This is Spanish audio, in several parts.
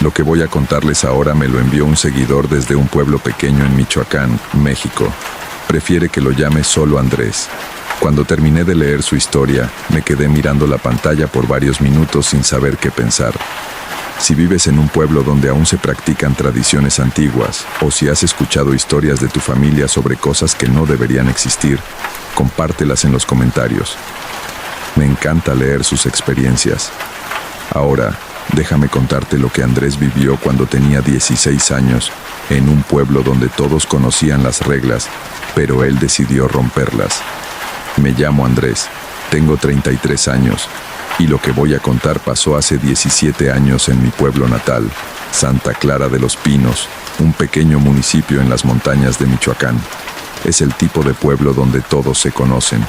Lo que voy a contarles ahora me lo envió un seguidor desde un pueblo pequeño en Michoacán, México. Prefiere que lo llame solo Andrés. Cuando terminé de leer su historia, me quedé mirando la pantalla por varios minutos sin saber qué pensar. Si vives en un pueblo donde aún se practican tradiciones antiguas, o si has escuchado historias de tu familia sobre cosas que no deberían existir, compártelas en los comentarios. Me encanta leer sus experiencias. Ahora, déjame contarte lo que Andrés vivió cuando tenía 16 años, en un pueblo donde todos conocían las reglas, pero él decidió romperlas. Me llamo Andrés, tengo 33 años, y lo que voy a contar pasó hace 17 años en mi pueblo natal, Santa Clara de los Pinos, un pequeño municipio en las montañas de Michoacán. Es el tipo de pueblo donde todos se conocen,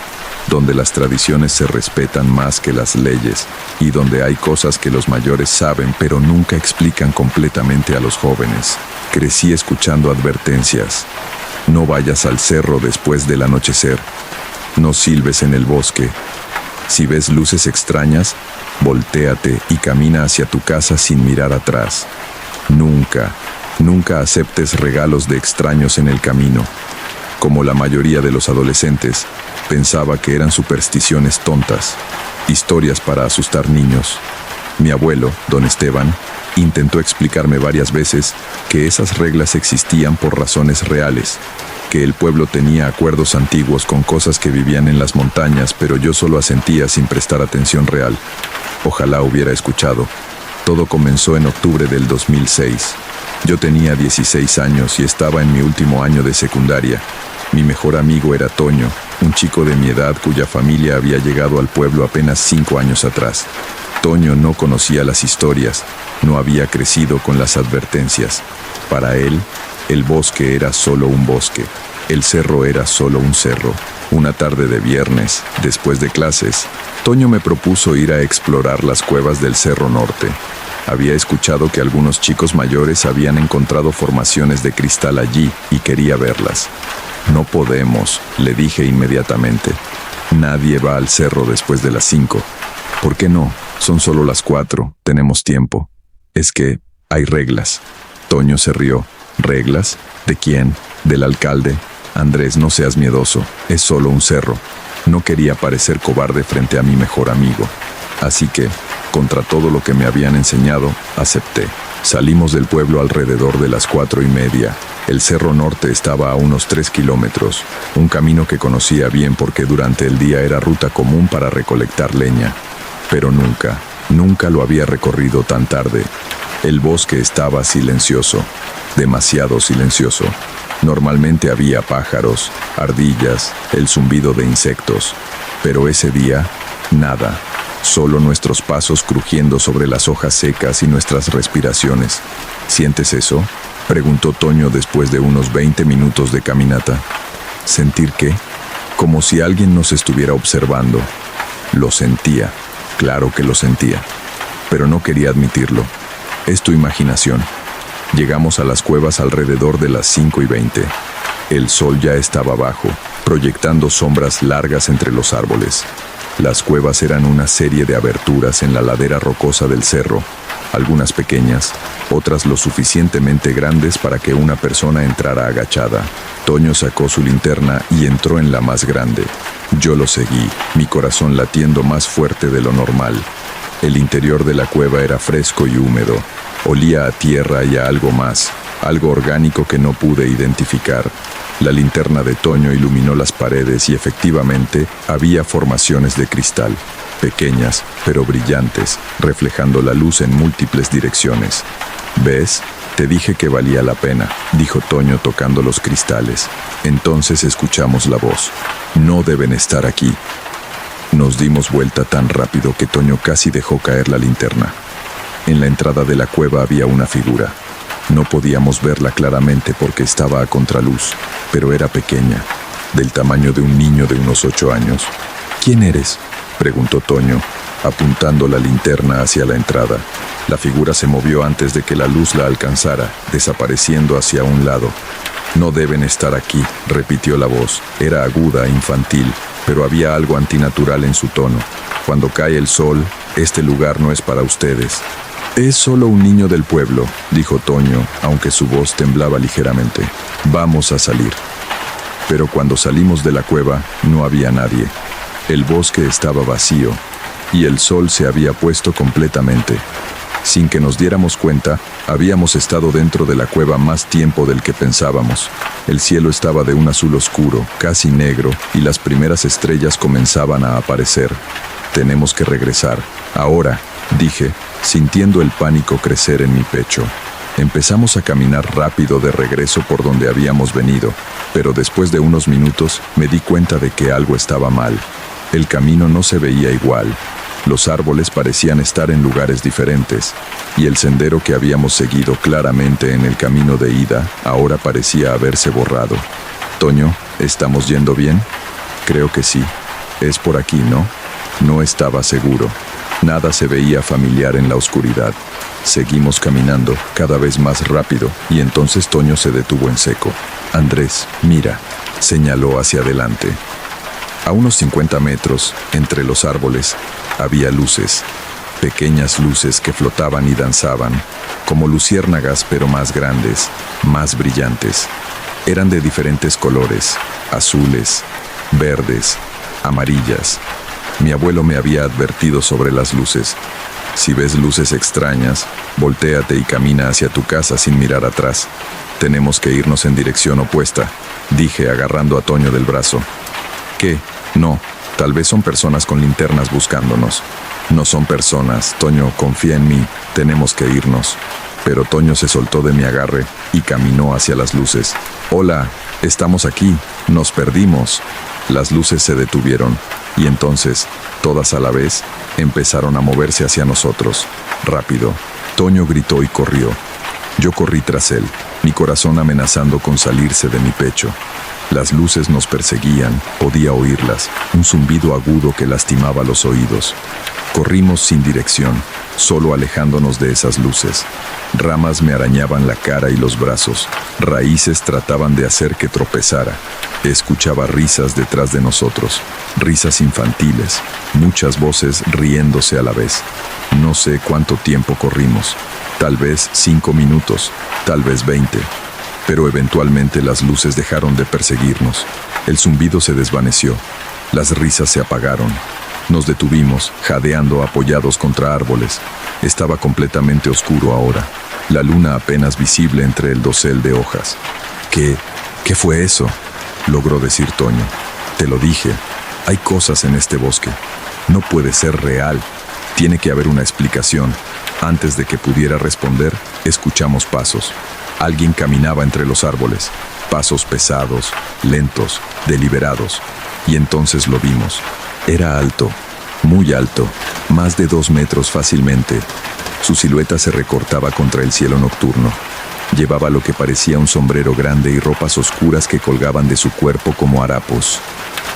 donde las tradiciones se respetan más que las leyes, y donde hay cosas que los mayores saben pero nunca explican completamente a los jóvenes. Crecí escuchando advertencias. No vayas al cerro después del anochecer. No silbes en el bosque. Si ves luces extrañas, voltéate y camina hacia tu casa sin mirar atrás. Nunca aceptes regalos de extraños en el camino. Como la mayoría de los adolescentes, pensaba que eran supersticiones tontas, historias para asustar niños. Mi abuelo, don Esteban, intentó explicarme varias veces que esas reglas existían por razones reales, que el pueblo tenía acuerdos antiguos con cosas que vivían en las montañas, pero yo solo asentía sin prestar atención real. Ojalá hubiera escuchado. Todo comenzó en octubre del 2006. Yo tenía 16 años y estaba en mi último año de secundaria. Mi mejor amigo era Toño, un chico de mi edad cuya familia había llegado al pueblo apenas 5 años atrás. Toño no conocía las historias, no había crecido con las advertencias. Para él, el bosque era solo un bosque, el cerro era solo un cerro. Una tarde de viernes, después de clases, Toño me propuso ir a explorar las cuevas del Cerro Norte. Había escuchado que algunos chicos mayores habían encontrado formaciones de cristal allí y quería verlas. No podemos, le dije inmediatamente. Nadie va al cerro después de las 5. ¿Por qué no? Son solo las 4, tenemos tiempo. Es que hay reglas. Toño se rió. ¿Reglas? ¿De quién? ¿Del alcalde? Andrés, no seas miedoso, es solo un cerro. No quería parecer cobarde frente a mi mejor amigo. Así que, contra todo lo que me habían enseñado, acepté. Salimos del pueblo alrededor de las 4:30. El Cerro Norte estaba a unos 3 kilómetros, un camino que conocía bien porque durante el día era ruta común para recolectar leña. Pero nunca lo había recorrido tan tarde. El bosque estaba silencioso, demasiado silencioso. Normalmente había pájaros, ardillas, el zumbido de insectos. Pero ese día, nada. Solo nuestros pasos crujiendo sobre las hojas secas y nuestras respiraciones. ¿Sientes eso?, preguntó Toño después de unos 20 minutos de caminata. ¿Sentir qué? Como si alguien nos estuviera observando. Lo sentía, claro que lo sentía, pero no quería admitirlo. Es tu imaginación. Llegamos a las cuevas alrededor de las 5:20. El sol ya estaba bajo, proyectando sombras largas entre los árboles. Las cuevas eran una serie de aberturas en la ladera rocosa del cerro, algunas pequeñas, otras lo suficientemente grandes para que una persona entrara agachada. Toño sacó su linterna y entró en la más grande. Yo lo seguí, mi corazón latiendo más fuerte de lo normal. El interior de la cueva era fresco y húmedo. Olía a tierra y a algo más, algo orgánico que no pude identificar. La linterna de Toño iluminó las paredes y efectivamente había formaciones de cristal, pequeñas pero brillantes, reflejando la luz en múltiples direcciones. ¿Ves? Te dije que valía la pena, dijo Toño tocando los cristales. Entonces escuchamos la voz. No deben estar aquí. Nos dimos vuelta tan rápido que Toño casi dejó caer la linterna. En la entrada de la cueva había una figura. No podíamos verla claramente porque estaba a contraluz, pero era pequeña, del tamaño de un niño de unos 8 años. ¿Quién eres?, preguntó Toño, apuntando la linterna hacia la entrada. La figura se movió antes de que la luz la alcanzara, desapareciendo hacia un lado. No deben estar aquí, repitió la voz. Era aguda e infantil, pero había algo antinatural en su tono. Cuando cae el sol, este lugar no es para ustedes. Es solo un niño del pueblo, dijo Toño, aunque su voz temblaba ligeramente. Vamos a salir. Pero cuando salimos de la cueva, no había nadie. El bosque estaba vacío, y el sol se había puesto completamente. Sin que nos diéramos cuenta, habíamos estado dentro de la cueva más tiempo del que pensábamos. El cielo estaba de un azul oscuro, casi negro, y las primeras estrellas comenzaban a aparecer. Tenemos que regresar. Ahora, dije, sintiendo el pánico crecer en mi pecho. Empezamos a caminar rápido de regreso por donde habíamos venido, pero después de unos minutos me di cuenta de que algo estaba mal. El camino no se veía igual. Los árboles parecían estar en lugares diferentes, y el sendero que habíamos seguido claramente en el camino de ida ahora parecía haberse borrado. Toño, ¿estamos yendo bien? Creo que sí. Es por aquí, ¿no? No estaba seguro. Nada se veía familiar en la oscuridad. Seguimos caminando, cada vez más rápido, y entonces Toño se detuvo en seco. Andrés, mira, señaló hacia adelante. A unos 50 metros, entre los árboles, había luces, pequeñas luces que flotaban y danzaban, como luciérnagas pero más grandes, más brillantes. Eran de diferentes colores, azules, verdes, amarillas. Mi abuelo me había advertido sobre las luces. Si ves luces extrañas, voltéate y camina hacia tu casa sin mirar atrás. Tenemos que irnos en dirección opuesta, dije agarrando a Toño del brazo. ¿Qué? No, tal vez son personas con linternas buscándonos. No son personas, Toño, confía en mí, tenemos que irnos. Pero Toño se soltó de mi agarre y caminó hacia las luces. Hola, estamos aquí, nos perdimos. Las luces se detuvieron, y entonces, todas a la vez, empezaron a moverse hacia nosotros. Rápido, Toño gritó y corrió. Yo corrí tras él, mi corazón amenazando con salirse de mi pecho. Las luces nos perseguían, podía oírlas, un zumbido agudo que lastimaba los oídos. Corrimos sin dirección, solo alejándonos de esas luces. Ramas me arañaban la cara y los brazos, raíces trataban de hacer que tropezara. Escuchaba risas detrás de nosotros, risas infantiles, muchas voces riéndose a la vez. No sé cuánto tiempo corrimos, tal vez 5 minutos, tal vez 20. Pero eventualmente las luces dejaron de perseguirnos. El zumbido se desvaneció. Las risas se apagaron. Nos detuvimos, jadeando apoyados contra árboles. Estaba completamente oscuro ahora. La luna apenas visible entre el dosel de hojas. ¿Qué fue eso?, logró decir Toño. Te lo dije. Hay cosas en este bosque. No puede ser real. Tiene que haber una explicación. Antes de que pudiera responder, escuchamos pasos. Alguien caminaba entre los árboles, pasos pesados, lentos, deliberados, y entonces lo vimos. Era alto, muy alto, más de 2 metros fácilmente. Su silueta se recortaba contra el cielo nocturno. Llevaba lo que parecía un sombrero grande y ropas oscuras que colgaban de su cuerpo como harapos.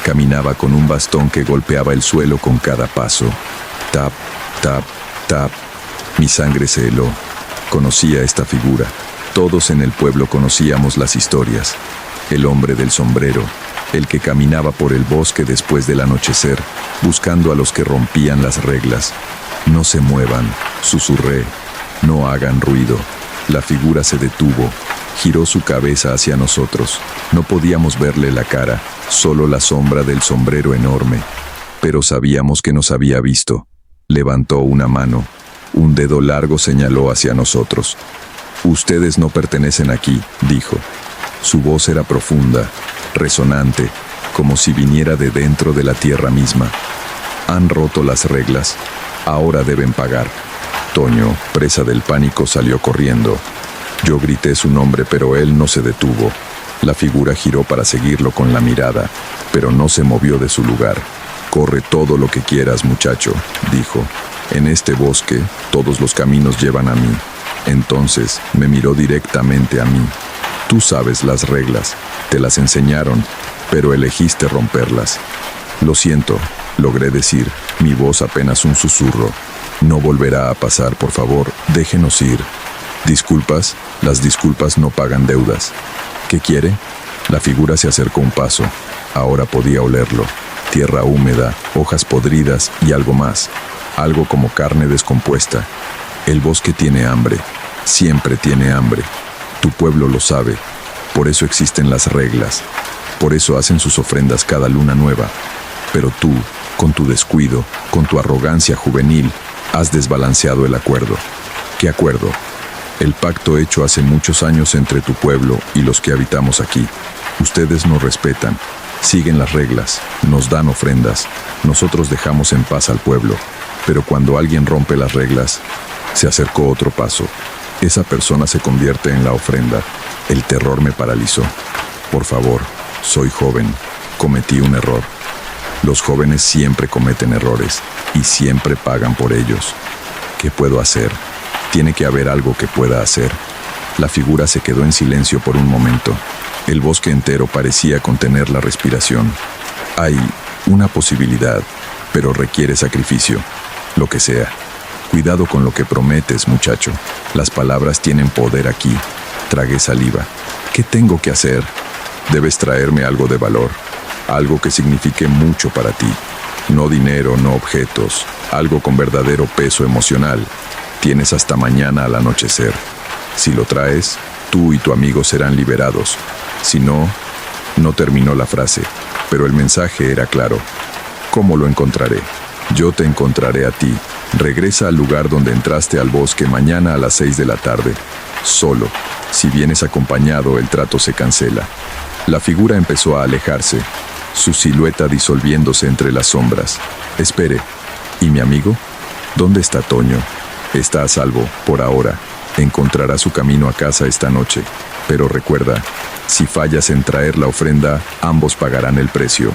Caminaba con un bastón que golpeaba el suelo con cada paso. Tap, tap, tap. Mi sangre se heló. Conocía esta figura. Todos en el pueblo conocíamos las historias. El hombre del sombrero, el que caminaba por el bosque después del anochecer, buscando a los que rompían las reglas. No se muevan, susurré. No hagan ruido. La figura se detuvo, giró su cabeza hacia nosotros. No podíamos verle la cara, solo la sombra del sombrero enorme. Pero sabíamos que nos había visto. Levantó una mano. Un dedo largo señaló hacia nosotros. Ustedes no pertenecen aquí, dijo. Su voz era profunda, resonante, como si viniera de dentro de la tierra misma. Han roto las reglas. Ahora deben pagar. Toño, presa del pánico, salió corriendo. Yo grité su nombre, pero él no se detuvo. La figura giró para seguirlo con la mirada, pero no se movió de su lugar. Corre todo lo que quieras, muchacho, dijo. En este bosque, todos los caminos llevan a mí. Entonces me miró directamente a mí. Tú sabes las reglas, te las enseñaron, pero elegiste romperlas. Lo siento, logré decir, mi voz apenas un susurro. No volverá a pasar, por favor, déjenos ir. ¿Disculpas? Las disculpas no pagan deudas. ¿Qué quiere? La figura se acercó un paso. Ahora podía olerlo. Tierra húmeda, hojas podridas y algo más. Algo como carne descompuesta. El bosque tiene hambre, siempre tiene hambre. Tu pueblo lo sabe, por eso existen las reglas, por eso hacen sus ofrendas cada luna nueva. Pero tú, con tu descuido, con tu arrogancia juvenil, has desbalanceado el acuerdo. ¿Qué acuerdo? El pacto hecho hace muchos años entre tu pueblo y los que habitamos aquí. Ustedes nos respetan, siguen las reglas, nos dan ofrendas, nosotros dejamos en paz al pueblo. Pero cuando alguien rompe las reglas, se acercó otro paso. Esa persona se convierte en la ofrenda. El terror me paralizó. Por favor, soy joven, cometí un error. Los jóvenes siempre cometen errores y siempre pagan por ellos. ¿Qué puedo hacer? Tiene que haber algo que pueda hacer. La figura se quedó en silencio por un momento. El bosque entero parecía contener la respiración. Hay una posibilidad, pero requiere sacrificio. Lo que sea. Cuidado con lo que prometes, muchacho. Las palabras tienen poder aquí. Tragué saliva. ¿Qué tengo que hacer? Debes traerme algo de valor. Algo que signifique mucho para ti. No dinero, no objetos. Algo con verdadero peso emocional. Tienes hasta mañana al anochecer. Si lo traes, tú y tu amigo serán liberados. Si no, no terminó la frase, pero el mensaje era claro. ¿Cómo lo encontraré? Yo te encontraré a ti. Regresa al lugar donde entraste al bosque mañana a las 6 de la tarde. Solo. Si vienes acompañado, el trato se cancela. La figura empezó a alejarse, su silueta disolviéndose entre las sombras. Espere. ¿Y mi amigo? ¿Dónde está Toño? Está a salvo, por ahora. Encontrará su camino a casa esta noche. Pero recuerda, si fallas en traer la ofrenda, ambos pagarán el precio.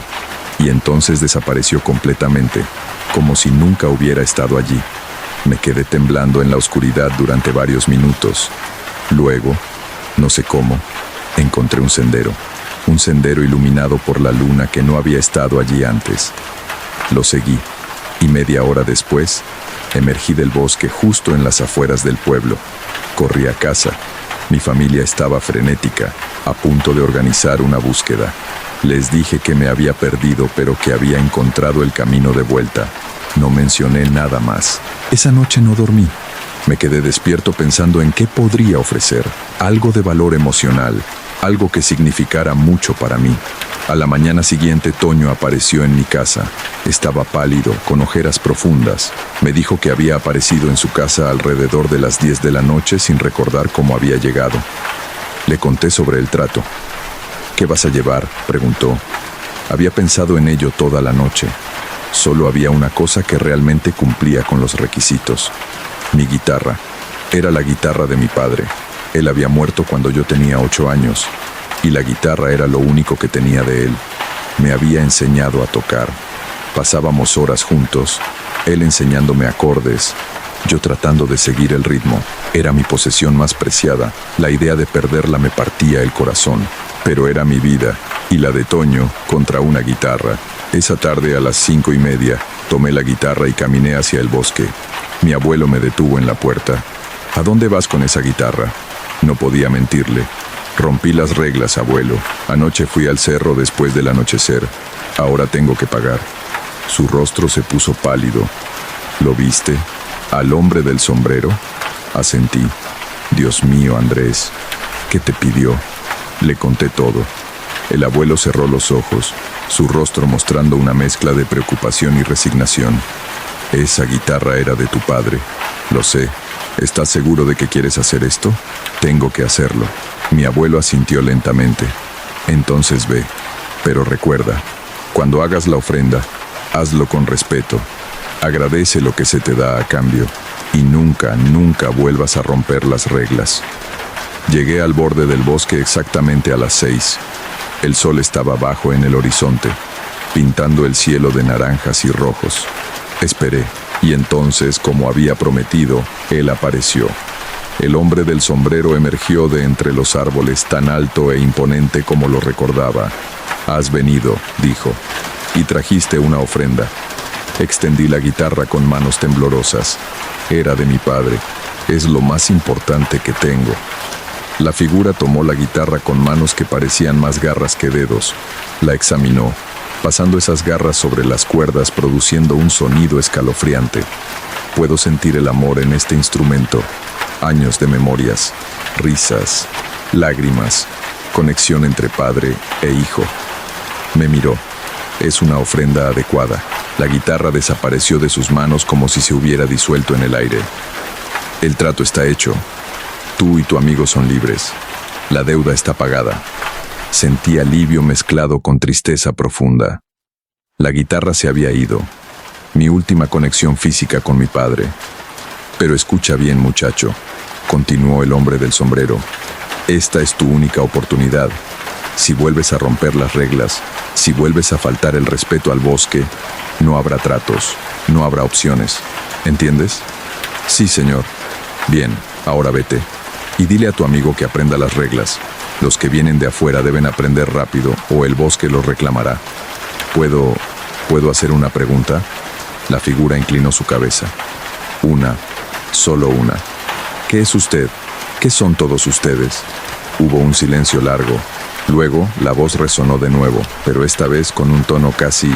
Y entonces desapareció completamente, como si nunca hubiera estado allí. Me quedé temblando en la oscuridad durante varios minutos. Luego, no sé cómo, encontré un sendero iluminado por la luna que no había estado allí antes. Lo seguí, y media hora después, emergí del bosque justo en las afueras del pueblo. Corrí a casa. Mi familia estaba frenética, a punto de organizar una búsqueda. Les dije que me había perdido, pero que había encontrado el camino de vuelta. No mencioné nada más. Esa noche no dormí. Me quedé despierto pensando en qué podría ofrecer. Algo de valor emocional, algo que significara mucho para mí. A la mañana siguiente, Toño apareció en mi casa. Estaba pálido, con ojeras profundas. Me dijo que había aparecido en su casa alrededor de las 10 de la noche sin recordar cómo había llegado. Le conté sobre el trato. ¿Qué vas a llevar?, preguntó. Había pensado en ello toda la noche. Solo había una cosa que realmente cumplía con los requisitos. Mi guitarra. Era la guitarra de mi padre. Él había muerto cuando yo tenía 8 años. Y la guitarra era lo único que tenía de él. Me había enseñado a tocar. Pasábamos horas juntos, él enseñándome acordes, yo tratando de seguir el ritmo. Era mi posesión más preciada. La idea de perderla me partía el corazón. Pero era mi vida, y la de Toño, contra una guitarra. Esa tarde a las 5:30, tomé la guitarra y caminé hacia el bosque. Mi abuelo me detuvo en la puerta. ¿A dónde vas con esa guitarra? No podía mentirle. Rompí las reglas, abuelo. Anoche fui al cerro después del anochecer. Ahora tengo que pagar. Su rostro se puso pálido. ¿Lo viste? ¿Al hombre del sombrero? Asentí. Dios mío, Andrés. ¿Qué te pidió? Le conté todo. El abuelo cerró los ojos, su rostro mostrando una mezcla de preocupación y resignación. Esa guitarra era de tu padre. Lo sé. ¿Estás seguro de que quieres hacer esto? Tengo que hacerlo. Mi abuelo asintió lentamente. Entonces ve. Pero recuerda, cuando hagas la ofrenda, hazlo con respeto. Agradece lo que se te da a cambio. Y nunca, nunca vuelvas a romper las reglas. Llegué al borde del bosque exactamente a las 6. El sol estaba bajo en el horizonte, pintando el cielo de naranjas y rojos. Esperé, y entonces, como había prometido, él apareció. El hombre del sombrero emergió de entre los árboles tan alto e imponente como lo recordaba. Has venido, dijo, y trajiste una ofrenda. Extendí la guitarra con manos temblorosas. Era de mi padre. Es lo más importante que tengo. La figura tomó la guitarra con manos que parecían más garras que dedos. La examinó, pasando esas garras sobre las cuerdas produciendo un sonido escalofriante. Puedo sentir el amor en este instrumento. Años de memorias, risas, lágrimas, conexión entre padre e hijo. Me miró. Es una ofrenda adecuada. La guitarra desapareció de sus manos como si se hubiera disuelto en el aire. El trato está hecho. Tú y tu amigo son libres. La deuda está pagada. Sentí alivio mezclado con tristeza profunda. La guitarra se había ido. Mi última conexión física con mi padre. Pero escucha bien, muchacho, continuó el hombre del sombrero. Esta es tu única oportunidad. Si vuelves a romper las reglas, si vuelves a faltar el respeto al bosque, no habrá tratos, no habrá opciones. ¿Entiendes? Sí, señor. Bien, ahora vete. Y dile a tu amigo que aprenda las reglas. Los que vienen de afuera deben aprender rápido o el bosque los reclamará. ¿Puedo hacer una pregunta? La figura inclinó su cabeza. Una, solo una. ¿Qué es usted? ¿Qué son todos ustedes? Hubo un silencio largo. Luego, la voz resonó de nuevo, pero esta vez con un tono casi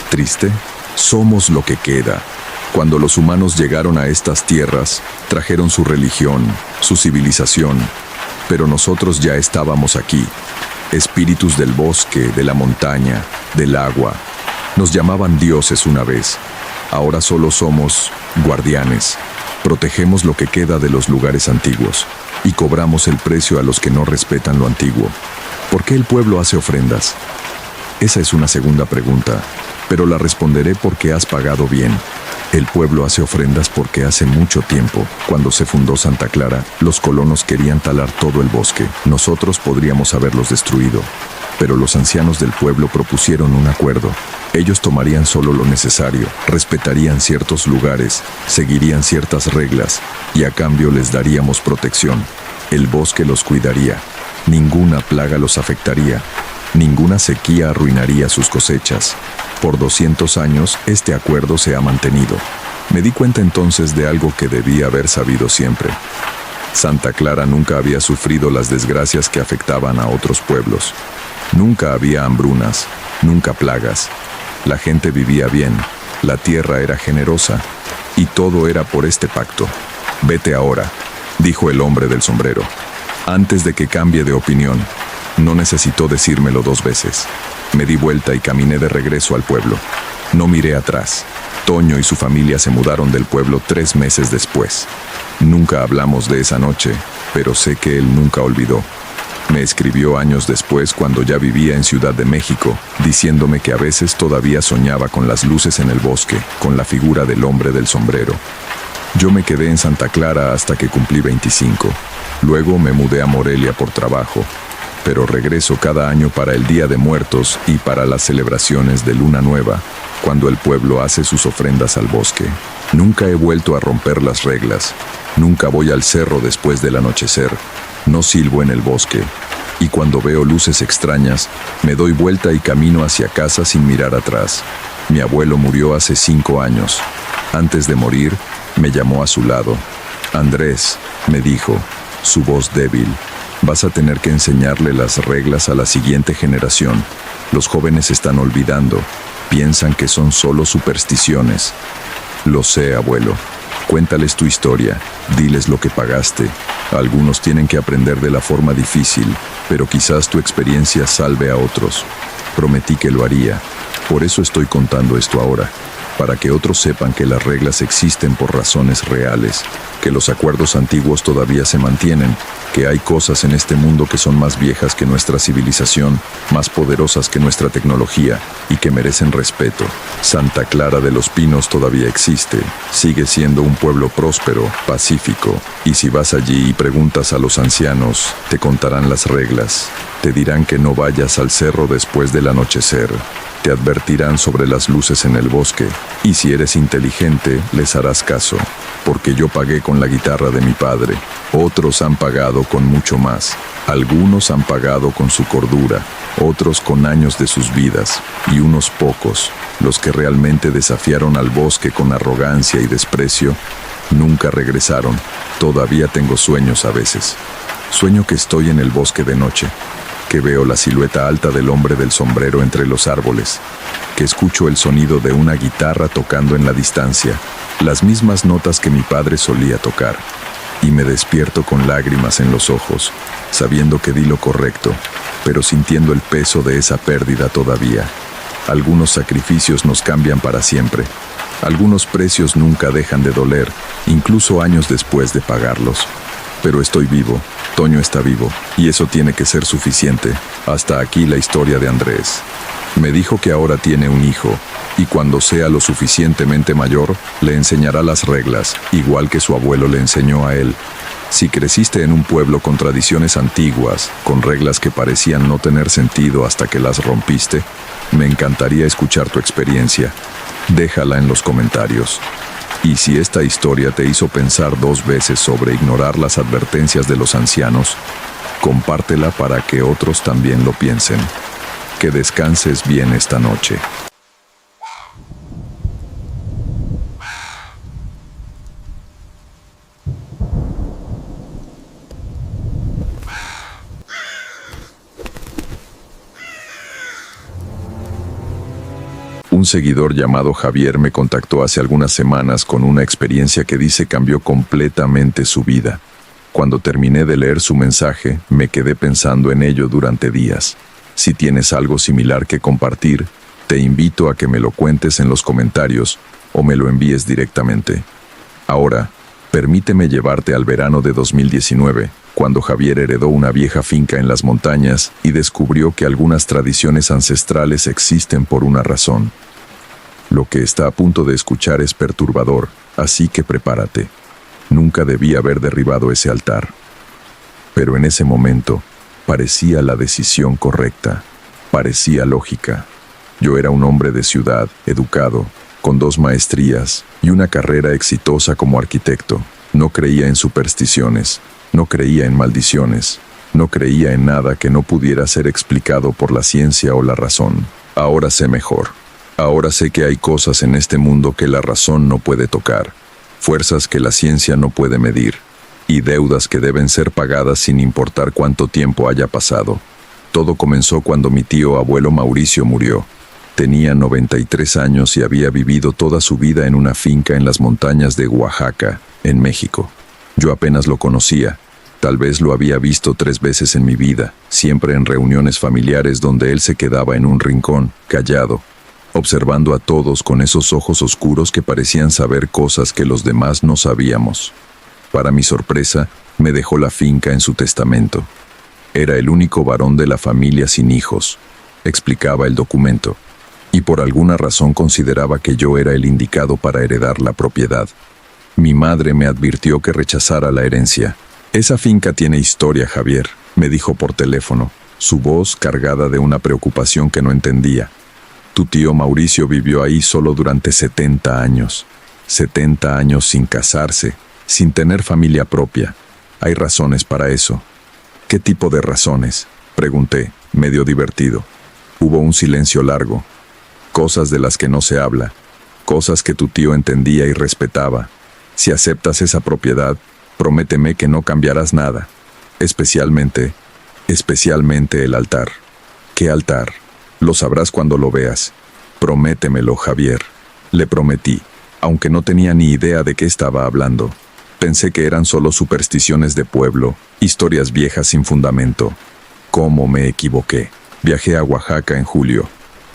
triste. Somos lo que queda. Cuando los humanos llegaron a estas tierras, trajeron su religión, su civilización, pero nosotros ya estábamos aquí. Espíritus del bosque, de la montaña, del agua. Nos llamaban dioses una vez. Ahora solo somos guardianes. Protegemos lo que queda de los lugares antiguos y cobramos el precio a los que no respetan lo antiguo. ¿Por qué el pueblo hace ofrendas? Esa es una segunda pregunta, pero la responderé porque has pagado bien. El pueblo hace ofrendas porque hace mucho tiempo, cuando se fundó Santa Clara, los colonos querían talar todo el bosque. Nosotros podríamos haberlos destruido, pero los ancianos del pueblo propusieron un acuerdo. Ellos tomarían solo lo necesario, respetarían ciertos lugares, seguirían ciertas reglas, y a cambio les daríamos protección. El bosque los cuidaría. Ninguna plaga los afectaría. Ninguna sequía arruinaría sus cosechas. Por 200 años, este acuerdo se ha mantenido. Me di cuenta entonces de algo que debía haber sabido siempre. Santa Clara nunca había sufrido las desgracias que afectaban a otros pueblos. Nunca había hambrunas, nunca plagas. La gente vivía bien, la tierra era generosa, y todo era por este pacto. Vete ahora, dijo el hombre del sombrero. Antes de que cambie de opinión, no necesitó decírmelo 2 veces. Me di vuelta y caminé de regreso al pueblo. No miré atrás. Toño y su familia se mudaron del pueblo 3 meses después. Nunca hablamos de esa noche, pero sé que él nunca olvidó. Me escribió años después cuando ya vivía en Ciudad de México, diciéndome que a veces todavía soñaba con las luces en el bosque, con la figura del hombre del sombrero. Yo me quedé en Santa Clara hasta que cumplí 25. Luego me mudé a Morelia por trabajo, pero regreso cada año para el Día de Muertos y para las celebraciones de Luna Nueva, cuando el pueblo hace sus ofrendas al bosque. Nunca he vuelto a romper las reglas. Nunca voy al cerro después del anochecer. No silbo en el bosque. Y cuando veo luces extrañas, me doy vuelta y camino hacia casa sin mirar atrás. Mi abuelo murió hace 5 años. Antes de morir, me llamó a su lado. Andrés, me dijo, su voz débil. Vas a tener que enseñarle las reglas a la siguiente generación. Los jóvenes están olvidando. Piensan que son solo supersticiones. Lo sé, abuelo. Cuéntales tu historia. Diles lo que pagaste. Algunos tienen que aprender de la forma difícil, pero quizás tu experiencia salve a otros. Prometí que lo haría. Por eso estoy contando esto ahora. Para que otros sepan que las reglas existen por razones reales, que los acuerdos antiguos todavía se mantienen, que hay cosas en este mundo que son más viejas que nuestra civilización, más poderosas que nuestra tecnología, y que merecen respeto. Santa Clara de los Pinos todavía existe, sigue siendo un pueblo próspero, pacífico, y si vas allí y preguntas a los ancianos, te contarán las reglas, te dirán que no vayas al cerro después del anochecer, te advertirán sobre las luces en el bosque, y si eres inteligente, les harás caso, porque yo pagué con la guitarra de mi padre. Otros han pagado con mucho más. Algunos han pagado con su cordura, otros con años de sus vidas, y unos pocos, los que realmente desafiaron al bosque con arrogancia y desprecio, nunca regresaron. Todavía tengo sueños a veces. Sueño que estoy en el bosque de noche, que veo la silueta alta del hombre del sombrero entre los árboles, que escucho el sonido de una guitarra tocando en la distancia, las mismas notas que mi padre solía tocar, y me despierto con lágrimas en los ojos, sabiendo que di lo correcto, pero sintiendo el peso de esa pérdida todavía. Algunos sacrificios nos cambian para siempre. Algunos precios nunca dejan de doler, incluso años después de pagarlos. Pero estoy vivo, Toño está vivo, y eso tiene que ser suficiente. Hasta aquí la historia de Andrés. Me dijo que ahora tiene un hijo, y cuando sea lo suficientemente mayor, le enseñará las reglas, igual que su abuelo le enseñó a él. Si creciste en un pueblo con tradiciones antiguas, con reglas que parecían no tener sentido hasta que las rompiste, me encantaría escuchar tu experiencia. Déjala en los comentarios. Y si esta historia te hizo pensar 2 veces sobre ignorar las advertencias de los ancianos, compártela para que otros también lo piensen. Que descanses bien esta noche. Un seguidor llamado Javier me contactó hace algunas semanas con una experiencia que dice cambió completamente su vida. Cuando terminé de leer su mensaje, me quedé pensando en ello durante días. Si tienes algo similar que compartir, te invito a que me lo cuentes en los comentarios o me lo envíes directamente. Ahora, permíteme llevarte al verano de 2019, cuando Javier heredó una vieja finca en las montañas y descubrió que algunas tradiciones ancestrales existen por una razón. Lo que está a punto de escuchar es perturbador, así que prepárate. Nunca debí haber derribado ese altar. Pero en ese momento, parecía la decisión correcta, parecía lógica. Yo era un hombre de ciudad, educado, con 2 maestrías y una carrera exitosa como arquitecto. No creía en supersticiones, no creía en maldiciones, no creía en nada que no pudiera ser explicado por la ciencia o la razón. Ahora sé mejor. Ahora sé que hay cosas en este mundo que la razón no puede tocar, fuerzas que la ciencia no puede medir, y deudas que deben ser pagadas sin importar cuánto tiempo haya pasado. Todo comenzó cuando mi tío abuelo Mauricio murió. Tenía 93 años y había vivido toda su vida en una finca en las montañas de Oaxaca, en México. Yo apenas lo conocía. Tal vez lo había visto 3 veces en mi vida, siempre en reuniones familiares donde él se quedaba en un rincón, callado, observando a todos con esos ojos oscuros que parecían saber cosas que los demás no sabíamos. Para mi sorpresa, me dejó la finca en su testamento. Era el único varón de la familia sin hijos, explicaba el documento, y por alguna razón consideraba que yo era el indicado para heredar la propiedad. Mi madre me advirtió que rechazara la herencia. Esa finca tiene historia, Javier, me dijo por teléfono, su voz cargada de una preocupación que no entendía. Tu tío Mauricio vivió ahí solo durante 70 años. 70 años sin casarse, sin tener familia propia. Hay razones para eso. ¿Qué tipo de razones?, pregunté, medio divertido. Hubo un silencio largo. Cosas de las que no se habla. Cosas que tu tío entendía y respetaba. Si aceptas esa propiedad, prométeme que no cambiarás nada. Especialmente el altar. ¿Qué altar? Lo sabrás cuando lo veas. Prométemelo, Javier. Le prometí, aunque no tenía ni idea de qué estaba hablando. Pensé que eran solo supersticiones de pueblo, historias viejas sin fundamento. ¿Cómo me equivoqué? Viajé a Oaxaca en julio.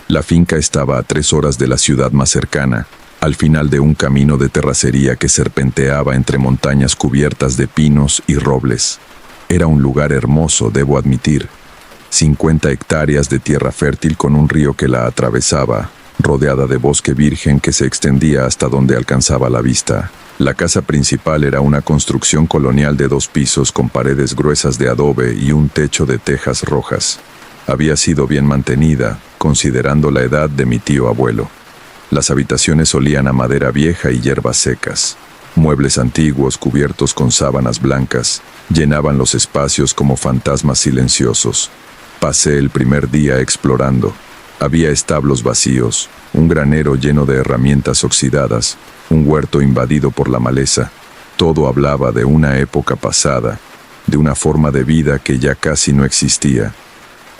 La finca estaba a 3 horas de la ciudad más cercana, al final de un camino de terracería que serpenteaba entre montañas cubiertas de pinos y robles. Era un lugar hermoso, debo admitir. 50 hectáreas de tierra fértil con un río que la atravesaba, rodeada de bosque virgen que se extendía hasta donde alcanzaba la vista. La casa principal era una construcción colonial de 2 pisos con paredes gruesas de adobe y un techo de tejas rojas. Había sido bien mantenida, considerando la edad de mi tío abuelo. Las habitaciones olían a madera vieja y hierbas secas. Muebles antiguos cubiertos con sábanas blancas llenaban los espacios como fantasmas silenciosos. Pasé el primer día explorando. Había establos vacíos, un granero lleno de herramientas oxidadas, un huerto invadido por la maleza. Todo hablaba de una época pasada, de una forma de vida que ya casi no existía.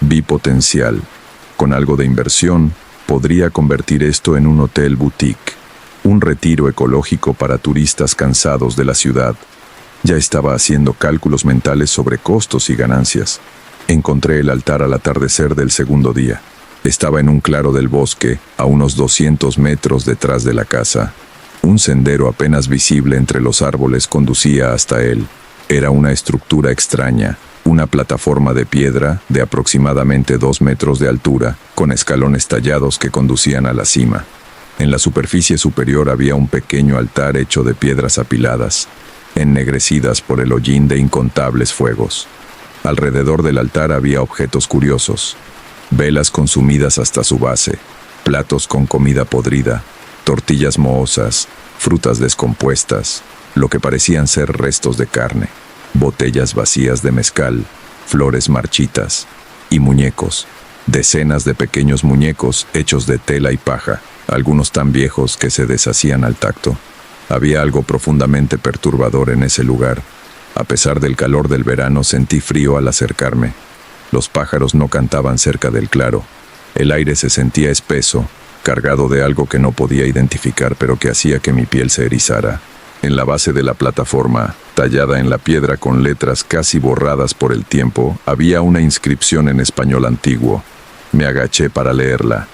Vi potencial. Con algo de inversión, podría convertir esto en un hotel boutique. un retiro ecológico para turistas cansados de la ciudad. Ya estaba haciendo cálculos mentales sobre costos y ganancias. Encontré el altar al atardecer del segundo día. Estaba en un claro del bosque, a unos 200 metros detrás de la casa. Un sendero apenas visible entre los árboles conducía hasta él. Era una estructura extraña, una plataforma de piedra de aproximadamente 2 metros de altura, con escalones tallados que conducían a la cima. En la superficie superior había un pequeño altar hecho de piedras apiladas, ennegrecidas por el hollín de incontables fuegos. Alrededor del altar había objetos curiosos: velas consumidas hasta su base, platos con comida podrida, tortillas mohosas, frutas descompuestas, lo que parecían ser restos de carne, botellas vacías de mezcal, flores marchitas y muñecos. Decenas de pequeños muñecos hechos de tela y paja, algunos tan viejos que se deshacían al tacto. Había algo profundamente perturbador en ese lugar. A pesar del calor del verano, sentí frío al acercarme. Los pájaros no cantaban cerca del claro. El aire se sentía espeso, cargado de algo que no podía identificar, pero que hacía que mi piel se erizara. En la base de la plataforma, tallada en la piedra con letras casi borradas por el tiempo, había una inscripción en español antiguo. Me agaché para leerla.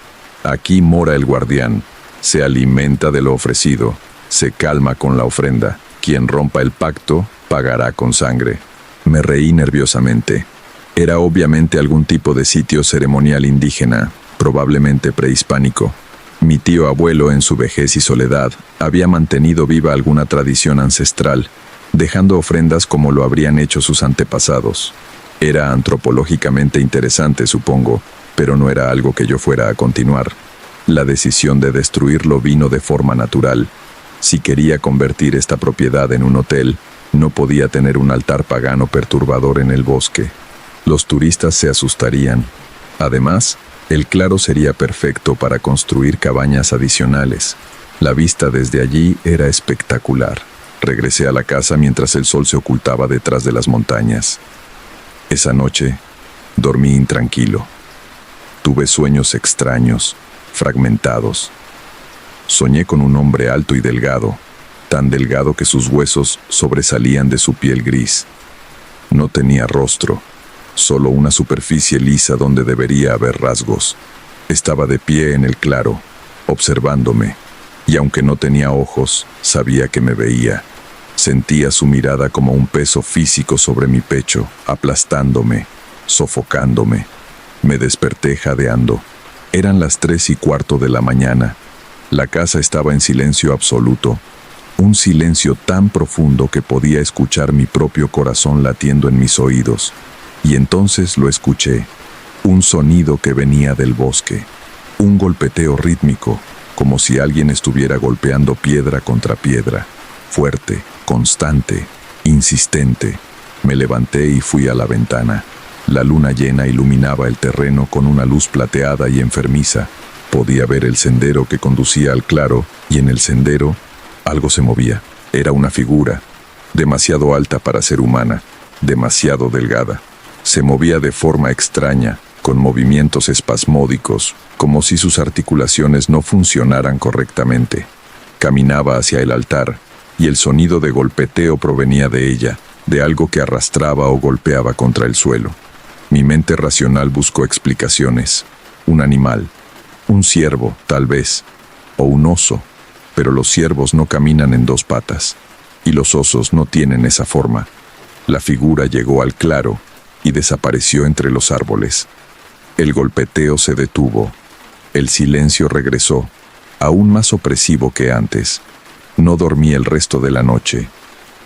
Aquí mora el guardián. Se alimenta de lo ofrecido. Se calma con la ofrenda. Quien rompa el pacto, pagará con sangre. Me reí nerviosamente. Era obviamente algún tipo de sitio ceremonial indígena, probablemente prehispánico. Mi tío abuelo, en su vejez y soledad, había mantenido viva alguna tradición ancestral, dejando ofrendas como lo habrían hecho sus antepasados. Era antropológicamente interesante, supongo, pero no era algo que yo fuera a continuar. La decisión de destruirlo vino de forma natural. Si quería convertir esta propiedad en un hotel, no podía tener un altar pagano perturbador en el bosque. Los turistas se asustarían. Además, el claro sería perfecto para construir cabañas adicionales. La vista desde allí era espectacular. Regresé a la casa mientras el sol se ocultaba detrás de las montañas. Esa noche, dormí intranquilo. Tuve sueños extraños, fragmentados. Soñé con un hombre alto y delgado, tan delgado que sus huesos sobresalían de su piel gris. No tenía rostro, solo una superficie lisa donde debería haber rasgos. Estaba de pie en el claro, observándome, y aunque no tenía ojos, sabía que me veía. Sentía su mirada como un peso físico sobre mi pecho, aplastándome, sofocándome. Me desperté jadeando. Eran las 3:15 de la mañana. La casa estaba en silencio absoluto, un silencio tan profundo que podía escuchar mi propio corazón latiendo en mis oídos. Y entonces lo escuché, un sonido que venía del bosque, un golpeteo rítmico, como si alguien estuviera golpeando piedra contra piedra, fuerte, constante, insistente. Me levanté y fui a la ventana. La luna llena iluminaba el terreno con una luz plateada y enfermiza. Podía ver el sendero que conducía al claro, y en el sendero algo se movía. Era una figura, demasiado alta para ser humana, demasiado delgada. Se movía de forma extraña, con movimientos espasmódicos, como si sus articulaciones no funcionaran correctamente. Caminaba hacia el altar, y el sonido de golpeteo provenía de ella, de algo que arrastraba o golpeaba contra el suelo. Mi mente racional buscó explicaciones. Un animal, un ciervo, tal vez, o un oso, pero los ciervos no caminan en 2 patas, y los osos no tienen esa forma. La figura llegó al claro y desapareció entre los árboles. El golpeteo se detuvo. El silencio regresó, aún más opresivo que antes. No dormí el resto de la noche.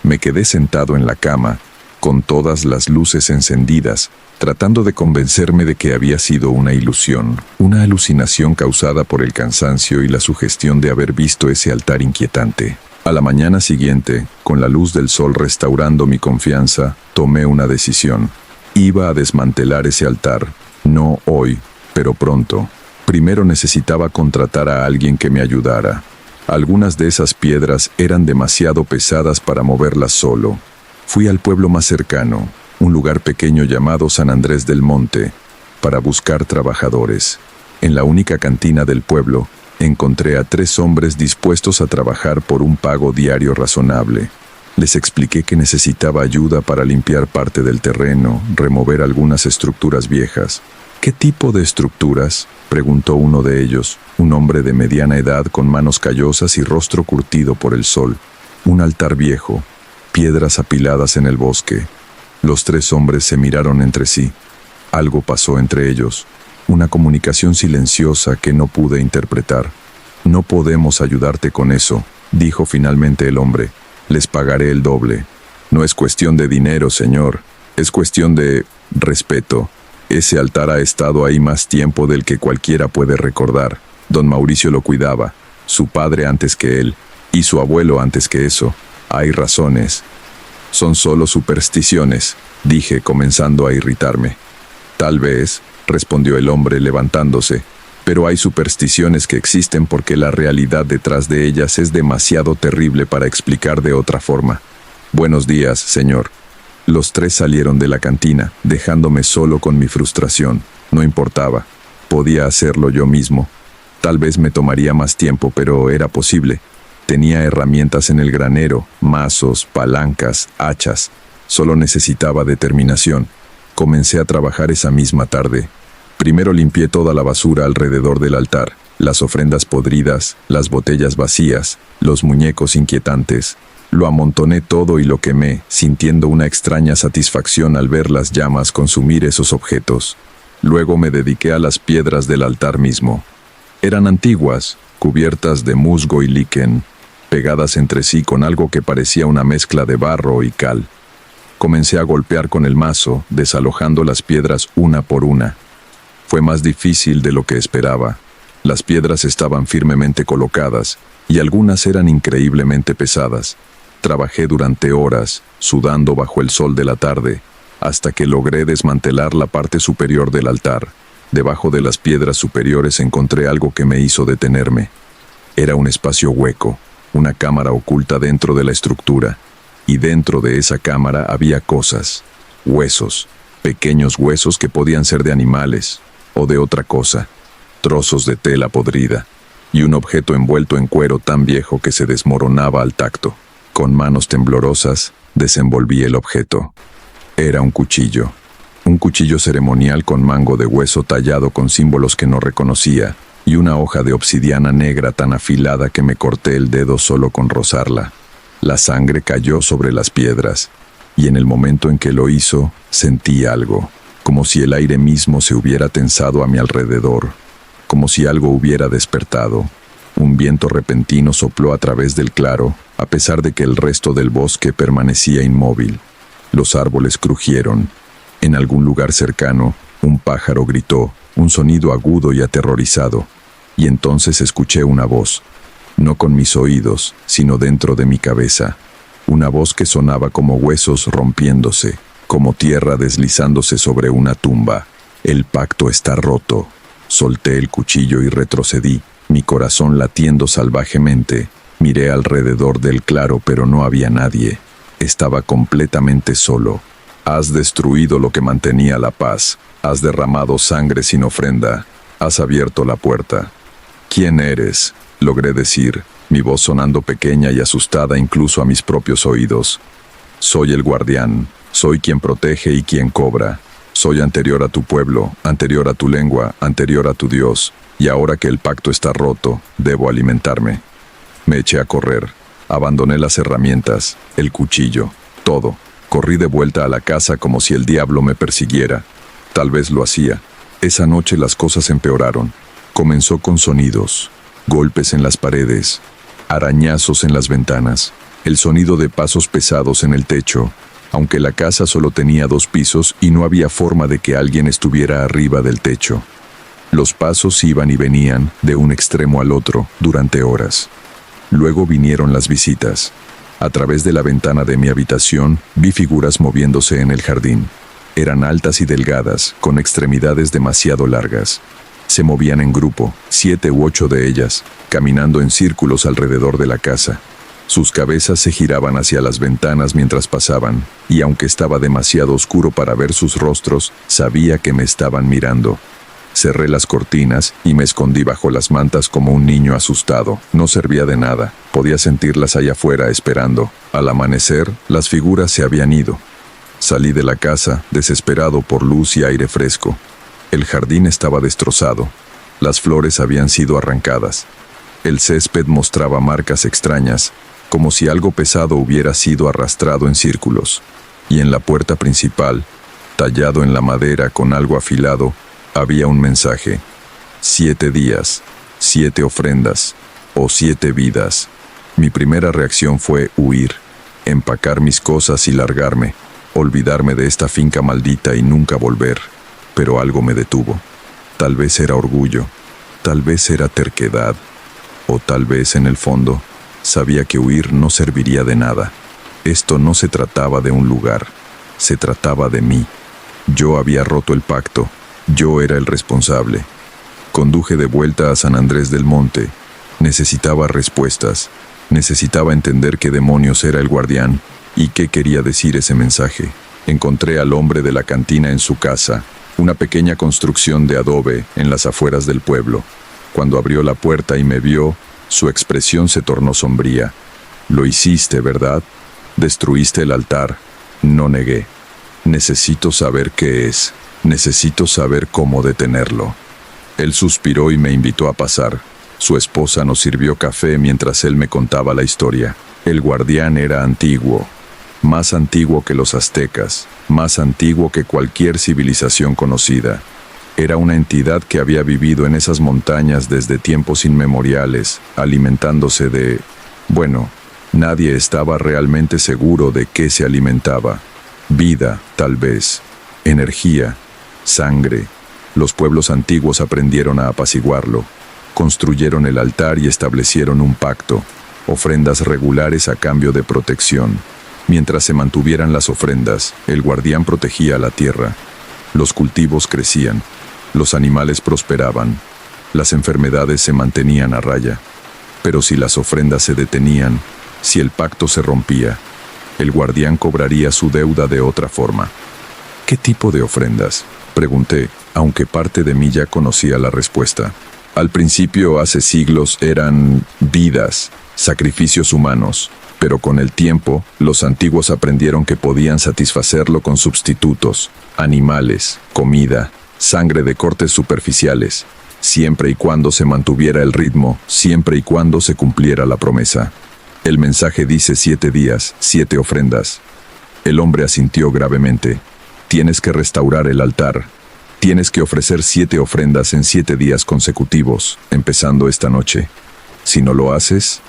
Me quedé sentado en la cama, con todas las luces encendidas, tratando de convencerme de que había sido una ilusión, una alucinación causada por el cansancio y la sugestión de haber visto ese altar inquietante. A la mañana siguiente, con la luz del sol restaurando mi confianza, tomé una decisión. Iba a desmantelar ese altar, no hoy, pero pronto. Primero necesitaba contratar a alguien que me ayudara. Algunas de esas piedras eran demasiado pesadas para moverlas solo. Fui al pueblo más cercano, un lugar pequeño llamado San Andrés del Monte, para buscar trabajadores. En la única cantina del pueblo Encontré a 3 hombres dispuestos a trabajar por un pago diario razonable. Les expliqué que necesitaba ayuda para limpiar parte del terreno, remover algunas estructuras viejas. ¿Qué tipo de estructuras?, preguntó uno de ellos, un hombre de mediana edad con manos callosas y rostro curtido por el sol. Un altar viejo, piedras apiladas en el bosque. Los 3 hombres se miraron entre sí. Algo pasó entre ellos, una comunicación silenciosa que no pude interpretar. No podemos ayudarte con eso, dijo finalmente el hombre. Les pagaré el doble. No es cuestión de dinero, señor. Es cuestión de respeto. Ese altar ha estado ahí más tiempo del que cualquiera puede recordar. Don Mauricio lo cuidaba, su padre antes que él, y su abuelo antes que eso. Hay razones. Son solo supersticiones, dije, comenzando a irritarme. Tal vez, respondió el hombre levantándose, pero hay supersticiones que existen porque la realidad detrás de ellas es demasiado terrible para explicar de otra forma. Buenos días, señor. Los 3 salieron de la cantina, dejándome solo con mi frustración. No importaba. Podía hacerlo yo mismo. Tal vez me tomaría más tiempo, pero era posible. Tenía herramientas en el granero, mazos, palancas, hachas. Solo necesitaba determinación. Comencé a trabajar esa misma tarde. Primero limpié toda la basura alrededor del altar, las ofrendas podridas, las botellas vacías, los muñecos inquietantes. Lo amontoné todo y lo quemé, sintiendo una extraña satisfacción al ver las llamas consumir esos objetos. Luego me dediqué a las piedras del altar mismo. Eran antiguas, cubiertas de musgo y liquen, pegadas entre sí con algo que parecía una mezcla de barro y cal. Comencé a golpear con el mazo, desalojando las piedras una por una. Fue más difícil de lo que esperaba. Las piedras estaban firmemente colocadas, y algunas eran increíblemente pesadas. Trabajé durante horas, sudando bajo el sol de la tarde, hasta que logré desmantelar la parte superior del altar. Debajo de las piedras superiores encontré algo que me hizo detenerme. Era un espacio hueco, una cámara oculta dentro de la estructura, y dentro de esa cámara había cosas, huesos, pequeños huesos que podían ser de animales, o de otra cosa, trozos de tela podrida, y un objeto envuelto en cuero tan viejo que se desmoronaba al tacto. Con manos temblorosas, desenvolví el objeto. Era un cuchillo ceremonial con mango de hueso tallado con símbolos que no reconocía, y una hoja de obsidiana negra tan afilada que me corté el dedo solo con rozarla. La sangre cayó sobre las piedras, y en el momento en que lo hizo, sentí algo, como si el aire mismo se hubiera tensado a mi alrededor, como si algo hubiera despertado. Un viento repentino sopló a través del claro, a pesar de que el resto del bosque permanecía inmóvil. Los árboles crujieron. En algún lugar cercano, un pájaro gritó, un sonido agudo y aterrorizado, y entonces escuché una voz, no con mis oídos, sino dentro de mi cabeza, una voz que sonaba como huesos rompiéndose, como tierra deslizándose sobre una tumba. El pacto está roto. Solté el cuchillo y retrocedí, mi corazón latiendo salvajemente. Miré alrededor del claro, pero no había nadie. Estaba completamente solo. Has destruido lo que mantenía la paz. Has derramado sangre sin ofrenda. Has abierto la puerta. ¿Quién eres?, logré decir, mi voz sonando pequeña y asustada incluso a mis propios oídos. Soy el guardián. Soy quien protege y quien cobra. Soy anterior a tu pueblo, anterior a tu lengua, anterior a tu Dios. Y ahora que el pacto está roto, debo alimentarme. Me eché a correr. Abandoné las herramientas, el cuchillo, todo. Corrí de vuelta a la casa como si el diablo me persiguiera. Tal vez lo hacía. Esa noche las cosas empeoraron. Comenzó con sonidos, golpes en las paredes, arañazos en las ventanas, el sonido de pasos pesados en el techo, aunque la casa solo tenía 2 pisos y no había forma de que alguien estuviera arriba del techo. Los pasos iban y venían de un extremo al otro durante horas. Luego vinieron las visitas. A través de la ventana de mi habitación vi figuras moviéndose en el jardín. Eran altas y delgadas, con extremidades demasiado largas. Se movían en grupo, 7 u 8 de ellas, caminando en círculos alrededor de la casa. Sus cabezas se giraban hacia las ventanas mientras pasaban, y aunque estaba demasiado oscuro para ver sus rostros, sabía que me estaban mirando. Cerré las cortinas y me escondí bajo las mantas como un niño asustado. No servía de nada. Podía sentirlas allá afuera esperando. Al amanecer, las figuras se habían ido. Salí de la casa, desesperado por luz y aire fresco. El jardín estaba destrozado. Las flores habían sido arrancadas. El césped mostraba marcas extrañas, como si algo pesado hubiera sido arrastrado en círculos. Y en la puerta principal, tallado en la madera con algo afilado, había un mensaje: 7 días, 7 ofrendas, o 7 vidas. Mi primera reacción fue huir, empacar mis cosas y largarme, olvidarme de esta finca maldita y nunca volver. Pero algo me detuvo. Tal vez era orgullo, tal vez era terquedad, o tal vez en el fondo sabía que huir no serviría de nada. Esto no se trataba de un lugar, se trataba de mí. Yo había roto el pacto. Yo era el responsable. Conduje de vuelta a San Andrés del Monte. Necesitaba respuestas. Necesitaba entender qué demonios era el guardián y qué quería decir ese mensaje. Encontré al hombre de la cantina en su casa, una pequeña construcción de adobe en las afueras del pueblo. Cuando abrió la puerta y me vio, su expresión se tornó sombría. «Lo hiciste, ¿verdad? Destruiste el altar». No negué. «Necesito saber qué es. Necesito saber cómo detenerlo». Él suspiró y me invitó a pasar. Su esposa nos sirvió café mientras él me contaba la historia. El guardián era antiguo, más antiguo que los aztecas, más antiguo que cualquier civilización conocida. Era una entidad que había vivido en esas montañas desde tiempos inmemoriales, alimentándose de... Bueno, nadie estaba realmente seguro de qué se alimentaba. Vida, tal vez. Energía. Sangre. Los pueblos antiguos aprendieron a apaciguarlo. Construyeron el altar y establecieron un pacto. Ofrendas regulares a cambio de protección. Mientras se mantuvieran las ofrendas, el guardián protegía la tierra. Los cultivos crecían. Los animales prosperaban. Las enfermedades se mantenían a raya. Pero si las ofrendas se detenían, si el pacto se rompía, el guardián cobraría su deuda de otra forma. ¿Qué tipo de ofrendas?, pregunté, aunque parte de mí ya conocía la respuesta. Al principio, hace siglos, eran vidas, sacrificios humanos, pero con el tiempo, los antiguos aprendieron que podían satisfacerlo con sustitutos, animales, comida, sangre de cortes superficiales, siempre y cuando se mantuviera el ritmo, siempre y cuando se cumpliera la promesa. El mensaje dice 7 días, 7 ofrendas. El hombre asintió gravemente. Tienes que restaurar el altar. Tienes que ofrecer 7 ofrendas en 7 días consecutivos, empezando esta noche. Si no lo haces,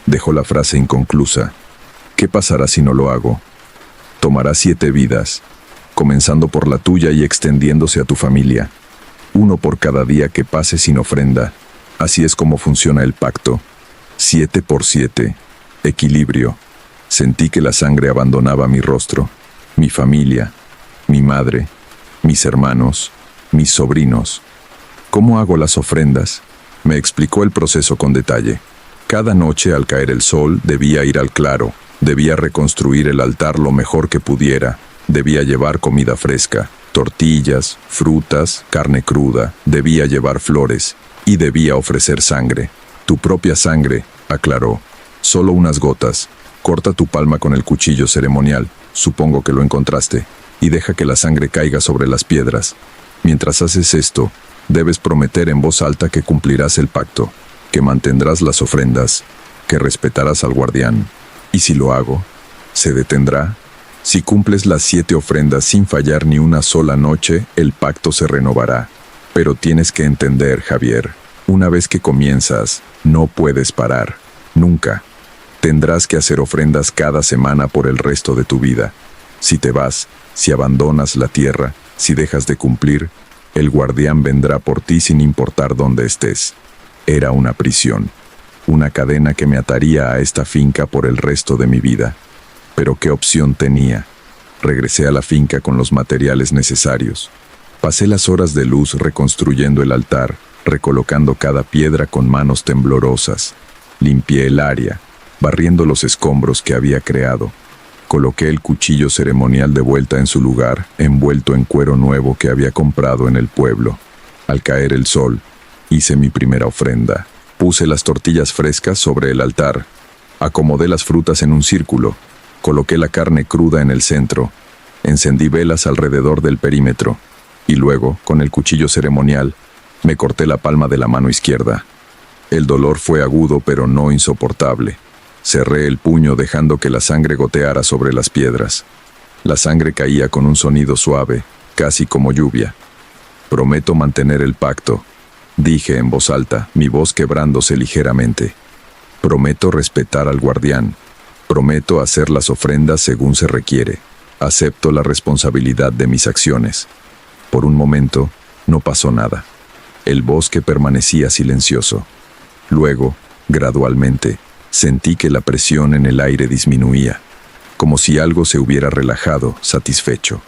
dejó la frase inconclusa. ¿Qué pasará si no lo hago? Tomará 7 vidas, comenzando por la tuya y extendiéndose a tu familia. 1 por cada día que pase sin ofrenda. Así es como funciona el pacto. 7 por 7. Equilibrio. Sentí que la sangre abandonaba mi rostro, mi familia, mi madre, mis hermanos, mis sobrinos. ¿Cómo hago las ofrendas? Me explicó el proceso con detalle. Cada noche al caer el sol debía ir al claro, debía reconstruir el altar lo mejor que pudiera, debía llevar comida fresca, tortillas, frutas, carne cruda, debía llevar flores y debía ofrecer sangre. Tu propia sangre, aclaró. Solo unas gotas. Corta tu palma con el cuchillo ceremonial, supongo que lo encontraste, y deja que la sangre caiga sobre las piedras. Mientras haces esto, debes prometer en voz alta que cumplirás el pacto, que mantendrás las ofrendas, que respetarás al guardián. ¿Y si lo hago? ¿Se detendrá? Si cumples las 7 ofrendas sin fallar ni una sola noche, el pacto se renovará. Pero tienes que entender, Javier, una vez que comienzas, no puedes parar. Nunca. Tendrás que hacer ofrendas cada semana por el resto de tu vida. Si te vas, si abandonas la tierra, si dejas de cumplir, el guardián vendrá por ti sin importar dónde estés. Era una prisión, una cadena que me ataría a esta finca por el resto de mi vida. Pero ¿qué opción tenía? Regresé a la finca con los materiales necesarios. Pasé las horas de luz reconstruyendo el altar, recolocando cada piedra con manos temblorosas. Limpié el área, barriendo los escombros que había creado. Coloqué el cuchillo ceremonial de vuelta en su lugar, envuelto en cuero nuevo que había comprado en el pueblo. Al caer el sol, hice mi primera ofrenda. Puse las tortillas frescas sobre el altar. Acomodé las frutas en un círculo. Coloqué la carne cruda en el centro. Encendí velas alrededor del perímetro. Y luego, con el cuchillo ceremonial, me corté la palma de la mano izquierda. El dolor fue agudo pero no insoportable. Cerré el puño dejando que la sangre goteara sobre las piedras. La sangre caía con un sonido suave, casi como lluvia. Prometo mantener el pacto, dije en voz alta, mi voz quebrándose ligeramente. Prometo respetar al guardián. Prometo hacer las ofrendas según se requiere. Acepto la responsabilidad de mis acciones. Por un momento, no pasó nada. El bosque permanecía silencioso. Luego, gradualmente, sentí que la presión en el aire disminuía, como si algo se hubiera relajado, satisfecho.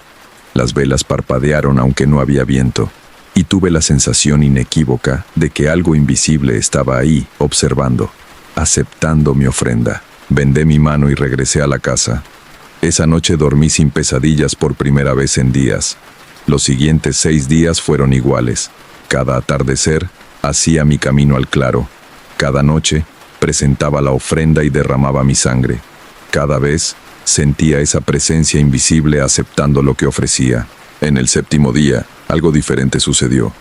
Las velas parpadearon aunque no había viento, y tuve la sensación inequívoca de que algo invisible estaba ahí, observando, aceptando mi ofrenda. Vendé mi mano y regresé a la casa. Esa noche dormí sin pesadillas por primera vez en días. Los siguientes 6 días fueron iguales. Cada atardecer, hacía mi camino al claro. Cada noche, presentaba la ofrenda y derramaba mi sangre. Cada vez, sentía esa presencia invisible aceptando lo que ofrecía. En el 7º día, algo diferente sucedió.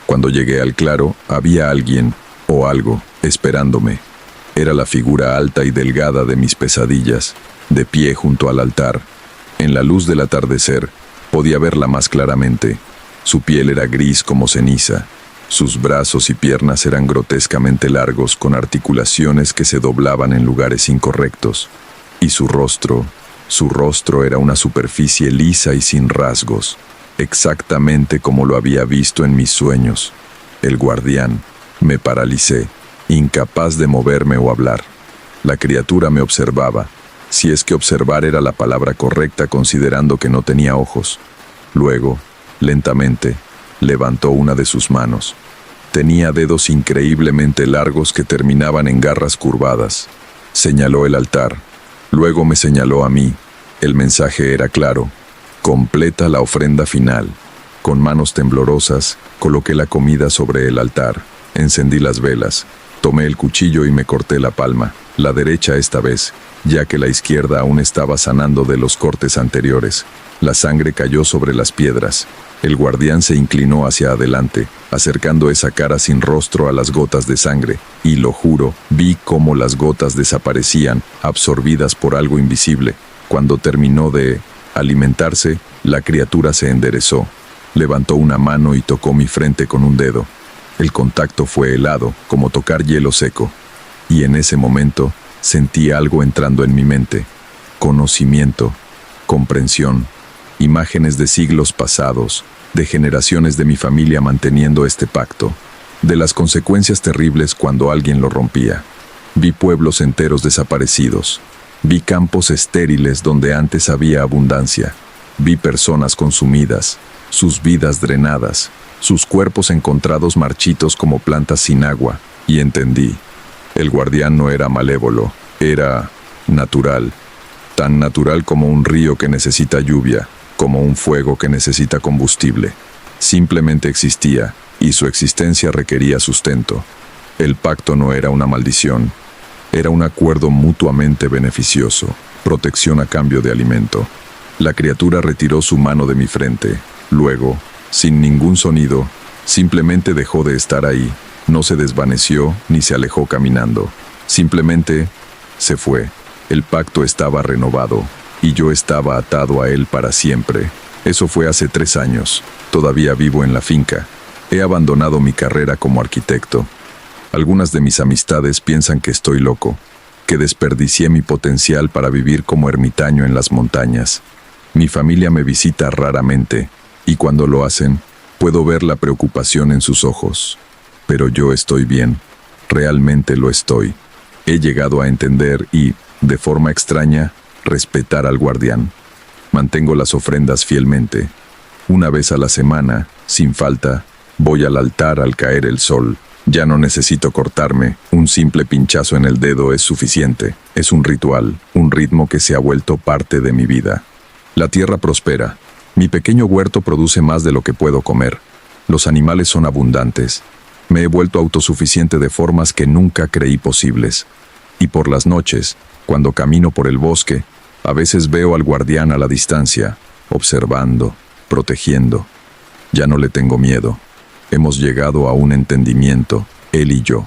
Cuando llegué al claro, había alguien, o algo, esperándome. Era la figura alta y delgada de mis pesadillas, de pie junto al altar. En la luz del atardecer, podía verla más claramente. Su piel era gris como ceniza. Sus brazos y piernas eran grotescamente largos, con articulaciones que se doblaban en lugares incorrectos. Y su rostro era una superficie lisa y sin rasgos, exactamente como lo había visto en mis sueños. El guardián. Me paralicé, incapaz de moverme o hablar. La criatura me observaba, si es que observar era la palabra correcta considerando que no tenía ojos. Luego, lentamente, levantó una de sus manos. Tenía dedos increíblemente largos que terminaban en garras curvadas. Señaló el altar. Luego me señaló a mí. El mensaje era claro. Completa la ofrenda final. Con manos temblorosas, coloqué la comida sobre el altar. Encendí las velas. Tomé el cuchillo y me corté la palma. La derecha esta vez, ya que la izquierda aún estaba sanando de los cortes anteriores. La sangre cayó sobre las piedras. El guardián se inclinó hacia adelante, acercando esa cara sin rostro a las gotas de sangre, y lo juro, vi cómo las gotas desaparecían, absorbidas por algo invisible. Cuando terminó de alimentarse, la criatura se enderezó. Levantó una mano y tocó mi frente con un dedo. El contacto fue helado, como tocar hielo seco. Y en ese momento, sentí algo entrando en mi mente. Conocimiento, comprensión, imágenes de siglos pasados, de generaciones de mi familia manteniendo este pacto, de las consecuencias terribles cuando alguien lo rompía. Vi pueblos enteros desaparecidos. Vi campos estériles donde antes había abundancia. Vi personas consumidas, sus vidas drenadas, sus cuerpos encontrados marchitos como plantas sin agua, y entendí. El guardián no era malévolo, era natural. Tan natural como un río que necesita lluvia, como un fuego que necesita combustible. Simplemente existía, y su existencia requería sustento. El pacto no era una maldición, era un acuerdo mutuamente beneficioso, protección a cambio de alimento. La criatura retiró su mano de mi frente. Luego, sin ningún sonido, simplemente dejó de estar ahí. No se desvaneció ni se alejó caminando. Simplemente se fue. El pacto estaba renovado y yo estaba atado a él para siempre. Eso fue hace 3 años. Todavía vivo en la finca. He abandonado mi carrera como arquitecto. Algunas de mis amistades piensan que estoy loco, que desperdicié mi potencial para vivir como ermitaño en las montañas. Mi familia me visita raramente, y cuando lo hacen, puedo ver la preocupación en sus ojos. Pero yo estoy bien, realmente lo estoy. He llegado a entender y, de forma extraña, respetar al guardián. Mantengo las ofrendas fielmente. Una vez a la semana, sin falta, voy al altar al caer el sol. Ya no necesito cortarme, un simple pinchazo en el dedo es suficiente. Es un ritual, un ritmo que se ha vuelto parte de mi vida. La tierra prospera. Mi pequeño huerto produce más de lo que puedo comer. Los animales son abundantes. Me he vuelto autosuficiente de formas que nunca creí posibles. Y por las noches, cuando camino por el bosque, a veces veo al guardián a la distancia, observando, protegiendo. Ya no le tengo miedo. Hemos llegado a un entendimiento, él y yo.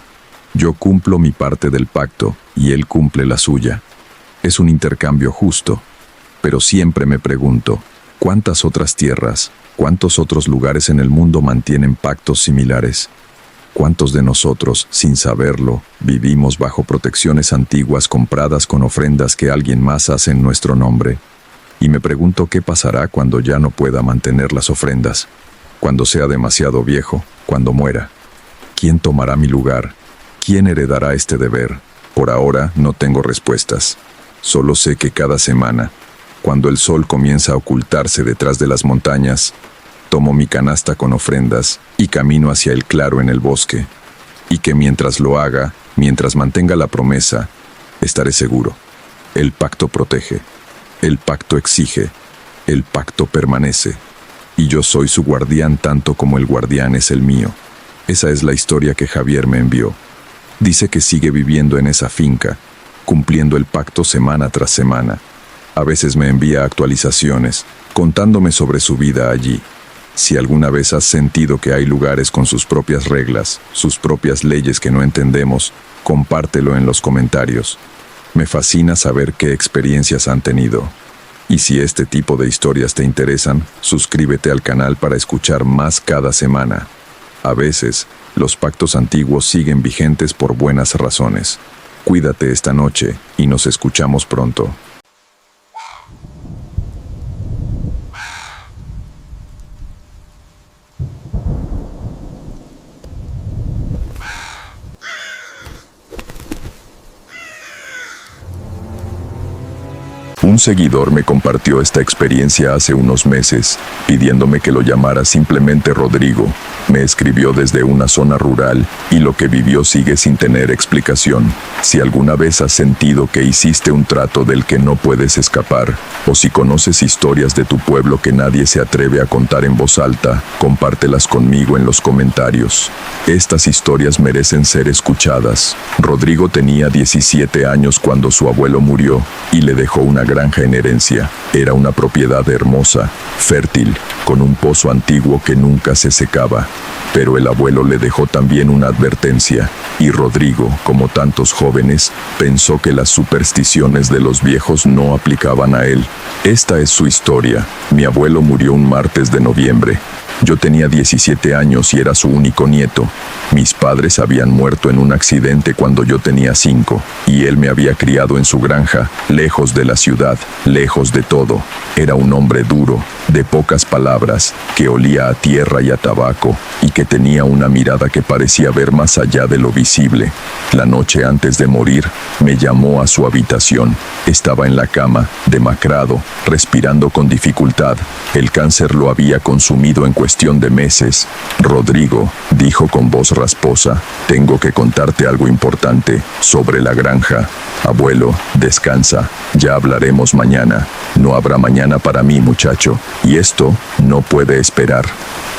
Yo cumplo mi parte del pacto y él cumple la suya. Es un intercambio justo. Pero siempre me pregunto, ¿cuántas otras tierras, cuántos otros lugares en el mundo mantienen pactos similares? ¿Cuántos de nosotros, sin saberlo, vivimos bajo protecciones antiguas compradas con ofrendas que alguien más hace en nuestro nombre? Y me pregunto qué pasará cuando ya no pueda mantener las ofrendas, cuando sea demasiado viejo, cuando muera. ¿Quién tomará mi lugar? ¿Quién heredará este deber? Por ahora no tengo respuestas. Solo sé que cada semana, cuando el sol comienza a ocultarse detrás de las montañas, tomo mi canasta con ofrendas y camino hacia el claro en el bosque. Y que mientras lo haga, mientras mantenga la promesa, estaré seguro. El pacto protege, el pacto exige, el pacto permanece. Y yo soy su guardián tanto como el guardián es el mío. Esa es la historia que Javier me envió. Dice que sigue viviendo en esa finca, cumpliendo el pacto semana tras semana. A veces me envía actualizaciones, contándome sobre su vida allí. Si alguna vez has sentido que hay lugares con sus propias reglas, sus propias leyes que no entendemos, compártelo en los comentarios. Me fascina saber qué experiencias han tenido. Y si este tipo de historias te interesan, suscríbete al canal para escuchar más cada semana. A veces, los pactos antiguos siguen vigentes por buenas razones. Cuídate esta noche y nos escuchamos pronto. Un seguidor me compartió esta experiencia hace unos meses, pidiéndome que lo llamara simplemente Rodrigo. Me escribió desde una zona rural y lo que vivió sigue sin tener explicación. Si alguna vez has sentido que hiciste un trato del que no puedes escapar, o si conoces historias de tu pueblo que nadie se atreve a contar en voz alta, compártelas conmigo en los comentarios. Estas historias merecen ser escuchadas. Rodrigo tenía 17 años cuando su abuelo murió y le dejó una granja en herencia. Era una propiedad hermosa, fértil, con un pozo antiguo que nunca se secaba. Pero el abuelo le dejó también una advertencia, y Rodrigo, como tantos jóvenes, pensó que las supersticiones de los viejos no aplicaban a él. Esta es su historia. Mi abuelo murió un martes de noviembre. Yo tenía 17 años y era su único nieto. Mis padres habían muerto en un accidente cuando yo tenía 5, y él me había criado en su granja, lejos de la ciudad, lejos de todo. Era un hombre duro, de pocas palabras, que olía a tierra y a tabaco, y que tenía una mirada que parecía ver más allá de lo visible. La noche antes de morir, me llamó a su habitación. Estaba en la cama, demacrado, respirando con dificultad. El cáncer lo había consumido en cuestión de meses. Rodrigo, dijo con voz rasposa, tengo que contarte algo importante sobre la granja. Abuelo, descansa, ya hablaremos mañana. No habrá mañana para mí, muchacho, y esto no puede esperar.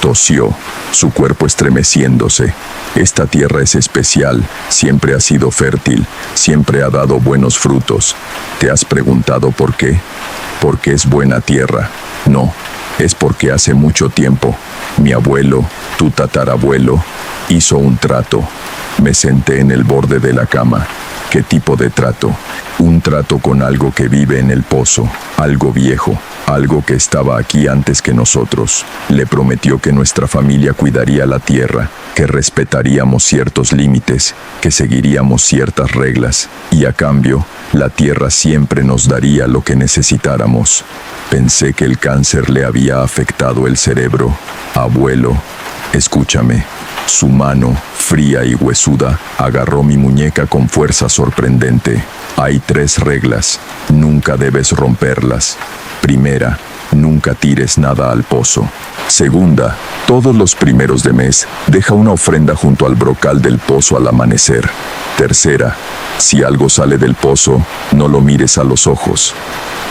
Tosió, su cuerpo estremeciéndose. Esta tierra es especial, siempre ha sido fértil, siempre ha dado buenos frutos. ¿Te has preguntado por qué? Porque es buena tierra. No, es porque hace mucho tiempo, mi abuelo, tu tatarabuelo, hizo un trato. Me senté en el borde de la cama. ¿Qué tipo de trato? Un trato con algo que vive en el pozo, algo viejo, algo que estaba aquí antes que nosotros. Le prometió que nuestra familia cuidaría la tierra, que respetaríamos ciertos límites, que seguiríamos ciertas reglas, y a cambio, la tierra siempre nos daría lo que necesitáramos. Pensé que el cáncer le había afectado el cerebro. Abuelo, escúchame. Su mano, fría y huesuda, agarró mi muñeca con fuerza sorprendente. Hay 3 reglas. Nunca debes romperlas. Primera, nunca tires nada al pozo. Segunda, todos los primeros de mes, deja una ofrenda junto al brocal del pozo al amanecer. Tercera, si algo sale del pozo, no lo mires a los ojos.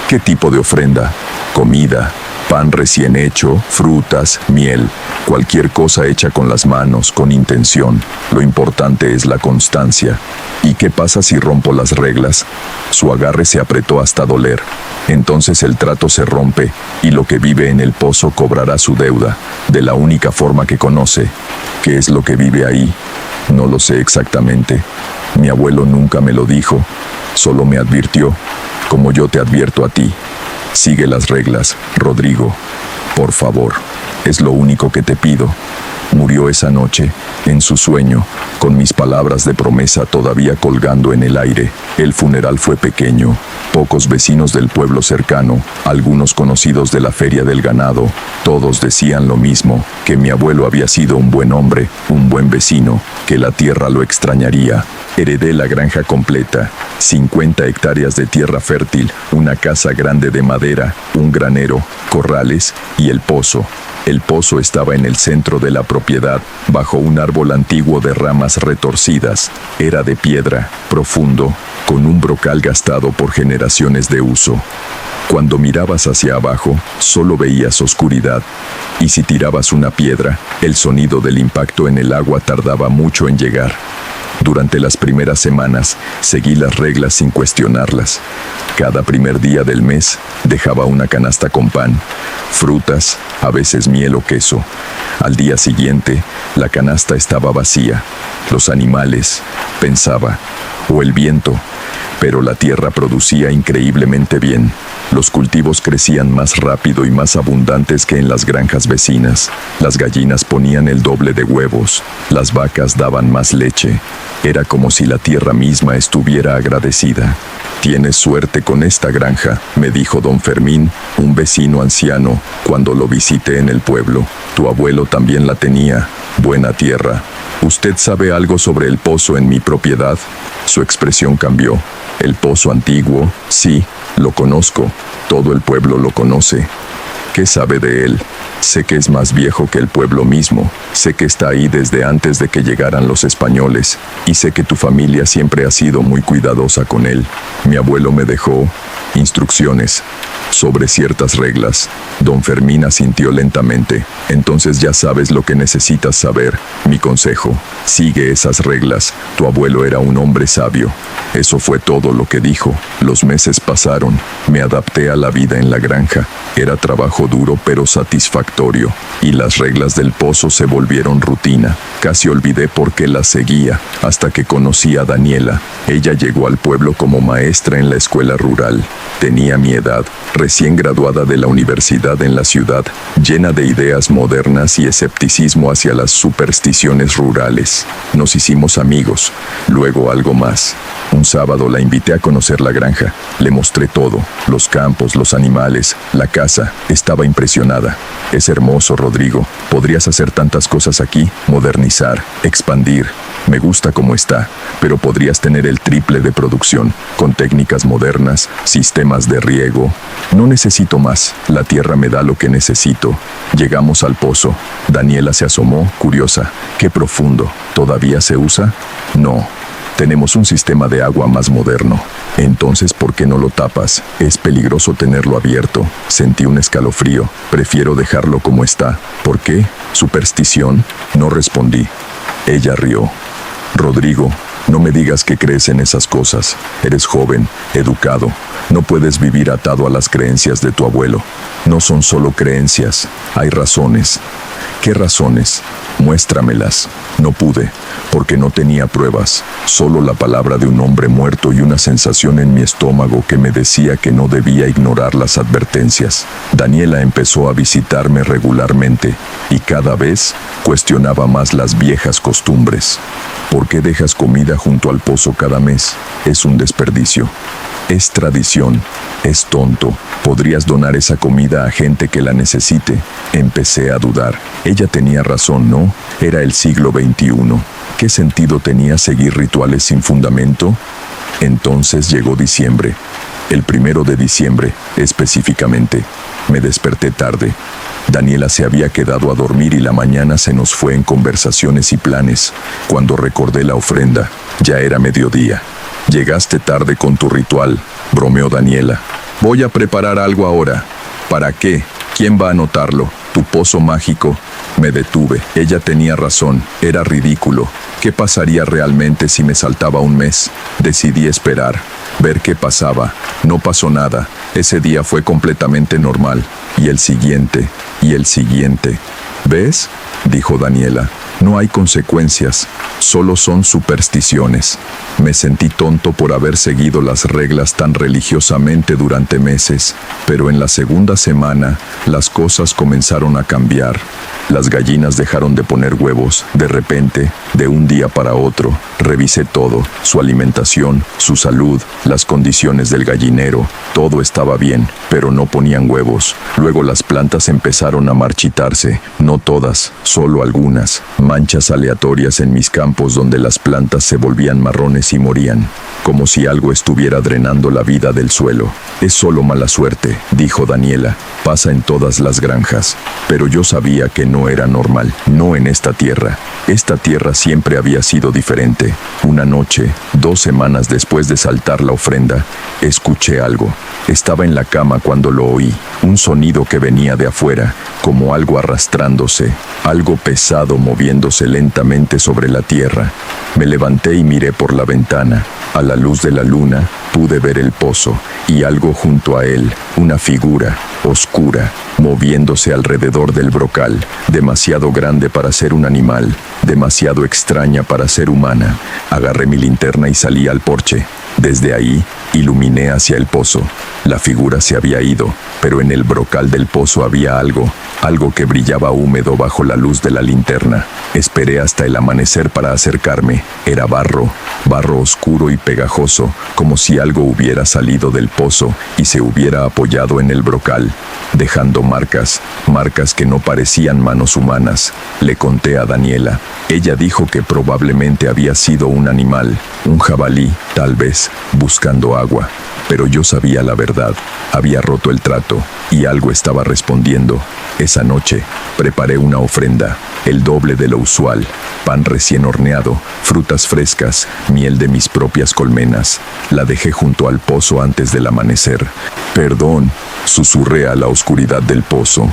¿Qué tipo de ofrenda? Comida, pan recién hecho, frutas, miel, cualquier cosa hecha con las manos, con intención. Lo importante es la constancia. ¿Y qué pasa si rompo las reglas? Su agarre se apretó hasta doler. Entonces el trato se rompe, y lo que vive en el pozo cobrará su deuda, de la única forma que conoce. ¿Qué es lo que vive ahí? No lo sé exactamente. Mi abuelo nunca me lo dijo, solo me advirtió, como yo te advierto a ti. Sigue las reglas, Rodrigo. Por favor, es lo único que te pido. Murió esa noche, en su sueño, con mis palabras de promesa todavía colgando en el aire. El funeral fue pequeño. Pocos vecinos del pueblo cercano, algunos conocidos de la feria del ganado, todos decían lo mismo, que mi abuelo había sido un buen hombre, un buen vecino, que la tierra lo extrañaría. Heredé la granja completa, 50 hectáreas de tierra fértil, una casa grande de madera, un granero, corrales y el pozo. El pozo estaba en el centro de la propiedad, bajo un árbol antiguo de ramas retorcidas. Era de piedra, profundo, con un brocal gastado por generaciones de uso. Cuando mirabas hacia abajo, solo veías oscuridad. Y si tirabas una piedra, el sonido del impacto en el agua tardaba mucho en llegar. Durante las primeras semanas, seguí las reglas sin cuestionarlas. Cada primer día del mes, dejaba una canasta con pan, frutas, a veces miel o queso. Al día siguiente, la canasta estaba vacía. Los animales, pensaba, o el viento, pero la tierra producía increíblemente bien. Los cultivos crecían más rápido y más abundantes que en las granjas vecinas. Las gallinas ponían el doble de huevos. Las vacas daban más leche. Era como si la tierra misma estuviera agradecida. «Tienes suerte con esta granja», me dijo don Fermín, un vecino anciano, cuando lo visité en el pueblo. «Tu abuelo también la tenía. Buena tierra. ¿Usted sabe algo sobre el pozo en mi propiedad?» Su expresión cambió. «El pozo antiguo, sí, lo conozco. Todo el pueblo lo conoce». «¿Qué sabe de él?» «Sé que es más viejo que el pueblo mismo. Sé que está ahí desde antes de que llegaran los españoles. Y sé que tu familia siempre ha sido muy cuidadosa con él. Mi abuelo me dejó instrucciones sobre ciertas reglas». Don Fermín asintió lentamente. «Entonces ya sabes lo que necesitas saber. Mi consejo: sigue esas reglas. Tu abuelo era un hombre sabio». Eso fue todo lo que dijo. Los meses pasaron. Me adapté a la vida en la granja. Era trabajo duro pero satisfactorio. Y las reglas del pozo se volvieron rutina. Casi olvidé por qué las seguía, hasta que conocí a Daniela. Ella llegó al pueblo como maestra en la escuela rural. Tenía mi edad, recién graduada de la universidad en la ciudad, llena de ideas modernas y escepticismo hacia las supersticiones rurales. Nos hicimos amigos, luego algo más. Un sábado la invité a conocer la granja. Le mostré todo, los campos, los animales, la casa. Estaba impresionada. «Es hermoso, Rodrigo. Podrías hacer tantas cosas aquí, modernizar, expandir. Me gusta cómo está, pero podrías tener el triple de producción, con técnicas modernas, sistemas de riego. No necesito más. La tierra me da lo que necesito». Llegamos al pozo. Daniela se asomó, curiosa. «Qué profundo. ¿Todavía se usa?» «No. Tenemos un sistema de agua más moderno». «Entonces, ¿por qué no lo tapas? Es peligroso tenerlo abierto». Sentí un escalofrío. «Prefiero dejarlo como está». «¿Por qué? ¿Superstición?» No respondí. Ella rió. «Rodrigo, no me digas que crees en esas cosas. Eres joven, educado. No puedes vivir atado a las creencias de tu abuelo. No son solo creencias, hay razones». «¿Qué razones? Muéstramelas». No pude, porque no tenía pruebas, solo la palabra de un hombre muerto y una sensación en mi estómago que me decía que no debía ignorar las advertencias. Daniela empezó a visitarme regularmente, y cada vez cuestionaba más las viejas costumbres. «¿Por qué dejas comida junto al pozo cada mes? Es un desperdicio. Es tradición. Es tonto. Podrías donar esa comida a gente que la necesite». Empecé a dudar. Ella tenía razón, ¿no? Era el siglo XXI. ¿Qué sentido tenía seguir rituales sin fundamento? Entonces llegó diciembre. El 1 de diciembre, específicamente. Me desperté tarde. Daniela se había quedado a dormir y la mañana se nos fue en conversaciones y planes. Cuando recordé la ofrenda, ya era mediodía. Llegaste tarde con tu ritual, bromeó Daniela. Voy a preparar algo ahora. ¿Para qué? ¿Quién va a notarlo? ¿Tu pozo mágico? Me detuve. Ella tenía razón. Era ridículo. ¿Qué pasaría realmente si me saltaba un mes? Decidí esperar, ver qué pasaba. No pasó nada. Ese día fue completamente normal. Y el siguiente, y el siguiente. ¿Ves?, dijo Daniela. No hay consecuencias, solo son supersticiones. Me sentí tonto por haber seguido las reglas tan religiosamente durante meses, pero en la segunda semana las cosas comenzaron a cambiar. Las gallinas dejaron de poner huevos, de repente, de un día para otro. Revisé todo, su alimentación, su salud, las condiciones del gallinero, todo estaba bien, pero no ponían huevos. Luego las plantas empezaron a marchitarse, no todas, solo algunas. Manchas aleatorias en mis campos donde las plantas se volvían marrones y morían, como si algo estuviera drenando la vida del suelo. Es solo mala suerte, dijo Daniela, pasa en todas las granjas. Pero yo sabía que no era normal, no en esta tierra. Esta tierra siempre había sido diferente. Una noche, 2 semanas después de saltar la ofrenda, escuché algo. Estaba en la cama cuando lo oí, un sonido que venía de afuera, como algo arrastrándose, algo pesado moviéndose lentamente sobre la tierra. Me levanté y miré por la ventana. A la luz de la luna, pude ver el pozo, y algo junto a él, una figura, oscura, moviéndose alrededor del brocal, demasiado grande para ser un animal, demasiado extraña para ser humana. Agarré mi linterna y salí al porche. Desde ahí, iluminé hacia el pozo. La figura se había ido, pero en el brocal del pozo había algo que brillaba húmedo bajo la luz de la linterna. Esperé hasta el amanecer para acercarme. Era barro oscuro y pegajoso, como si algo hubiera salido del pozo y se hubiera apoyado en el brocal, dejando marcas que no parecían manos humanas. Le conté a Daniela. Ella dijo que probablemente había sido un animal, un jabalí, tal vez, buscando agua. Pero yo sabía la verdad. Había roto el trato, y algo estaba respondiendo. Esa noche, preparé una ofrenda, el doble de lo usual: pan recién horneado, frutas frescas, miel de mis propias colmenas. La dejé junto al pozo antes del amanecer. Perdón, susurré a la oscuridad del pozo.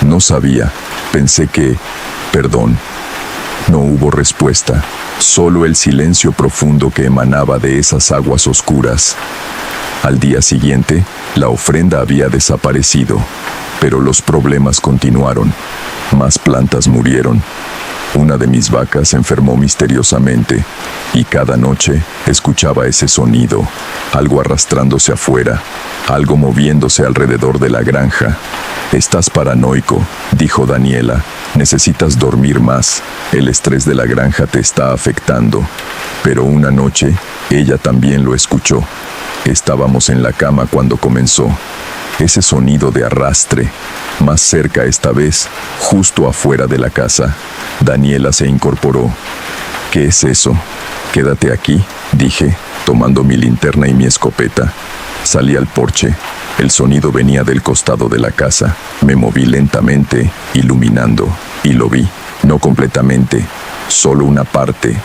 No sabía. Pensé que... Perdón. No hubo respuesta, solo el silencio profundo que emanaba de esas aguas oscuras. Al día siguiente, la ofrenda había desaparecido, pero los problemas continuaron. Más plantas murieron. Una de mis vacas se enfermó misteriosamente, y cada noche escuchaba ese sonido, algo arrastrándose afuera, algo moviéndose alrededor de la granja. Estás paranoico, dijo Daniela. Necesitas dormir más. El estrés de la granja te está afectando. Pero una noche, ella también lo escuchó. Estábamos en la cama cuando comenzó. Ese sonido de arrastre, más cerca esta vez, justo afuera de la casa. Daniela se incorporó. ¿Qué es eso? Quédate aquí, dije, tomando mi linterna y mi escopeta. Salí al porche. El sonido venía del costado de la casa. Me moví lentamente, iluminando, y lo vi. No completamente, solo una parte,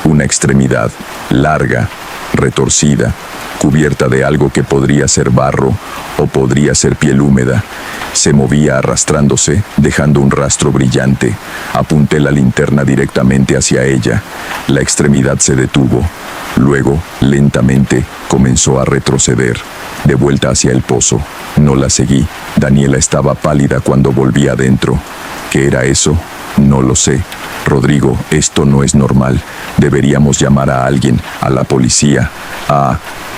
una extremidad, larga, retorcida, cubierta de algo que podría ser barro o podría ser piel húmeda. Se movía arrastrándose, dejando un rastro brillante. Apunté la linterna directamente hacia ella. La extremidad se detuvo. Luego, lentamente, comenzó a retroceder, de vuelta hacia el pozo. No la seguí. Daniela estaba pálida cuando volví adentro. ¿Qué era eso? No lo sé. Rodrigo, esto no es normal. Deberíamos llamar a alguien, a la policía.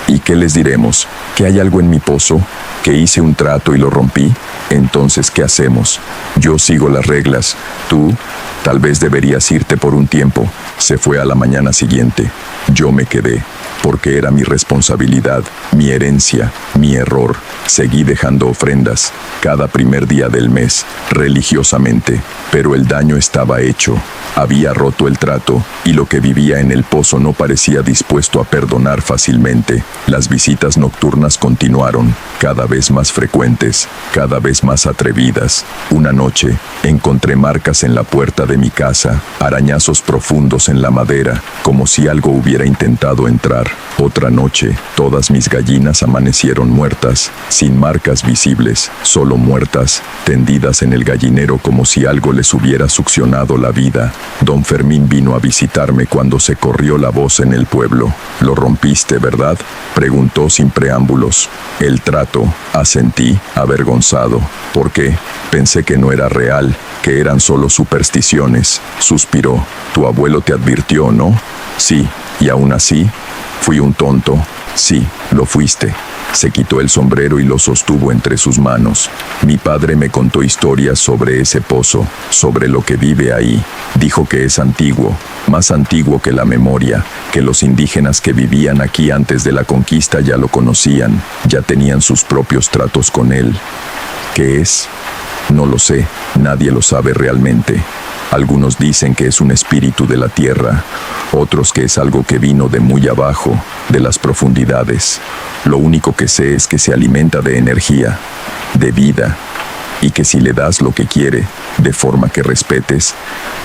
¿Y qué les diremos? ¿Que hay algo en mi pozo? ¿Que hice un trato y lo rompí? Entonces, ¿qué hacemos? Yo sigo las reglas. Tú, tal vez deberías irte por un tiempo. Se fue a la mañana siguiente. Yo me quedé. porque era mi responsabilidad, mi herencia, mi error. Seguí dejando ofrendas, cada primer día del mes, religiosamente, pero el daño estaba hecho. Había roto el trato, y lo que vivía en el pozo no parecía dispuesto a perdonar fácilmente. Las visitas nocturnas continuaron, cada vez más frecuentes, cada vez más atrevidas. Una noche, encontré marcas en la puerta de mi casa, arañazos profundos en la madera, como si algo hubiera intentado entrar. Otra noche, todas mis gallinas amanecieron muertas, sin marcas visibles, solo muertas, tendidas en el gallinero como si algo les hubiera succionado la vida. Don Fermín vino a visitarme cuando se corrió la voz en el pueblo. «Lo rompiste, ¿verdad?», preguntó sin preámbulos. «El trato», asentí, avergonzado. «¿Por qué?». Pensé que no era real, que eran solo supersticiones. Suspiró. «Tu abuelo te advirtió, ¿no?». «Sí, y aún así, fui un tonto». «Sí, lo fuiste». Se quitó el sombrero y lo sostuvo entre sus manos. «Mi padre me contó historias sobre ese pozo, sobre lo que vive ahí. Dijo que es antiguo, más antiguo que la memoria, que los indígenas que vivían aquí antes de la conquista ya lo conocían, ya tenían sus propios tratos con él». «¿Qué es?». «No lo sé, nadie lo sabe realmente. Algunos dicen que es un espíritu de la tierra, otros que es algo que vino de muy abajo, de las profundidades. Lo único que sé es que se alimenta de energía, de vida, y que si le das lo que quiere, de forma que respetes,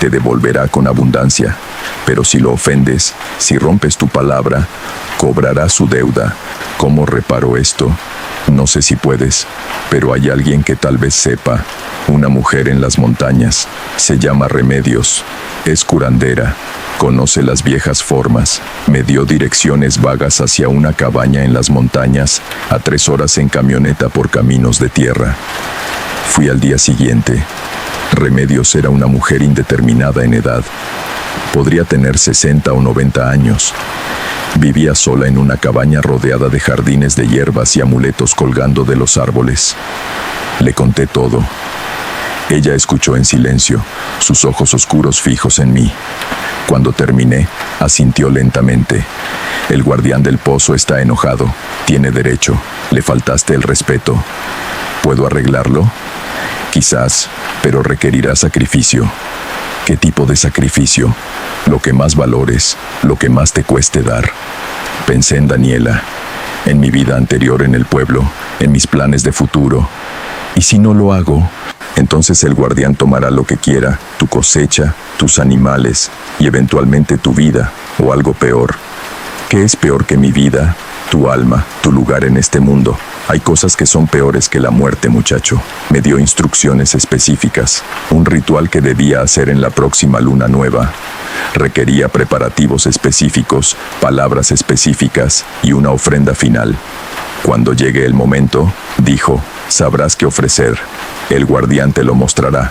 te devolverá con abundancia. Pero si lo ofendes, si rompes tu palabra, cobrará su deuda». «¿Cómo reparo esto?». «No sé si puedes, pero hay alguien que tal vez sepa. Una mujer en las montañas. Se llama Remedios. Es curandera. Conoce las viejas formas. Me dio direcciones vagas hacia una cabaña en las montañas, a 3 horas en camioneta por caminos de tierra». Fui al día siguiente. Remedios era una mujer indeterminada en edad. Podría tener 60 o 90 años. Vivía sola en una cabaña rodeada de jardines de hierbas y amuletos colgando de los árboles. Le conté todo. Ella escuchó en silencio, sus ojos oscuros fijos en mí. Cuando terminé, asintió lentamente. «El guardián del pozo está enojado. Tiene derecho. Le faltaste el respeto. ¿Puedo arreglarlo?». «Quizás, pero requerirá sacrificio». «¿Qué tipo de sacrificio?». «Lo que más valores, lo que más te cueste dar». Pensé en Daniela, en mi vida anterior en el pueblo, en mis planes de futuro. «¿Y si no lo hago?». «Entonces el guardián tomará lo que quiera, tu cosecha, tus animales, y eventualmente tu vida, o algo peor». «¿Qué es peor que mi vida?». «Tu alma, tu lugar en este mundo. Hay cosas que son peores que la muerte, muchacho». Me dio instrucciones específicas, un ritual que debía hacer en la próxima luna nueva. Requería preparativos específicos, palabras específicas y una ofrenda final. «Cuando llegue el momento», dijo, «sabrás qué ofrecer. El guardián te lo mostrará».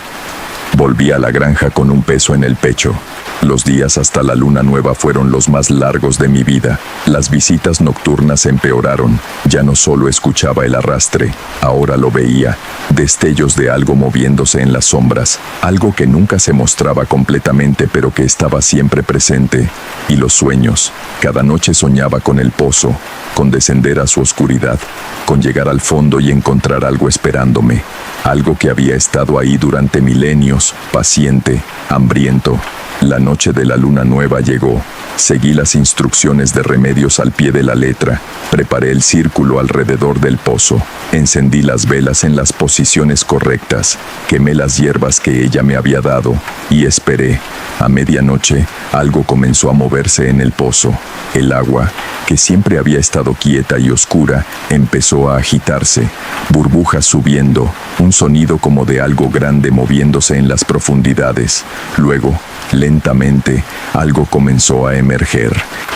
Volví a la granja con un peso en el pecho. Los días hasta la luna nueva fueron los más largos de mi vida. Las visitas nocturnas empeoraron. Ya no solo escuchaba el arrastre, ahora lo veía. Destellos de algo moviéndose en las sombras, algo que nunca se mostraba completamente pero que estaba siempre presente. Y los sueños. Cada noche soñaba con el pozo, con descender a su oscuridad, con llegar al fondo y encontrar algo esperándome. Algo que había estado ahí durante milenios, paciente, hambriento. La noche de la luna nueva llegó. Seguí las instrucciones de Remedios al pie de la letra. Preparé el círculo alrededor del pozo. Encendí las velas en las posiciones correctas. Quemé las hierbas que ella me había dado. Y esperé. A medianoche, algo comenzó a moverse en el pozo. El agua, que siempre había estado quieta y oscura, empezó a agitarse. Burbujas subiendo. Un sonido como de algo grande moviéndose en las profundidades. Luego, lentamente, algo comenzó a emerger.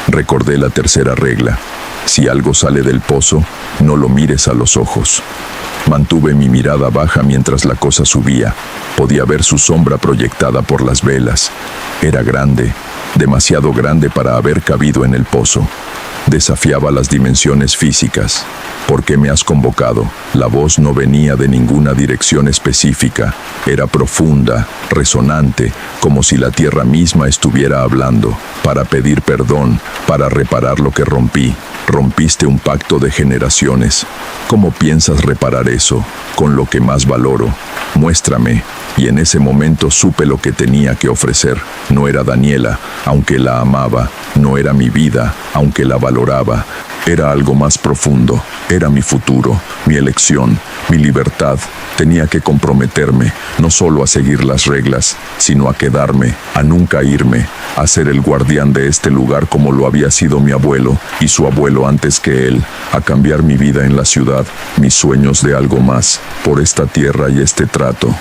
Recordé la tercera regla. Si algo sale del pozo, no lo mires a los ojos. Mantuve mi mirada baja mientras la cosa subía. Podía ver su sombra proyectada por las velas. Era grande, demasiado grande para haber cabido en el pozo. Desafiaba las dimensiones físicas. ¿Por qué me has convocado? La voz no venía de ninguna dirección específica. Era profunda, resonante, como si la tierra misma estuviera hablando, para pedir perdón, para reparar lo que rompí. Rompiste un pacto de generaciones. ¿Cómo piensas reparar eso? Con lo que más valoro. Muéstrame. Y en ese momento supe lo que tenía que ofrecer. No era Daniela, aunque la amaba. No era mi vida, aunque la valoraba. Era algo más profundo. Era mi futuro, mi elección, mi libertad. Tenía que comprometerme, no solo a seguir las reglas, sino a quedarme, a nunca irme, a ser el guardián de este lugar como lo había sido mi abuelo y su abuelo antes que él, a cambiar mi vida en la ciudad, mis sueños de algo más, por esta tierra y este trato.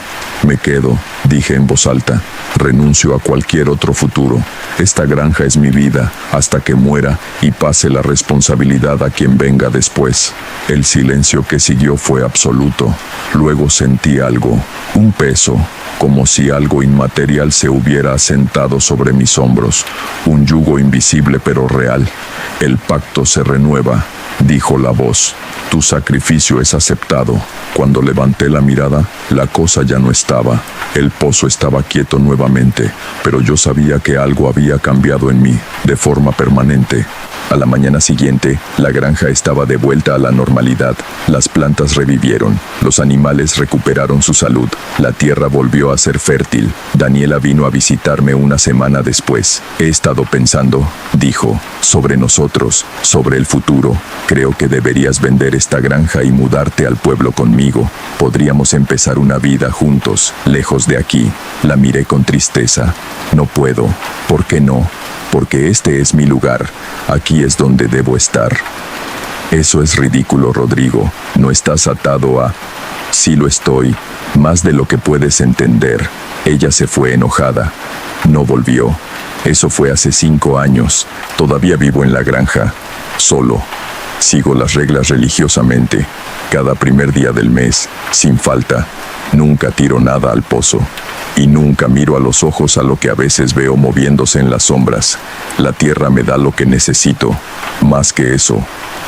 Me quedo, dije en voz alta, renuncio a cualquier otro futuro. Esta granja es mi vida, hasta que muera y pase la responsabilidad a quien venga después. El silencio que siguió fue absoluto. Luego sentí algo, un peso, como si algo inmaterial se hubiera asentado sobre mis hombros, un yugo invisible pero real. El pacto se renueva, dijo la voz. Tu sacrificio es aceptado. Cuando levanté la mirada, la cosa ya no estaba. El pozo estaba quieto nuevamente, pero yo sabía que algo había cambiado en mí, de forma permanente. A la mañana siguiente, la granja estaba de vuelta a la normalidad. Las plantas revivieron, los animales recuperaron su salud, la tierra volvió a ser fértil. Daniela vino a visitarme una semana después. He estado pensando, dijo, sobre nosotros, sobre el futuro. Creo que deberías vender esta granja y mudarte al pueblo conmigo. Podríamos empezar una vida juntos, lejos de aquí. La miré con tristeza. No puedo. ¿Por qué no? Porque este es mi lugar. Aquí es donde debo estar. Eso es ridículo, Rodrigo. No estás atado a... Sí lo estoy, más de lo que puedes entender. Ella se fue enojada. No volvió. Eso fue hace 5 años. Todavía vivo en la granja, solo. Sigo las reglas religiosamente. Cada primer día del mes, sin falta. Nunca tiro nada al pozo. Y nunca miro a los ojos a lo que a veces veo moviéndose en las sombras. La tierra me da lo que necesito. Más que eso,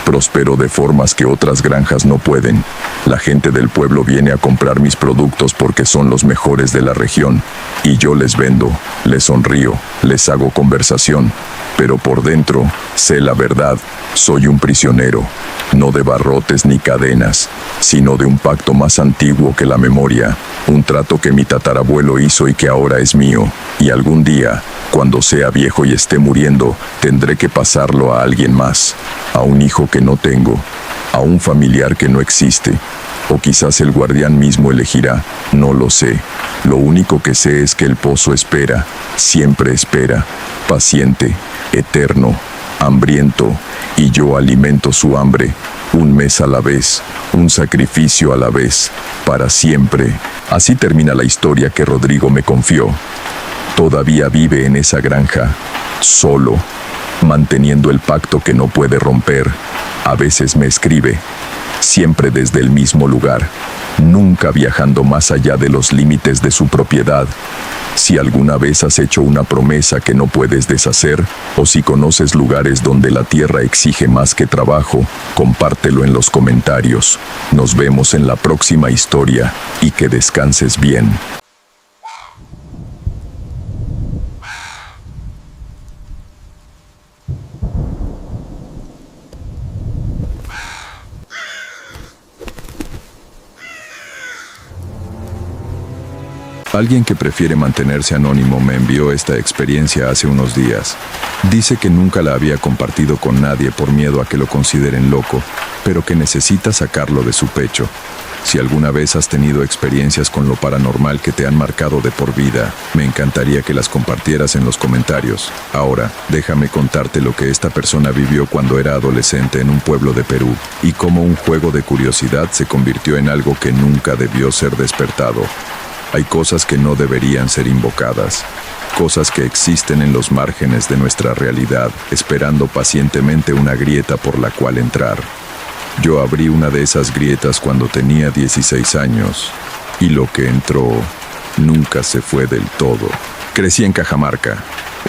prospero de formas que otras granjas no pueden. La gente del pueblo viene a comprar mis productos porque son los mejores de la región. Y yo les vendo, les sonrío, les hago conversación. Pero por dentro, sé la verdad, soy un prisionero. No de barrotes ni cadenas, sino de un pacto más antiguo que la memoria. Un trato que mi tatarabuelo hizo y que ahora es mío. Y algún día, cuando sea viejo y esté muriendo, tendré que pasarlo a alguien más. A un hijo que no tengo. A un familiar que no existe. O quizás el guardián mismo elegirá. No lo sé. Lo único que sé es que el pozo espera. Siempre espera. Paciente. Eterno. Hambriento. Y yo alimento su hambre. Un mes a la vez. Un sacrificio a la vez. Para siempre. Así termina la historia que Rodrigo me confió. Todavía vive en esa granja. Solo. Manteniendo el pacto que no puede romper. A veces me escribe. Siempre desde el mismo lugar. Nunca viajando más allá de los límites de su propiedad. Si alguna vez has hecho una promesa que no puedes deshacer, o si conoces lugares donde la tierra exige más que trabajo, compártelo en los comentarios. Nos vemos en la próxima historia, y que descanses bien. Alguien que prefiere mantenerse anónimo me envió esta experiencia hace unos días. Dice que nunca la había compartido con nadie por miedo a que lo consideren loco, pero que necesita sacarlo de su pecho. Si alguna vez has tenido experiencias con lo paranormal que te han marcado de por vida, me encantaría que las compartieras en los comentarios. Ahora, déjame contarte lo que esta persona vivió cuando era adolescente en un pueblo de Perú, y cómo un juego de curiosidad se convirtió en algo que nunca debió ser despertado. Hay cosas que no deberían ser invocadas, cosas que existen en los márgenes de nuestra realidad, esperando pacientemente una grieta por la cual entrar. Yo abrí una de esas grietas cuando tenía 16 años, y lo que entró nunca se fue del todo. Crecí en Cajamarca,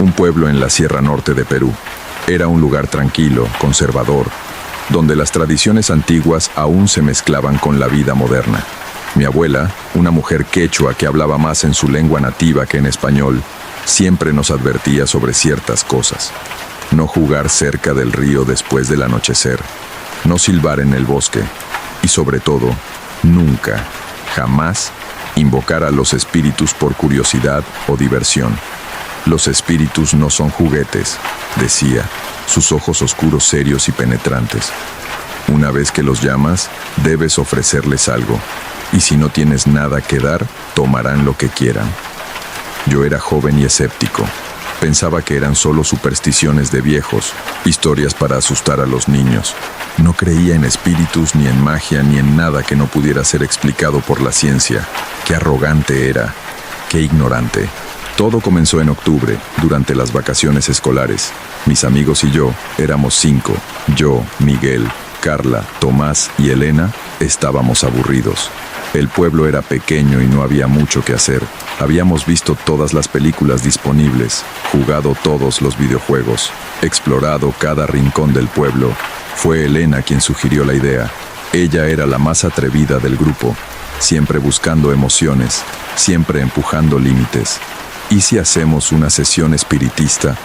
un pueblo en la Sierra Norte de Perú. Era un lugar tranquilo, conservador, donde las tradiciones antiguas aún se mezclaban con la vida moderna. Mi abuela, una mujer quechua que hablaba más en su lengua nativa que en español, siempre nos advertía sobre ciertas cosas. No jugar cerca del río después del anochecer, no silbar en el bosque y sobre todo, nunca, jamás, invocar a los espíritus por curiosidad o diversión. Los espíritus no son juguetes, decía, sus ojos oscuros serios y penetrantes. Una vez que los llamas, debes ofrecerles algo, y si no tienes nada que dar, tomarán lo que quieran. Yo era joven y escéptico. Pensaba que eran solo supersticiones de viejos, historias para asustar a los niños. No creía en espíritus, ni en magia, ni en nada que no pudiera ser explicado por la ciencia. Qué arrogante era, qué ignorante. Todo comenzó en octubre, durante las vacaciones escolares. Mis amigos y yo, éramos 5. Yo, Miguel, Carla, Tomás y Elena, estábamos aburridos. El pueblo era pequeño y no había mucho que hacer. Habíamos visto todas las películas disponibles, jugado todos los videojuegos, explorado cada rincón del pueblo. Fue Elena quien sugirió la idea. Ella era la más atrevida del grupo, siempre buscando emociones, siempre empujando límites. ¿Y si hacemos una sesión espiritista?,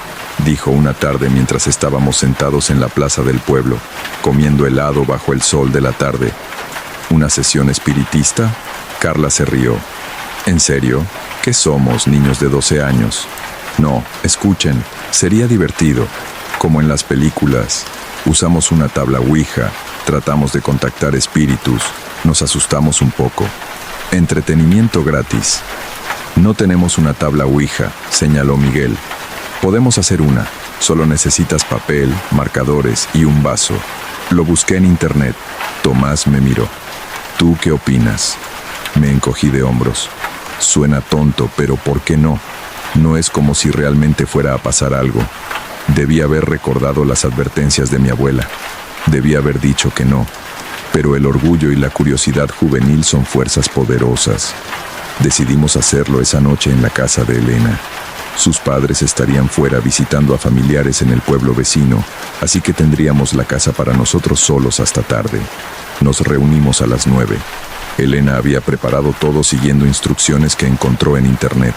dijo una tarde mientras estábamos sentados en la plaza del pueblo, comiendo helado bajo el sol de la tarde. ¿Una sesión espiritista? Carla se rió. ¿En serio? ¿Qué somos, niños de 12 años? No, escuchen, sería divertido. Como en las películas. Usamos una tabla Ouija, tratamos de contactar espíritus, nos asustamos un poco. Entretenimiento gratis. No tenemos una tabla Ouija, señaló Miguel. Podemos hacer una. Solo necesitas papel, marcadores y un vaso. Lo busqué en internet. Tomás me miró. ¿Tú qué opinas? Me encogí de hombros. Suena tonto, pero ¿por qué no? No es como si realmente fuera a pasar algo. Debí haber recordado las advertencias de mi abuela. Debí haber dicho que no. Pero el orgullo y la curiosidad juvenil son fuerzas poderosas. Decidimos hacerlo esa noche en la casa de Elena. Sus padres estarían fuera visitando a familiares en el pueblo vecino, así que tendríamos la casa para nosotros solos hasta tarde. Nos reunimos a las 9. Elena había preparado todo siguiendo instrucciones que encontró en internet.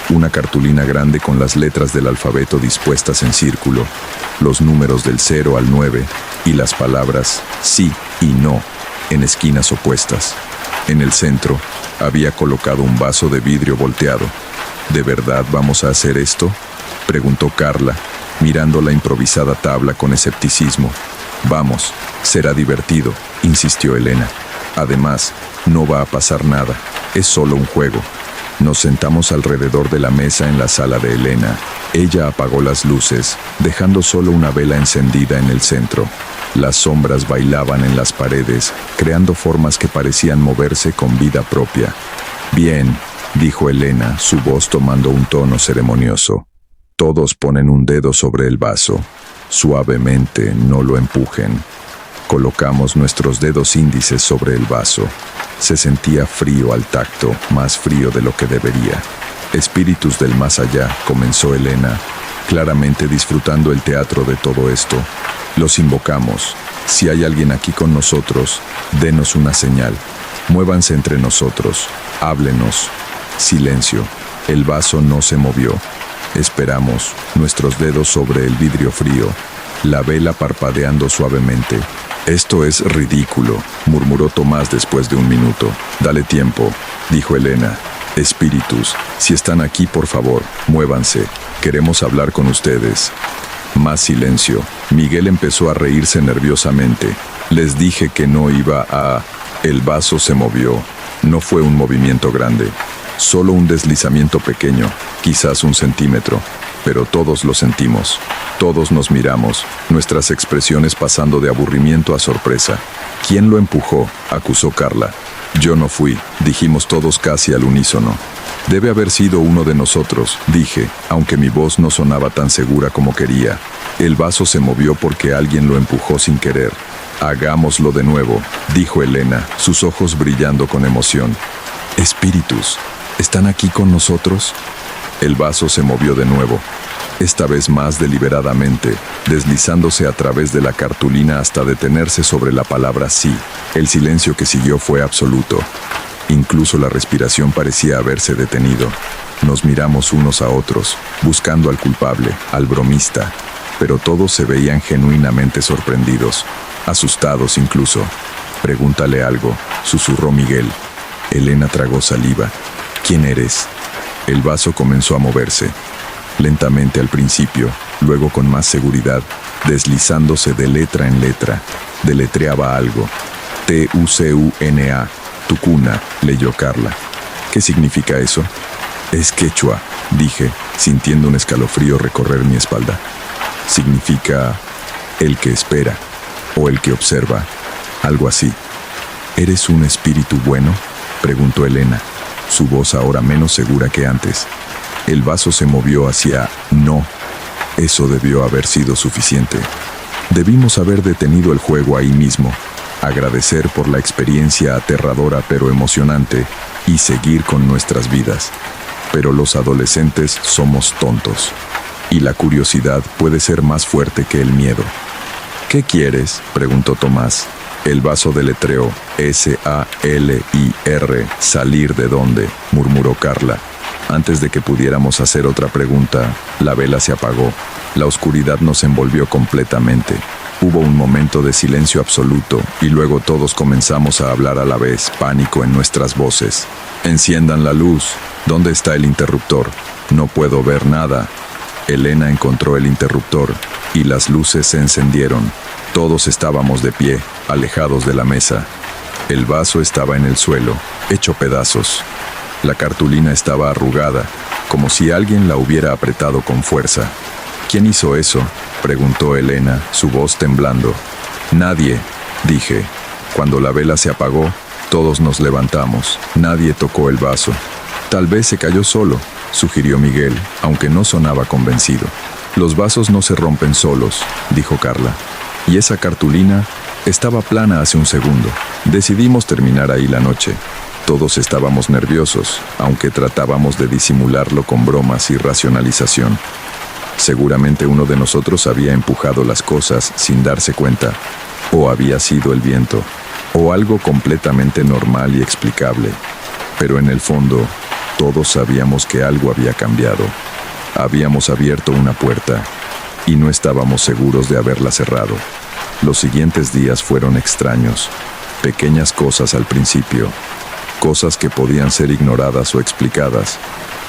Una cartulina grande con las letras del alfabeto dispuestas en círculo, los números del 0 al 9 y las palabras sí y no en esquinas opuestas. En el centro había colocado un vaso de vidrio volteado. ¿De verdad vamos a hacer esto?, preguntó Carla, mirando la improvisada tabla con escepticismo. Vamos, será divertido, insistió Elena. Además, no va a pasar nada, es solo un juego. Nos sentamos alrededor de la mesa en la sala de Elena. Ella apagó las luces, dejando solo una vela encendida en el centro. Las sombras bailaban en las paredes, creando formas que parecían moverse con vida propia. Bien, dijo Elena, su voz tomando un tono ceremonioso. Todos ponen un dedo sobre el vaso. Suavemente, no lo empujen. Colocamos nuestros dedos índices sobre el vaso. Se sentía frío al tacto, más frío de lo que debería. Espíritus del más allá, comenzó Elena, claramente disfrutando el teatro de todo esto. Los invocamos. Si hay alguien aquí con nosotros, denos una señal. Muévanse entre nosotros. Háblenos. Silencio. El vaso no se movió. Esperamos, nuestros dedos sobre el vidrio frío, la vela parpadeando suavemente. Esto es ridículo, murmuró Tomás después de un minuto. Dale tiempo, dijo Elena. Espíritus, si están aquí, por favor, muévanse. Queremos hablar con ustedes. Más silencio. Miguel empezó a reírse nerviosamente. Les dije que no iba a... El vaso se movió. No fue un movimiento grande. Solo un deslizamiento pequeño, quizás 1 centímetro, pero todos lo sentimos. Todos nos miramos, nuestras expresiones pasando de aburrimiento a sorpresa. ¿Quién lo empujó?, acusó Carla. Yo no fui, dijimos todos casi al unísono. Debe haber sido uno de nosotros, dije, aunque mi voz no sonaba tan segura como quería. El vaso se movió porque alguien lo empujó sin querer. Hagámoslo de nuevo, dijo Elena, sus ojos brillando con emoción. Espíritus, ¿están aquí con nosotros? El vaso se movió de nuevo. esta vez más deliberadamente, deslizándose a través de la cartulina hasta detenerse sobre la palabra sí. El silencio que siguió fue absoluto. Incluso la respiración parecía haberse detenido. Nos miramos unos a otros, buscando al culpable, al bromista, pero todos se veían genuinamente sorprendidos, asustados incluso. «Pregúntale algo», susurró Miguel. Elena tragó saliva. «¿Quién eres?» El vaso comenzó a moverse. Lentamente al principio, luego con más seguridad, deslizándose de letra en letra. Deletreaba algo. T-U-C-U-N-A. Tucuna, leyó Carla. «¿Qué significa eso?» «Es quechua», dije, sintiendo un escalofrío recorrer mi espalda. «Significa el que espera, o el que observa, algo así». «¿Eres un espíritu bueno?», preguntó Elena, su voz ahora menos segura que antes. El vaso se movió hacia «no». Eso debió haber sido suficiente. Debimos haber detenido el juego ahí mismo, agradecer por la experiencia aterradora pero emocionante y seguir con nuestras vidas. Pero los adolescentes somos tontos, y la curiosidad puede ser más fuerte que el miedo. «¿Qué quieres?», preguntó Tomás. El vaso deletreó S-A-L-I-R. «¿Salir de dónde?», murmuró Carla. Antes de que pudiéramos hacer otra pregunta, la vela se apagó. La oscuridad nos envolvió completamente. Hubo un momento de silencio absoluto y luego todos comenzamos a hablar a la vez, pánico en nuestras voces. «Enciendan la luz. ¿Dónde está el interruptor? No puedo ver nada». Elena encontró el interruptor y las luces se encendieron. Todos estábamos de pie, alejados de la mesa. El vaso estaba en el suelo, hecho pedazos. La cartulina estaba arrugada, como si alguien la hubiera apretado con fuerza. «¿Quién hizo eso?», preguntó Elena, su voz temblando. «Nadie», dije. Cuando la vela se apagó, todos nos levantamos. Nadie tocó el vaso. «Tal vez se cayó solo», sugirió Miguel, aunque no sonaba convencido. «Los vasos no se rompen solos», dijo Carla. «Y esa cartulina estaba plana hace un segundo». Decidimos terminar ahí la noche. Todos estábamos nerviosos, aunque tratábamos de disimularlo con bromas y racionalización. Seguramente uno de nosotros había empujado las cosas sin darse cuenta, o había sido el viento, o algo completamente normal y explicable. Pero en el fondo, todos sabíamos que algo había cambiado. Habíamos abierto una puerta, y no estábamos seguros de haberla cerrado. Los siguientes días fueron extraños. Pequeñas cosas al principio, cosas que podían ser ignoradas o explicadas.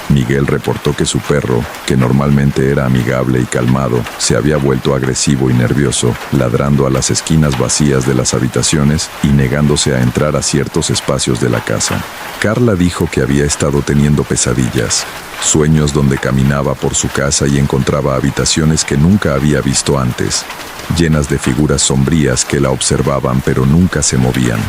Miguel reportó que su perro, que normalmente era amigable y calmado, se había vuelto agresivo y nervioso, ladrando a las esquinas vacías de las habitaciones y negándose a entrar a ciertos espacios de la casa. Carla dijo que había estado teniendo pesadillas, sueños donde caminaba por su casa y encontraba habitaciones que nunca había visto antes, llenas de figuras sombrías que la observaban pero nunca se movían.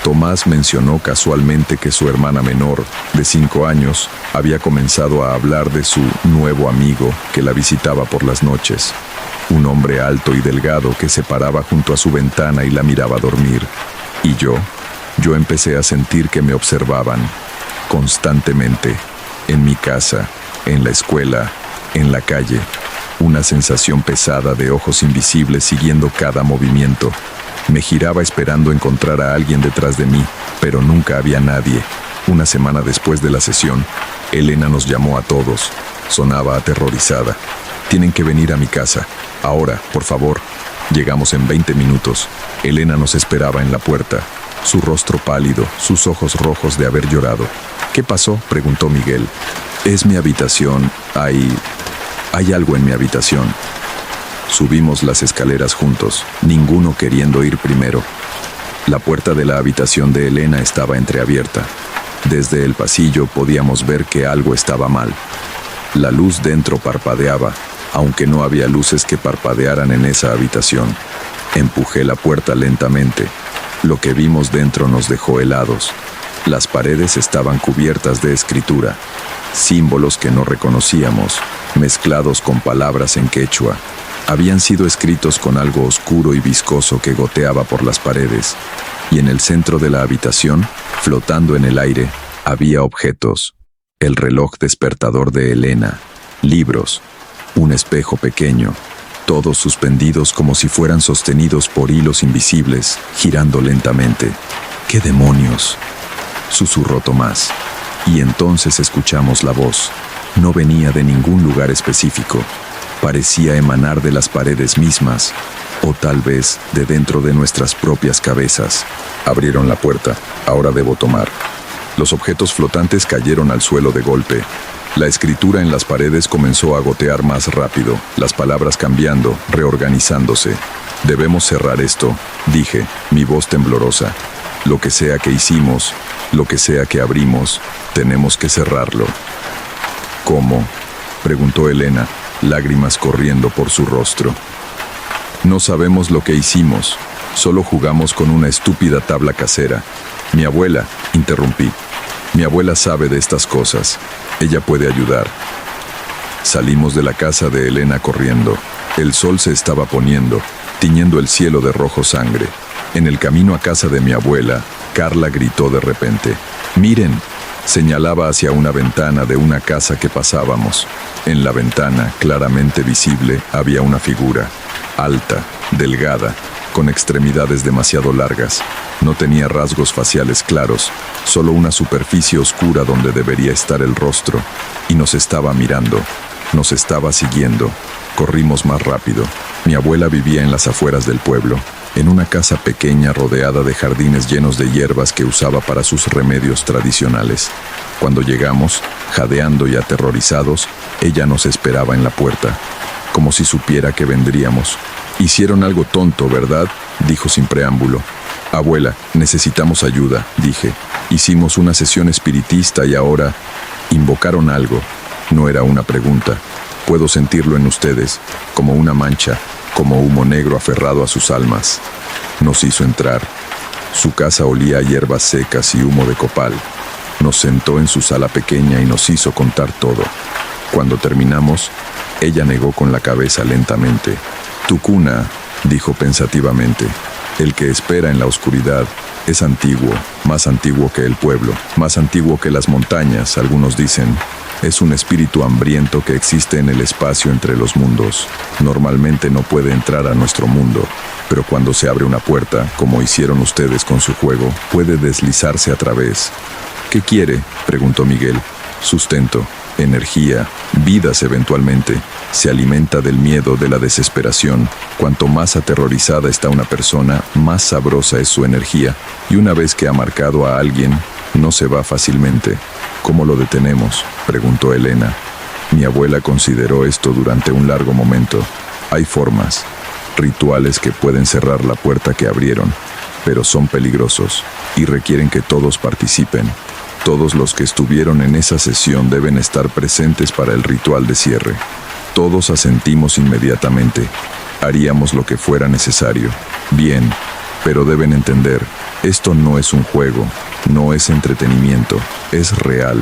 Tomás mencionó casualmente que su hermana menor, de 5 años, había comenzado a hablar de su nuevo amigo que la visitaba por las noches. Un hombre alto y delgado que se paraba junto a su ventana y la miraba dormir. Y yo empecé a sentir que me observaban, constantemente, en mi casa, en la escuela, en la calle. Una sensación pesada de ojos invisibles siguiendo cada movimiento. Me giraba esperando encontrar a alguien detrás de mí, pero nunca había nadie. Una semana después de la sesión, Elena nos llamó a todos. Sonaba aterrorizada. «Tienen que venir a mi casa. Ahora, por favor». Llegamos en 20 minutos. Elena nos esperaba en la puerta. Su rostro pálido, sus ojos rojos de haber llorado. «¿Qué pasó?», preguntó Miguel. «Es mi habitación. Hay algo en mi habitación». Subimos las escaleras juntos, ninguno queriendo ir primero. La puerta de la habitación de Elena estaba entreabierta. Desde el pasillo podíamos ver que algo estaba mal. La luz dentro parpadeaba, aunque no había luces que parpadearan en esa habitación. Empujé la puerta lentamente. Lo que vimos dentro nos dejó helados. Las paredes estaban cubiertas de escritura, símbolos que no reconocíamos, mezclados con palabras en quechua. Habían sido escritos con algo oscuro y viscoso que goteaba por las paredes, y en el centro de la habitación, flotando en el aire, había objetos. El reloj despertador de Elena, libros, un espejo pequeño, todos suspendidos como si fueran sostenidos por hilos invisibles, girando lentamente. ¡Qué demonios!, susurró Tomás. Y entonces escuchamos la voz. No venía de ningún lugar específico. Parecía emanar de las paredes mismas, o tal vez de dentro de nuestras propias cabezas. Abrieron la puerta. Ahora debo tomar. Los objetos flotantes cayeron al suelo de golpe. La escritura en las paredes comenzó a gotear más rápido, las palabras cambiando, reorganizándose. Debemos cerrar esto, dije, mi voz temblorosa. Lo que sea que hicimos, lo que sea que abrimos, tenemos que cerrarlo. ¿Cómo?, preguntó Elena, lágrimas corriendo por su rostro. No sabemos lo que hicimos, solo jugamos con una estúpida tabla casera. Mi abuela, interrumpí. Mi abuela sabe de estas cosas. Ella puede ayudar. Salimos de la casa de Elena corriendo. El sol se estaba poniendo, tiñendo el cielo de rojo sangre. En el camino a casa de mi abuela, Carla gritó de repente: «¡Miren!», señalaba hacia una ventana de una casa que pasábamos. En la ventana, claramente visible, había una figura, alta, delgada, con extremidades demasiado largas. No tenía rasgos faciales claros, solo una superficie oscura donde debería estar el rostro, y nos estaba mirando, nos estaba siguiendo. Corrimos más rápido. Mi abuela vivía en las afueras del pueblo, en una casa pequeña rodeada de jardines llenos de hierbas que usaba para sus remedios tradicionales. Cuando llegamos, jadeando y aterrorizados, ella nos esperaba en la puerta, como si supiera que vendríamos. «Hicieron algo tonto, ¿verdad?», dijo sin preámbulo. «Abuela, necesitamos ayuda», dije. «Hicimos una sesión espiritista y ahora invocaron algo». No era una pregunta. Puedo sentirlo en ustedes, como una mancha, como humo negro aferrado a sus almas. Nos hizo entrar. Su casa olía a hierbas secas y humo de copal. Nos sentó en su sala pequeña y nos hizo contar todo. Cuando terminamos, ella negó con la cabeza lentamente. «Tucuna», dijo pensativamente, «el que espera en la oscuridad es antiguo, más antiguo que el pueblo, más antiguo que las montañas, algunos dicen. Es un espíritu hambriento que existe en el espacio entre los mundos. Normalmente no puede entrar a nuestro mundo, pero cuando se abre una puerta, como hicieron ustedes con su juego, puede deslizarse a través». «¿Qué quiere?», preguntó Miguel. «Sustento, energía, vidas eventualmente. Se alimenta del miedo, de la desesperación. Cuanto más aterrorizada está una persona, más sabrosa es su energía. Y una vez que ha marcado a alguien, no se va fácilmente». «¿Cómo lo detenemos?», preguntó Elena. Mi abuela consideró esto durante un largo momento. «Hay formas, rituales que pueden cerrar la puerta que abrieron, pero son peligrosos y requieren que todos participen. Todos los que estuvieron en esa sesión deben estar presentes para el ritual de cierre». Todos asentimos inmediatamente. Haríamos lo que fuera necesario. «Bien, pero deben entender, esto no es un juego, no es entretenimiento, es real.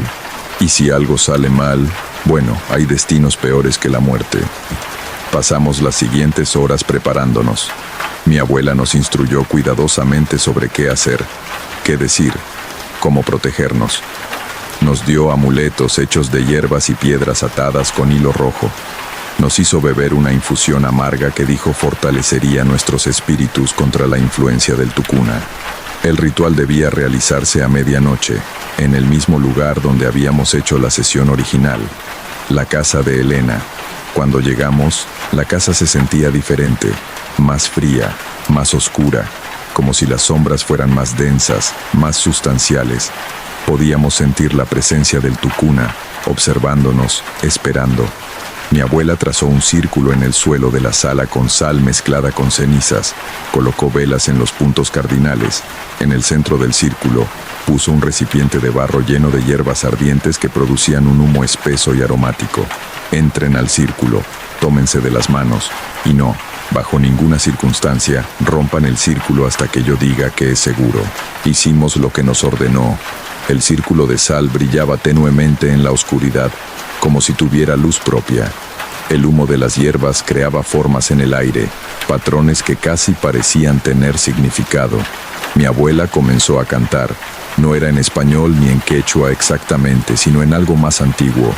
Y si algo sale mal, bueno, hay destinos peores que la muerte». Pasamos las siguientes horas preparándonos. Mi abuela nos instruyó cuidadosamente sobre qué hacer, qué decir, cómo protegernos. Nos dio amuletos hechos de hierbas y piedras atadas con hilo rojo. Nos hizo beber una infusión amarga que dijo fortalecería nuestros espíritus contra la influencia del tucuna. El ritual debía realizarse a medianoche, en el mismo lugar donde habíamos hecho la sesión original, la casa de Elena. Cuando llegamos, la casa se sentía diferente, más fría, más oscura, como si las sombras fueran más densas, más sustanciales. Podíamos sentir la presencia del tucuna, observándonos, esperando. Mi abuela trazó un círculo en el suelo de la sala con sal mezclada con cenizas, colocó velas en los puntos cardinales. En el centro del círculo, puso un recipiente de barro lleno de hierbas ardientes que producían un humo espeso y aromático. «Entren al círculo, tómense de las manos, y no, bajo ninguna circunstancia, rompan el círculo hasta que yo diga que es seguro». Hicimos lo que nos ordenó. El círculo de sal brillaba tenuemente en la oscuridad, como si tuviera luz propia. El humo de las hierbas creaba formas en el aire, patrones que casi parecían tener significado. Mi abuela comenzó a cantar. No era en español ni en quechua exactamente, sino en algo más antiguo.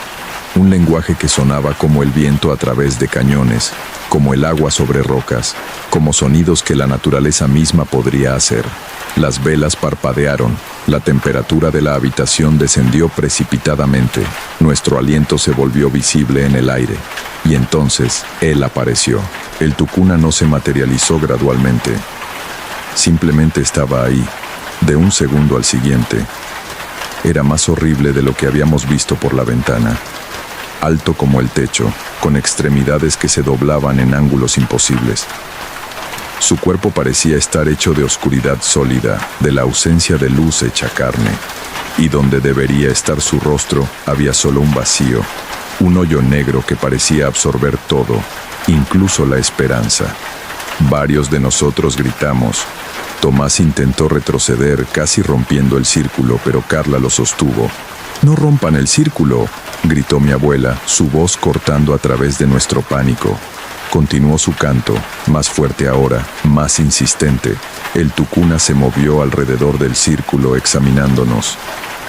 Un lenguaje que sonaba como el viento a través de cañones, como el agua sobre rocas, como sonidos que la naturaleza misma podría hacer. Las velas parpadearon, la temperatura de la habitación descendió precipitadamente, nuestro aliento se volvió visible en el aire. Y entonces, él apareció. El tucuna no se materializó gradualmente. Simplemente estaba ahí, de un segundo al siguiente. Era más horrible de lo que habíamos visto por la ventana. Alto como el techo, con extremidades que se doblaban en ángulos imposibles. Su cuerpo parecía estar hecho de oscuridad sólida, de la ausencia de luz hecha carne. Y donde debería estar su rostro, había solo un vacío, un hoyo negro que parecía absorber todo, incluso la esperanza. Varios de nosotros gritamos. Tomás intentó retroceder, casi rompiendo el círculo, pero Carla lo sostuvo. «¡No rompan el círculo!», gritó mi abuela, su voz cortando a través de nuestro pánico. Continuó su canto, más fuerte ahora, más insistente. El tucuna se movió alrededor del círculo examinándonos.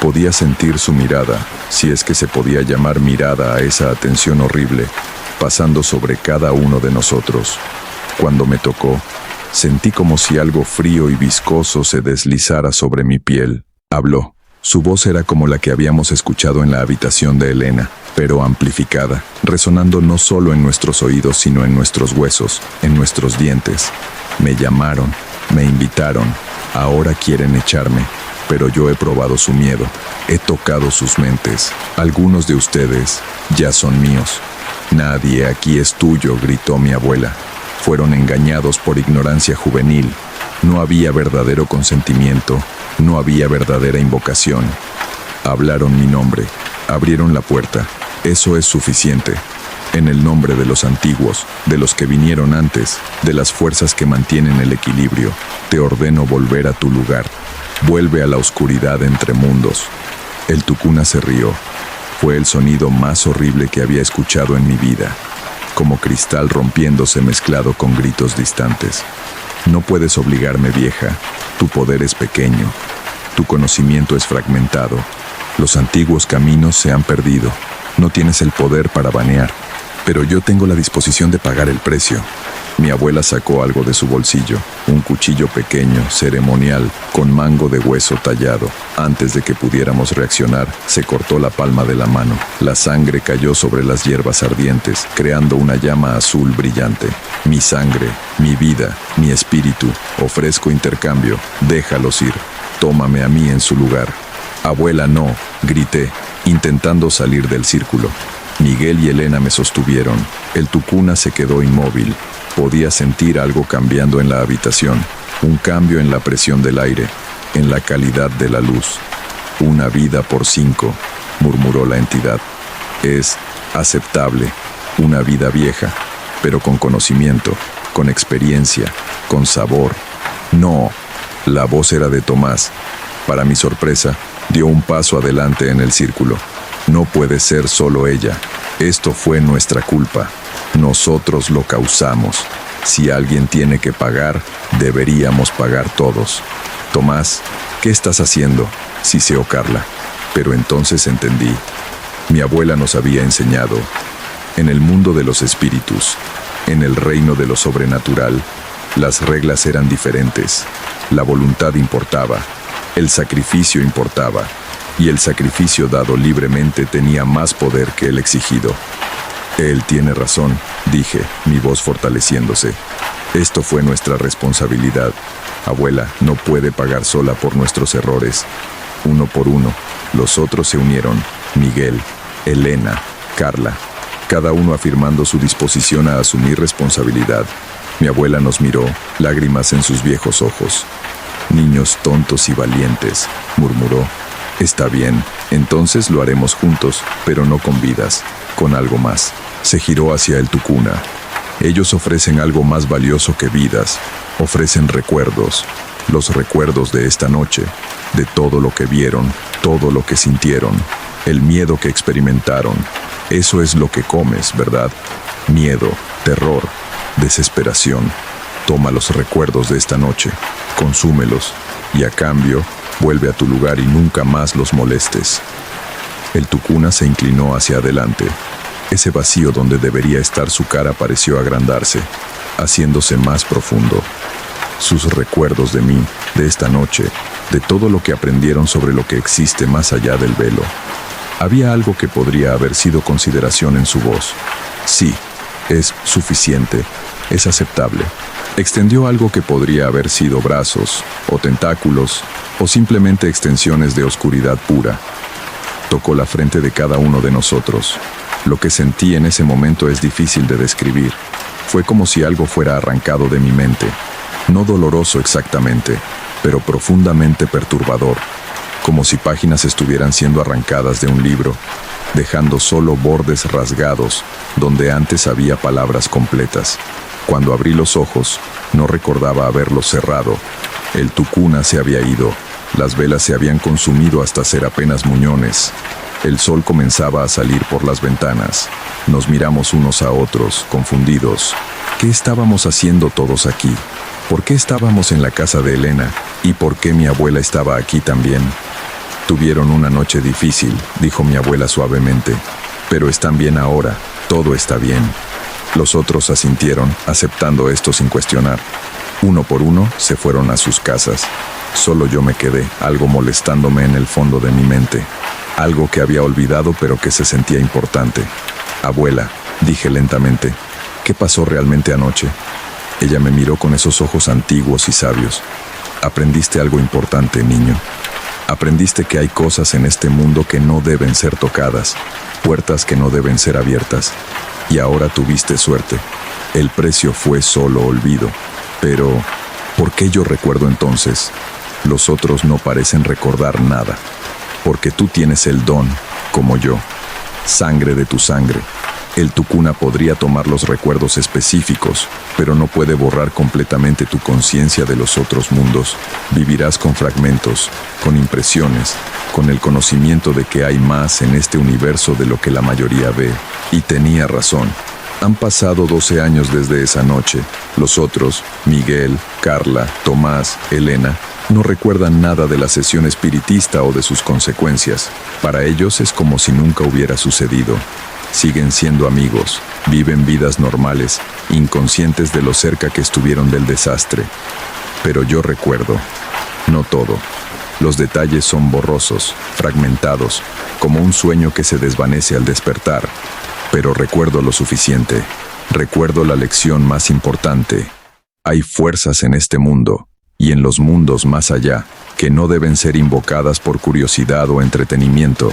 Podía sentir su mirada, si es que se podía llamar mirada a esa atención horrible, pasando sobre cada uno de nosotros. Cuando me tocó, sentí como si algo frío y viscoso se deslizara sobre mi piel. Habló. Su voz era como la que habíamos escuchado en la habitación de Elena, pero amplificada, resonando no solo en nuestros oídos, sino en nuestros huesos, en nuestros dientes. Me llamaron, me invitaron, ahora quieren echarme, pero yo he probado su miedo, he tocado sus mentes. Algunos de ustedes ya son míos. Nadie aquí es tuyo, gritó mi abuela. Fueron engañados por ignorancia juvenil. No había verdadero consentimiento, no había verdadera invocación. Hablaron mi nombre, abrieron la puerta. Eso es suficiente. En el nombre de los antiguos, de los que vinieron antes, de las fuerzas que mantienen el equilibrio, te ordeno volver a tu lugar. Vuelve a la oscuridad entre mundos. El tucuna se rió. Fue el sonido más horrible que había escuchado en mi vida, como cristal rompiéndose mezclado con gritos distantes. No puedes obligarme, vieja. Tu poder es pequeño. Tu conocimiento es fragmentado. Los antiguos caminos se han perdido. No tienes el poder para banear. Pero yo tengo la disposición de pagar el precio. Mi abuela sacó algo de su bolsillo, un cuchillo pequeño, ceremonial, con mango de hueso tallado. Antes de que pudiéramos reaccionar, se cortó la palma de la mano. La sangre cayó sobre las hierbas ardientes, creando una llama azul brillante. Mi sangre, mi vida, mi espíritu, ofrezco intercambio. Déjalos ir. Tómame a mí en su lugar. Abuela, no, grité, intentando salir del círculo. Miguel y Elena me sostuvieron. El tucuna se quedó inmóvil. Podía sentir algo cambiando en la habitación, un cambio en la presión del aire, en la calidad de la luz. Una vida por 5, murmuró la entidad. Es aceptable, una vida vieja, pero con conocimiento, con experiencia, con sabor. No, la voz era de Tomás. Para mi sorpresa, dio un paso adelante en el círculo. No puede ser solo ella. Esto fue nuestra culpa. Nosotros lo causamos. Si alguien tiene que pagar, deberíamos pagar todos. Tomás, ¿qué estás haciendo?, siseó Carla. Pero entonces entendí. Mi abuela nos había enseñado. En el mundo de los espíritus, en el reino de lo sobrenatural, las reglas eran diferentes. La voluntad importaba. El sacrificio importaba. Y el sacrificio dado libremente tenía más poder que el exigido. Él tiene razón, dije, mi voz fortaleciéndose. Esto fue nuestra responsabilidad. Abuela no puede pagar sola por nuestros errores. Uno por uno, los otros se unieron. Miguel, Elena, Carla, cada uno afirmando su disposición a asumir responsabilidad. Mi abuela nos miró, lágrimas en sus viejos ojos. Niños tontos y valientes, murmuró. Está bien, entonces lo haremos juntos, pero no con vidas, con algo más. Se giró hacia el tucuna. Ellos ofrecen algo más valioso que vidas, ofrecen recuerdos, los recuerdos de esta noche, de todo lo que vieron, todo lo que sintieron, el miedo que experimentaron. Eso es lo que comes, ¿verdad? Miedo, terror, desesperación. Toma los recuerdos de esta noche, consúmelos, y a cambio, vuelve a tu lugar y nunca más los molestes. El tucuna se inclinó hacia adelante. Ese vacío donde debería estar su cara pareció agrandarse, haciéndose más profundo. Sus recuerdos de mí, de esta noche, de todo lo que aprendieron sobre lo que existe más allá del velo. Había algo que podría haber sido consideración en su voz. Sí, es suficiente, es aceptable. Extendió algo que podría haber sido brazos, o tentáculos, o simplemente extensiones de oscuridad pura. Tocó la frente de cada uno de nosotros. Lo que sentí en ese momento es difícil de describir. Fue como si algo fuera arrancado de mi mente. No doloroso exactamente, pero profundamente perturbador. Como si páginas estuvieran siendo arrancadas de un libro, dejando solo bordes rasgados donde antes había palabras completas. Cuando abrí los ojos, no recordaba haberlos cerrado. El tucuna se había ido. Las velas se habían consumido hasta ser apenas muñones. El sol comenzaba a salir por las ventanas. Nos miramos unos a otros, confundidos. ¿Qué estábamos haciendo todos aquí? ¿Por qué estábamos en la casa de Elena? ¿Y por qué mi abuela estaba aquí también? Tuvieron una noche difícil, dijo mi abuela suavemente. Pero están bien ahora, todo está bien. Los otros asintieron, aceptando esto sin cuestionar. Uno por uno se fueron a sus casas. Solo yo me quedé, algo molestándome en el fondo de mi mente. Algo que había olvidado pero que se sentía importante. Abuela, dije lentamente, ¿qué pasó realmente anoche? Ella me miró con esos ojos antiguos y sabios. Aprendiste algo importante, niño. Aprendiste que hay cosas en este mundo que no deben ser tocadas, puertas que no deben ser abiertas. Y ahora tuviste suerte. El precio fue solo olvido. Pero, ¿por qué yo recuerdo entonces? Los otros no parecen recordar nada. Porque tú tienes el don, como yo. Sangre de tu sangre. El tucuna podría tomar los recuerdos específicos, pero no puede borrar completamente tu conciencia de los otros mundos. Vivirás con fragmentos, con impresiones, con el conocimiento de que hay más en este universo de lo que la mayoría ve. Y tenía razón. Han pasado 12 años desde esa noche. Los otros, Miguel, Carla, Tomás, Elena, no recuerdan nada de la sesión espiritista o de sus consecuencias. Para ellos es como si nunca hubiera sucedido. Siguen siendo amigos, viven vidas normales, inconscientes de lo cerca que estuvieron del desastre. Pero yo recuerdo, no todo. Los detalles son borrosos, fragmentados, como un sueño que se desvanece al despertar. Pero recuerdo lo suficiente. Recuerdo la lección más importante. Hay fuerzas en este mundo, y en los mundos más allá, que no deben ser invocadas por curiosidad o entretenimiento.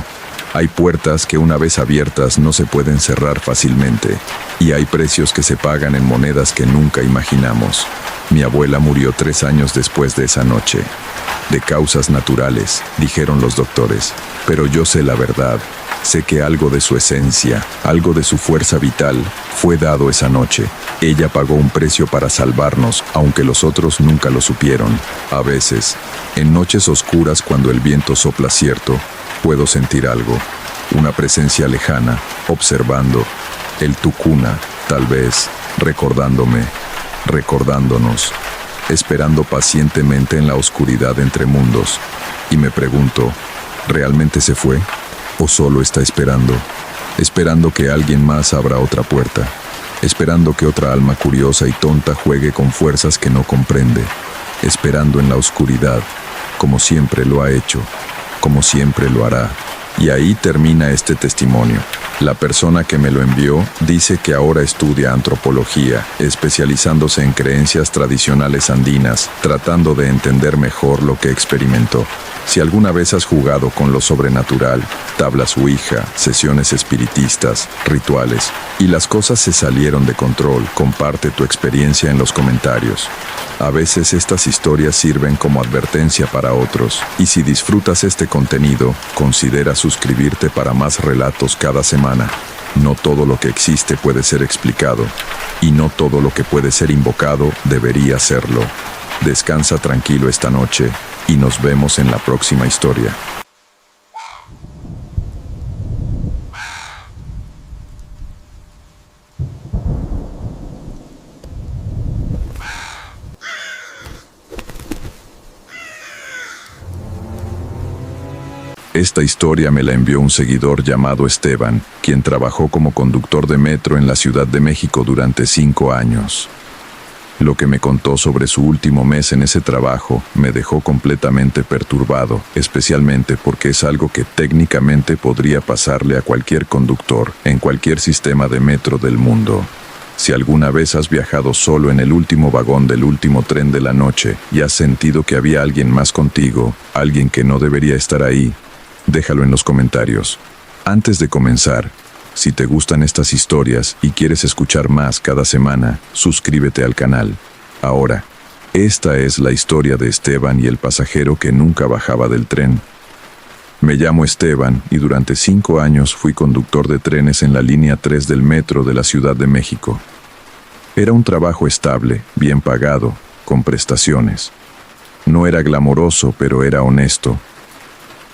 Hay puertas que una vez abiertas no se pueden cerrar fácilmente, y hay precios que se pagan en monedas que nunca imaginamos. Mi abuela murió 3 años después de esa noche. De causas naturales, dijeron los doctores, pero yo sé la verdad. Sé que algo de su esencia, algo de su fuerza vital, fue dado esa noche. Ella pagó un precio para salvarnos, aunque los otros nunca lo supieron. A veces, en noches oscuras cuando el viento sopla cierto, puedo sentir algo, una presencia lejana, observando. El tucuna, tal vez, recordándome, recordándonos, esperando pacientemente en la oscuridad entre mundos. Y me pregunto, ¿realmente se fue? ¿O solo está esperando? Esperando que alguien más abra otra puerta. Esperando que otra alma curiosa y tonta juegue con fuerzas que no comprende. Esperando en la oscuridad, como siempre lo ha hecho, como siempre lo hará. Y ahí termina este testimonio. La persona que me lo envió dice que ahora estudia antropología, especializándose en creencias tradicionales andinas, tratando de entender mejor lo que experimentó. Si alguna vez has jugado con lo sobrenatural, tablas Ouija, sesiones espiritistas, rituales, y las cosas se salieron de control, comparte tu experiencia en los comentarios. A veces estas historias sirven como advertencia para otros, y si disfrutas este contenido, considera suscribirte para más relatos cada semana. No todo lo que existe puede ser explicado, y no todo lo que puede ser invocado debería serlo. Descansa tranquilo esta noche, y nos vemos en la próxima historia. Esta historia me la envió un seguidor llamado Esteban, quien trabajó como conductor de metro en la Ciudad de México durante 5 años. Lo que me contó sobre su último mes en ese trabajo me dejó completamente perturbado, especialmente porque es algo que técnicamente podría pasarle a cualquier conductor en cualquier sistema de metro del mundo. Si alguna vez has viajado solo en el último vagón del último tren de la noche y has sentido que había alguien más contigo, alguien que no debería estar ahí, déjalo en los comentarios. Antes de comenzar, si te gustan estas historias y quieres escuchar más cada semana, suscríbete al canal. Ahora, esta es la historia de Esteban y el pasajero que nunca bajaba del tren. Me llamo Esteban y durante 5 años fui conductor de trenes en la línea 3 del metro de la Ciudad de México. Era un trabajo estable, bien pagado, con prestaciones. No era glamoroso, pero era honesto.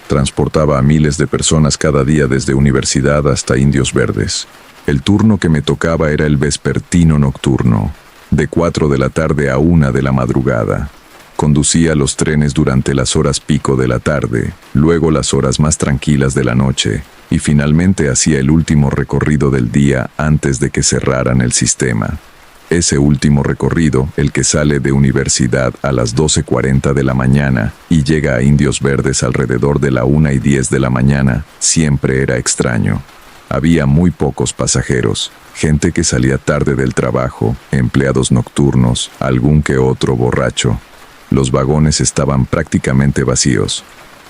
Transportaba a miles de personas cada día desde Universidad hasta Indios Verdes. El turno que me tocaba era el vespertino nocturno, de 4 de la tarde a 1 de la madrugada. Conducía los trenes durante las horas pico de la tarde, luego las horas más tranquilas de la noche, y finalmente hacía el último recorrido del día antes de que cerraran el sistema. Ese último recorrido, el que sale de Universidad a las 12:40 de la mañana y llega a Indios Verdes alrededor de la 1:10 de la mañana, siempre era extraño. Había muy pocos pasajeros, gente que salía tarde del trabajo, empleados nocturnos, algún que otro borracho. Los vagones estaban prácticamente vacíos.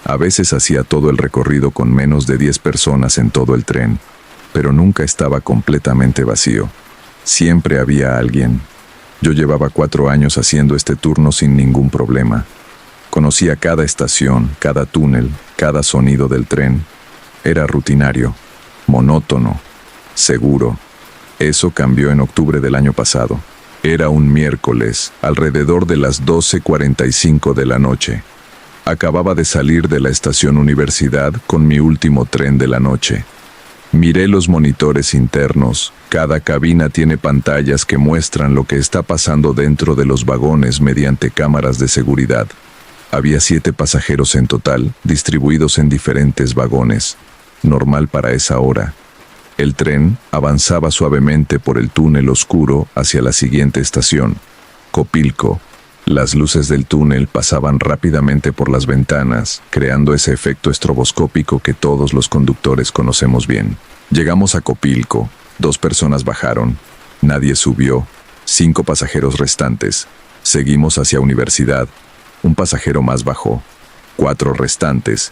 A veces hacía todo el recorrido con menos de 10 personas en todo el tren, pero nunca estaba completamente vacío. Siempre había alguien. Yo llevaba 4 años haciendo este turno sin ningún problema. Conocía cada estación, cada túnel, cada sonido del tren. Era rutinario, monótono, seguro. Eso cambió en octubre del año pasado. Era un miércoles, alrededor de las 12:45 de la noche. Acababa de salir de la estación Universidad con mi último tren de la noche. Miré los monitores internos. Cada cabina tiene pantallas que muestran lo que está pasando dentro de los vagones mediante cámaras de seguridad. Había 7 pasajeros en total, distribuidos en diferentes vagones, normal para esa hora. El tren avanzaba suavemente por el túnel oscuro hacia la siguiente estación, Copilco. Las luces del túnel pasaban rápidamente por las ventanas, creando ese efecto estroboscópico que todos los conductores conocemos bien. Llegamos a Copilco, 2 personas bajaron, nadie subió, 5 pasajeros restantes. Seguimos hacia Universidad, un pasajero más bajó, 4 restantes.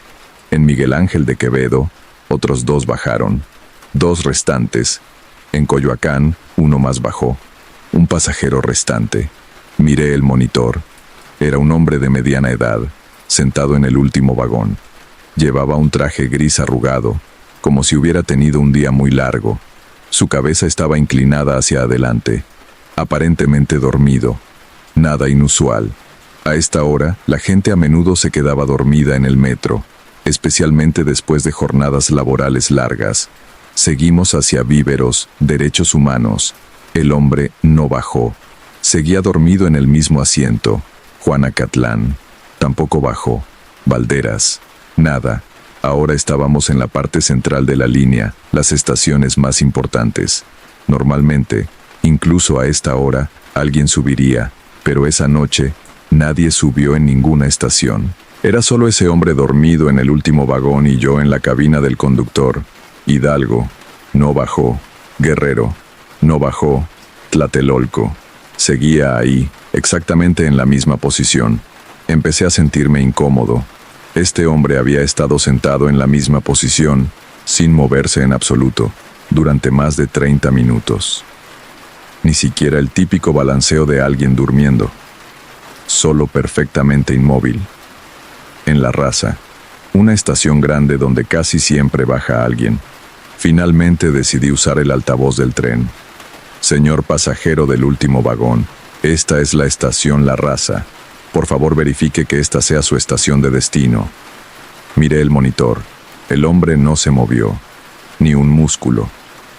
En Miguel Ángel de Quevedo, otros 2 bajaron, 2 restantes. En Coyoacán, 1 más bajó, un pasajero restante. Miré el monitor. Era un hombre de mediana edad, sentado en el último vagón. Llevaba un traje gris arrugado, como si hubiera tenido un día muy largo. Su cabeza estaba inclinada hacia adelante, aparentemente dormido. Nada inusual. A esta hora, la gente a menudo se quedaba dormida en el metro, especialmente después de jornadas laborales largas. Seguimos hacia Víveros, Derechos Humanos. El hombre no bajó. Seguía dormido en el mismo asiento. Juanacatlán. Tampoco bajó. Valderas. Nada. Ahora estábamos en la parte central de la línea, las estaciones más importantes. Normalmente, incluso a esta hora, alguien subiría, pero esa noche, nadie subió en ninguna estación. Era solo ese hombre dormido en el último vagón y yo en la cabina del conductor. Hidalgo. No bajó. Guerrero. No bajó. Tlatelolco. Seguía ahí, exactamente en la misma posición. Empecé a sentirme incómodo. Este hombre había estado sentado en la misma posición, sin moverse en absoluto, durante más de 30 minutos. Ni siquiera el típico balanceo de alguien durmiendo. Solo perfectamente inmóvil. En La Raza, una estación grande donde casi siempre baja alguien. Finalmente decidí usar el altavoz del tren. Señor pasajero del último vagón, esta es la estación La Raza. Por favor verifique que esta sea su estación de destino. Miré el monitor. El hombre no se movió, ni un músculo,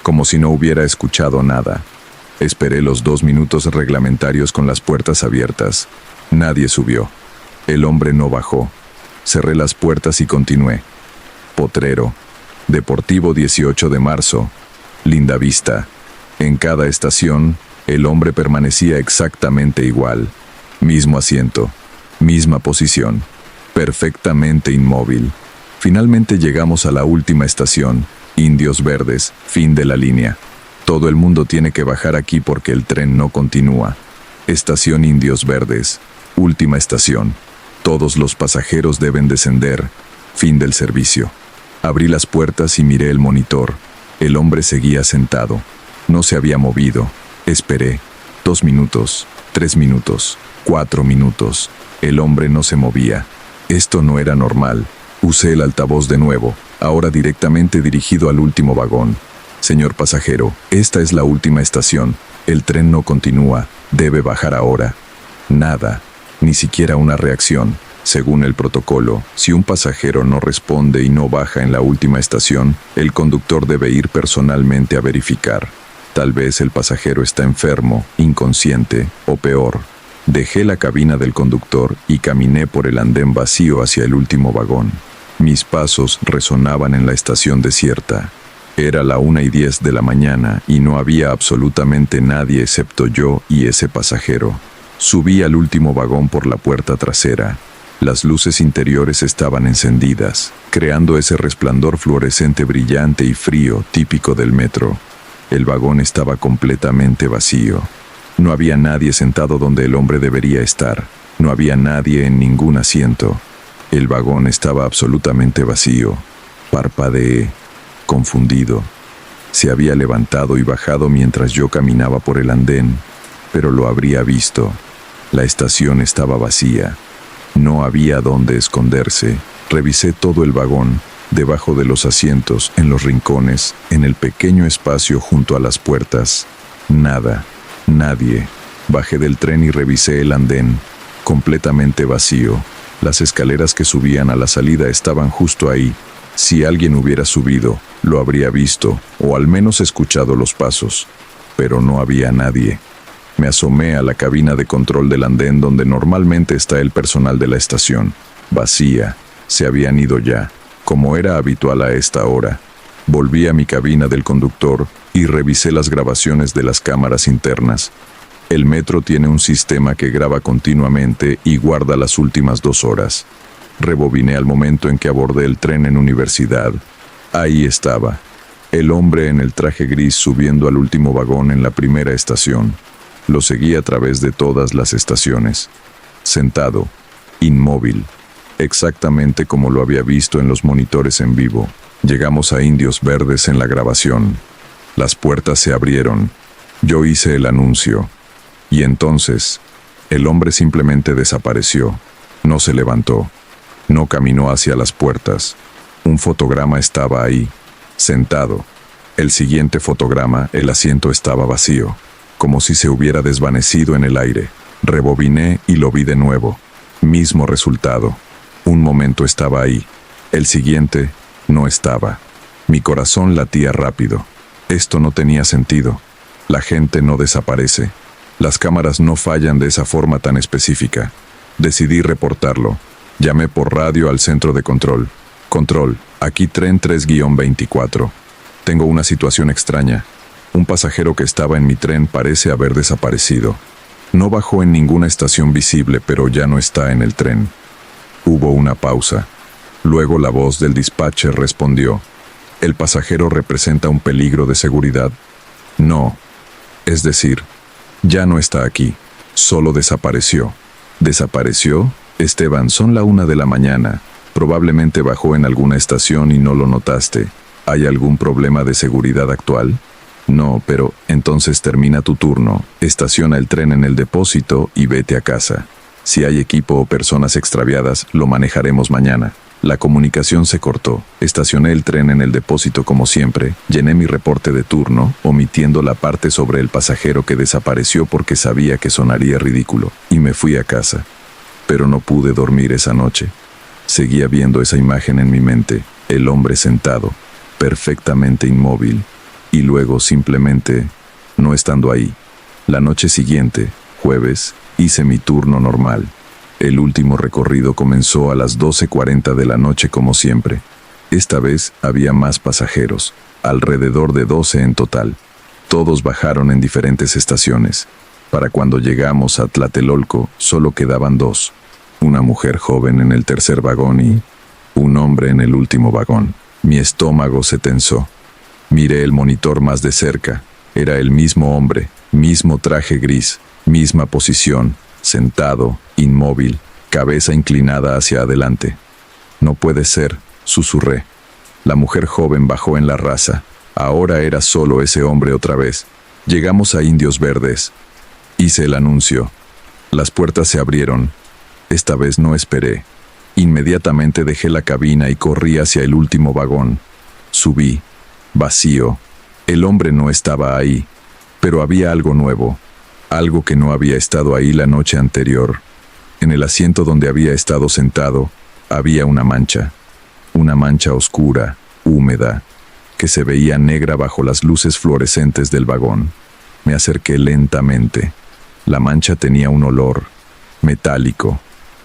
como si no hubiera escuchado nada. Esperé los 2 minutos reglamentarios con las puertas abiertas. Nadie subió. El hombre no bajó. Cerré las puertas y continué. Potrero. Deportivo 18 de marzo. Linda Vista. En cada estación, el hombre permanecía exactamente igual. Mismo asiento, misma posición, perfectamente inmóvil. Finalmente llegamos a la última estación, Indios Verdes, fin de la línea. Todo el mundo tiene que bajar aquí porque el tren no continúa. Estación Indios Verdes, última estación. Todos los pasajeros deben descender. Fin del servicio. Abrí las puertas y miré el monitor. El hombre seguía sentado. No se había movido. Esperé. 2 minutos, 3 minutos, 4 minutos. El hombre no se movía. Esto no era normal. Usé el altavoz de nuevo, ahora directamente dirigido al último vagón. Señor pasajero, esta es la última estación. El tren no continúa. Debe bajar ahora. Nada. Ni siquiera una reacción. Según el protocolo, si un pasajero no responde y no baja en la última estación, el conductor debe ir personalmente a verificar. Tal vez el pasajero está enfermo, inconsciente o peor. Dejé la cabina del conductor y caminé por el andén vacío hacia el último vagón. Mis pasos resonaban en la estación desierta. Era la 1:10 de la mañana y no había absolutamente nadie excepto yo y ese pasajero. Subí al último vagón por la puerta trasera. Las luces interiores estaban encendidas, creando ese resplandor fluorescente brillante y frío típico del metro. El vagón estaba completamente vacío. No había nadie sentado donde el hombre debería estar. No había nadie en ningún asiento. El vagón estaba absolutamente vacío. Parpadeé, confundido. Se había levantado y bajado mientras yo caminaba por el andén, pero lo habría visto. La estación estaba vacía. No había dónde esconderse. Revisé todo el vagón, debajo de los asientos, en los rincones, en el pequeño espacio junto a las puertas. Nada, nadie. Bajé del tren y revisé el andén, completamente vacío. Las escaleras que subían a la salida estaban justo ahí. Si alguien hubiera subido, lo habría visto, o al menos escuchado los pasos. Pero no había nadie. Me asomé a la cabina de control del andén donde normalmente está el personal de la estación. Vacía. Se habían ido ya, como era habitual a esta hora. Volví a mi cabina del conductor y revisé las grabaciones de las cámaras internas. El metro tiene un sistema que graba continuamente y guarda las últimas 2 horas. Rebobiné al momento en que abordé el tren en Universidad. Ahí estaba, el hombre en el traje gris subiendo al último vagón en la primera estación. Lo seguí a través de todas las estaciones. Sentado, inmóvil, exactamente como lo había visto en los monitores en vivo. Llegamos a Indios Verdes en la grabación. Las puertas se abrieron. Yo hice el anuncio. Y entonces, el hombre simplemente desapareció. No se levantó. No caminó hacia las puertas. Un fotograma estaba ahí, sentado. El siguiente fotograma, el asiento estaba vacío, como si se hubiera desvanecido en el aire. Rebobiné y lo vi de nuevo. Mismo resultado. Un momento estaba ahí. El siguiente, no estaba. Mi corazón latía rápido. Esto no tenía sentido. La gente no desaparece. Las cámaras no fallan de esa forma tan específica. Decidí reportarlo. Llamé por radio al centro de control. Control, aquí tren 3-24. Tengo una situación extraña. Un pasajero que estaba en mi tren parece haber desaparecido. No bajó en ninguna estación visible, pero ya no está en el tren. Hubo una pausa. Luego la voz del dispatcher respondió. ¿El pasajero representa un peligro de seguridad? No. Es decir, ya no está aquí. Solo desapareció. ¿Desapareció? Esteban, son la 1 de la mañana. Probablemente bajó en alguna estación y no lo notaste. ¿Hay algún problema de seguridad actual? No, pero entonces termina tu turno, estaciona el tren en el depósito y vete a casa. Si hay equipo o personas extraviadas, lo manejaremos mañana. La comunicación se cortó. Estacioné el tren en el depósito como siempre. Llené mi reporte de turno, omitiendo la parte sobre el pasajero que desapareció porque sabía que sonaría ridículo, y me fui a casa. Pero no pude dormir esa noche. Seguía viendo esa imagen en mi mente, el hombre sentado, perfectamente inmóvil, y luego simplemente no estando ahí. La noche siguiente, jueves, hice mi turno normal. El último recorrido comenzó a las 12:40 de la noche como siempre. Esta vez había más pasajeros, alrededor de 12 en total. Todos bajaron en diferentes estaciones. Para cuando llegamos a Tlatelolco, solo quedaban dos. Una mujer joven en el tercer vagón y un hombre en el último vagón. Mi estómago se tensó. Miré el monitor más de cerca. Era el mismo hombre, mismo traje gris, misma posición, sentado, inmóvil, cabeza inclinada hacia adelante. No puede ser, susurré. La mujer joven bajó en la raza. Ahora era solo ese hombre otra vez. Llegamos a Indios Verdes. Hice el anuncio. Las puertas se abrieron. Esta vez no esperé. Inmediatamente dejé la cabina y corrí hacia el último vagón. Subí. Vacío. El hombre no estaba ahí. Pero había algo nuevo. Algo que no había estado ahí la noche anterior. En el asiento donde había estado sentado, había una mancha. Una mancha oscura, húmeda, que se veía negra bajo las luces fluorescentes del vagón. Me acerqué lentamente. La mancha tenía un olor metálico,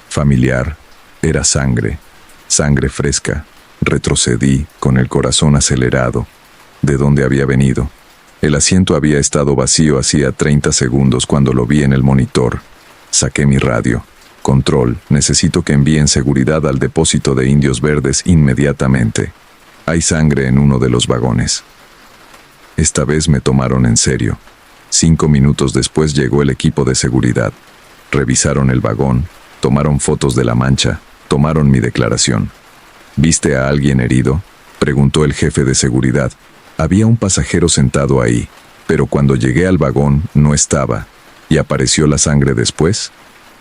familiar. Era sangre, sangre fresca. Retrocedí, con el corazón acelerado. ¿De dónde había venido? El asiento había estado vacío hacía 30 segundos cuando lo vi en el monitor. Saqué mi radio. Control, necesito que envíen seguridad al depósito de Indios Verdes inmediatamente. Hay sangre en uno de los vagones. Esta vez me tomaron en serio. 5 minutos después llegó el equipo de seguridad. Revisaron el vagón, tomaron fotos de la mancha, tomaron mi declaración. ¿Viste a alguien herido?, preguntó el jefe de seguridad. Había un pasajero sentado ahí, pero cuando llegué al vagón no estaba. ¿Y apareció la sangre después?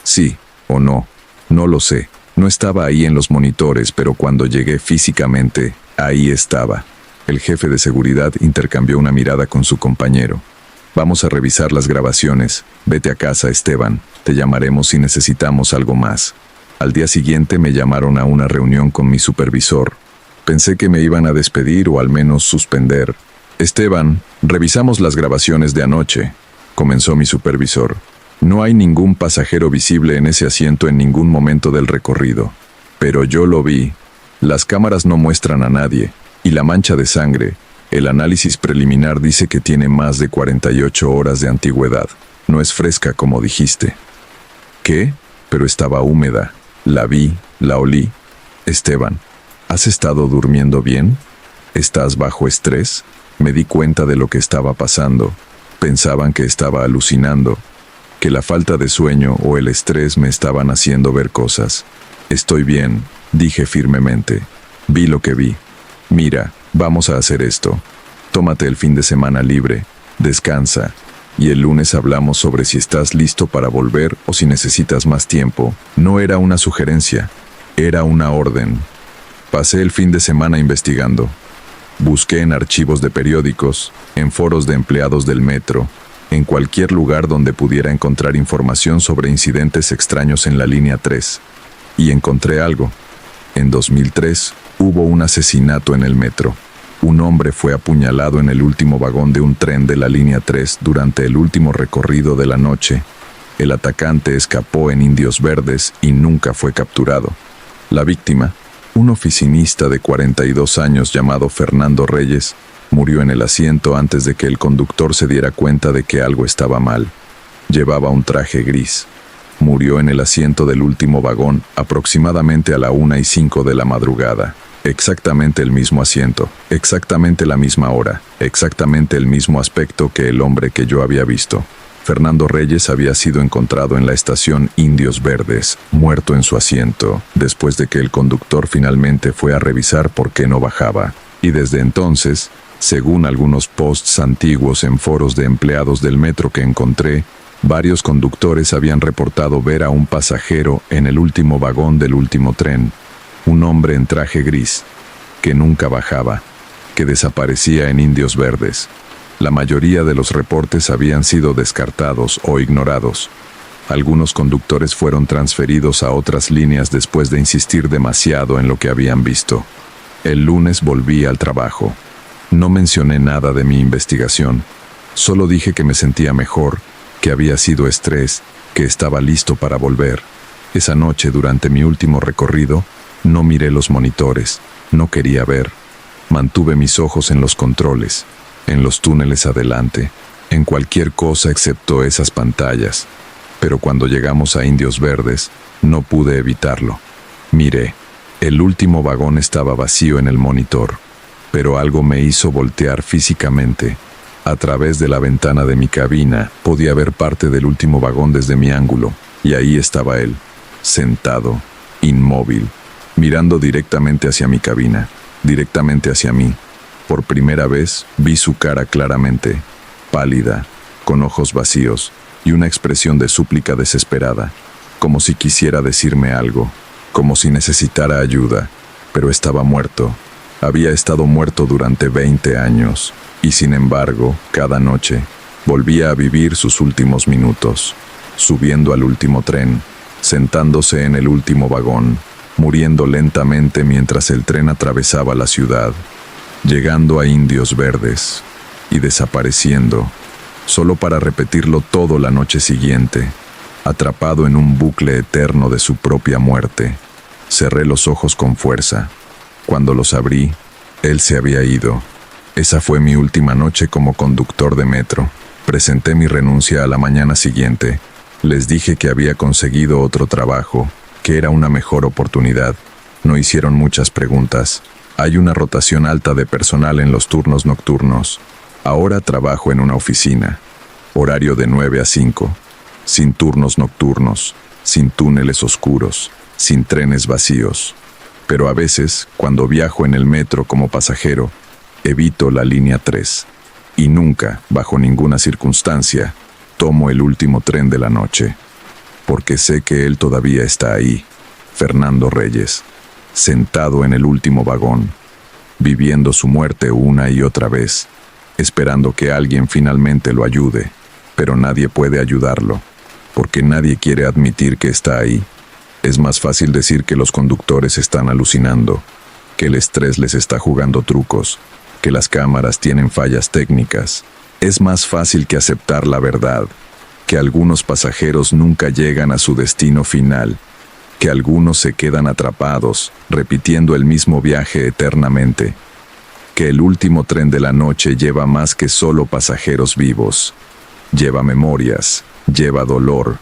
Sí o no, no lo sé. No estaba ahí en los monitores, pero cuando llegué físicamente, ahí estaba. El jefe de seguridad intercambió una mirada con su compañero. Vamos a revisar las grabaciones. Vete a casa, Esteban. Te llamaremos si necesitamos algo más. Al día siguiente me llamaron a una reunión con mi supervisor. Pensé que me iban a despedir o al menos suspender. Esteban, revisamos las grabaciones de anoche, comenzó mi supervisor. No hay ningún pasajero visible en ese asiento en ningún momento del recorrido. Pero yo lo vi. Las cámaras no muestran a nadie. Y la mancha de sangre, el análisis preliminar dice que tiene más de 48 horas de antigüedad. No es fresca como dijiste. ¿Qué? Pero estaba húmeda. La vi, la olí. Esteban, ¿has estado durmiendo bien? ¿Estás bajo estrés? Me di cuenta de lo que estaba pasando. Pensaban que estaba alucinando, que la falta de sueño o el estrés me estaban haciendo ver cosas. Estoy bien, dije firmemente. Vi lo que vi. Mira, vamos a hacer esto. Tómate el fin de semana libre, descansa, y el lunes hablamos sobre si estás listo para volver o si necesitas más tiempo. No era una sugerencia, era una orden. Pasé el fin de semana investigando. Busqué en archivos de periódicos, en foros de empleados del metro, en cualquier lugar donde pudiera encontrar información sobre incidentes extraños en la línea 3. Y encontré algo. En 2003 hubo un asesinato en el metro. Un hombre fue apuñalado en el último vagón de un tren de la línea 3 durante el último recorrido de la noche. El atacante escapó en Indios Verdes y nunca fue capturado. La víctima, un oficinista de 42 años llamado Fernando Reyes, murió en el asiento antes de que el conductor se diera cuenta de que algo estaba mal. Llevaba un traje gris. Murió en el asiento del último vagón aproximadamente a la 1:05 de la madrugada. Exactamente el mismo asiento, exactamente la misma hora, exactamente el mismo aspecto que el hombre que yo había visto. Fernando Reyes había sido encontrado en la estación Indios Verdes, muerto en su asiento, después de que el conductor finalmente fue a revisar por qué no bajaba. Y desde entonces, según algunos posts antiguos en foros de empleados del metro que encontré, varios conductores habían reportado ver a un pasajero en el último vagón del último tren, un hombre en traje gris, que nunca bajaba, que desaparecía en Indios Verdes. La mayoría de los reportes habían sido descartados o ignorados. Algunos conductores fueron transferidos a otras líneas después de insistir demasiado en lo que habían visto. El lunes volví al trabajo. No mencioné nada de mi investigación. Solo dije que me sentía mejor, que había sido estrés, que estaba listo para volver. Esa noche, durante mi último recorrido, no miré los monitores. No quería ver. Mantuve mis ojos en los controles, en los túneles adelante, en cualquier cosa excepto esas pantallas. Pero cuando llegamos a Indios Verdes, no pude evitarlo. Miré. El último vagón estaba vacío en el monitor, pero algo me hizo voltear físicamente. A través de la ventana de mi cabina podía ver parte del último vagón desde mi ángulo, y ahí estaba él, sentado, inmóvil, mirando directamente hacia mi cabina, directamente hacia mí. Por primera vez vi su cara claramente, pálida, con ojos vacíos y una expresión de súplica desesperada, como si quisiera decirme algo, como si necesitara ayuda, pero estaba muerto. Había estado muerto durante 20 años, y sin embargo, cada noche, volvía a vivir sus últimos minutos, subiendo al último tren, sentándose en el último vagón, muriendo lentamente mientras el tren atravesaba la ciudad, llegando a Indios Verdes y desapareciendo, solo para repetirlo todo la noche siguiente, atrapado en un bucle eterno de su propia muerte. Cerré los ojos con fuerza. Cuando los abrí, él se había ido. Esa fue mi última noche como conductor de metro. Presenté mi renuncia a la mañana siguiente. Les dije que había conseguido otro trabajo, que era una mejor oportunidad. No hicieron muchas preguntas. Hay una rotación alta de personal en los turnos nocturnos. Ahora trabajo en una oficina. Horario de 9 a 5. Sin turnos nocturnos, sin túneles oscuros, sin trenes vacíos. Pero a veces, cuando viajo en el metro como pasajero, evito la línea 3. Y nunca, bajo ninguna circunstancia, tomo el último tren de la noche. Porque sé que él todavía está ahí, Fernando Reyes, sentado en el último vagón, viviendo su muerte una y otra vez, esperando que alguien finalmente lo ayude, pero nadie puede ayudarlo, porque nadie quiere admitir que está ahí. Es más fácil decir que los conductores están alucinando, que el estrés les está jugando trucos, que las cámaras tienen fallas técnicas. Es más fácil que aceptar la verdad, que algunos pasajeros nunca llegan a su destino final, que algunos se quedan atrapados, repitiendo el mismo viaje eternamente, que el último tren de la noche lleva más que solo pasajeros vivos. Lleva memorias, lleva dolor,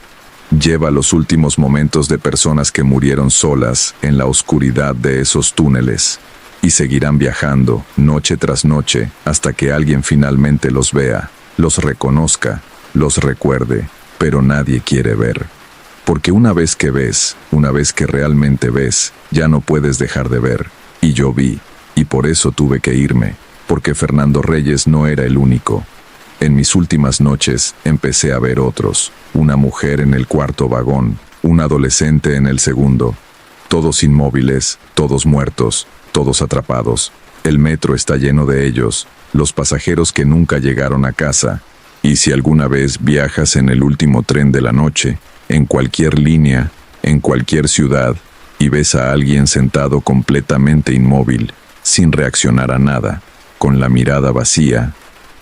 lleva los últimos momentos de personas que murieron solas en la oscuridad de esos túneles, y seguirán viajando, noche tras noche, hasta que alguien finalmente los vea, los reconozca, los recuerde, pero nadie quiere ver. Porque una vez que ves, una vez que realmente ves, ya no puedes dejar de ver. Y yo vi, y por eso tuve que irme, porque Fernando Reyes no era el único. En mis últimas noches empecé a ver otros, una mujer en el cuarto vagón, un adolescente en el segundo, todos inmóviles, todos muertos, todos atrapados. El metro está lleno de ellos, los pasajeros que nunca llegaron a casa. Y si alguna vez viajas en el último tren de la noche, en cualquier línea, en cualquier ciudad, y ves a alguien sentado completamente inmóvil, sin reaccionar a nada, con la mirada vacía,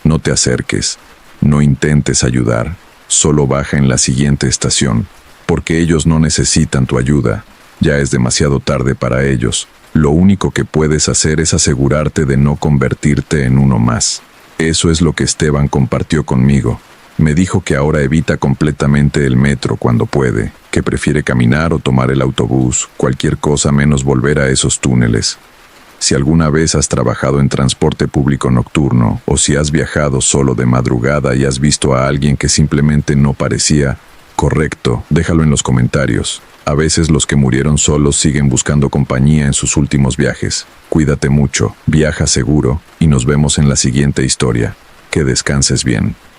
no te acerques, no intentes ayudar, solo baja en la siguiente estación, porque ellos no necesitan tu ayuda, ya es demasiado tarde para ellos. Lo único que puedes hacer es asegurarte de no convertirte en uno más. Eso es lo que Esteban compartió conmigo. Me dijo que ahora evita completamente el metro cuando puede, que prefiere caminar o tomar el autobús, cualquier cosa menos volver a esos túneles. Si alguna vez has trabajado en transporte público nocturno, o si has viajado solo de madrugada y has visto a alguien que simplemente no parecía correcto, déjalo en los comentarios. A veces los que murieron solos siguen buscando compañía en sus últimos viajes. Cuídate mucho, viaja seguro, y nos vemos en la siguiente historia. Que descanses bien.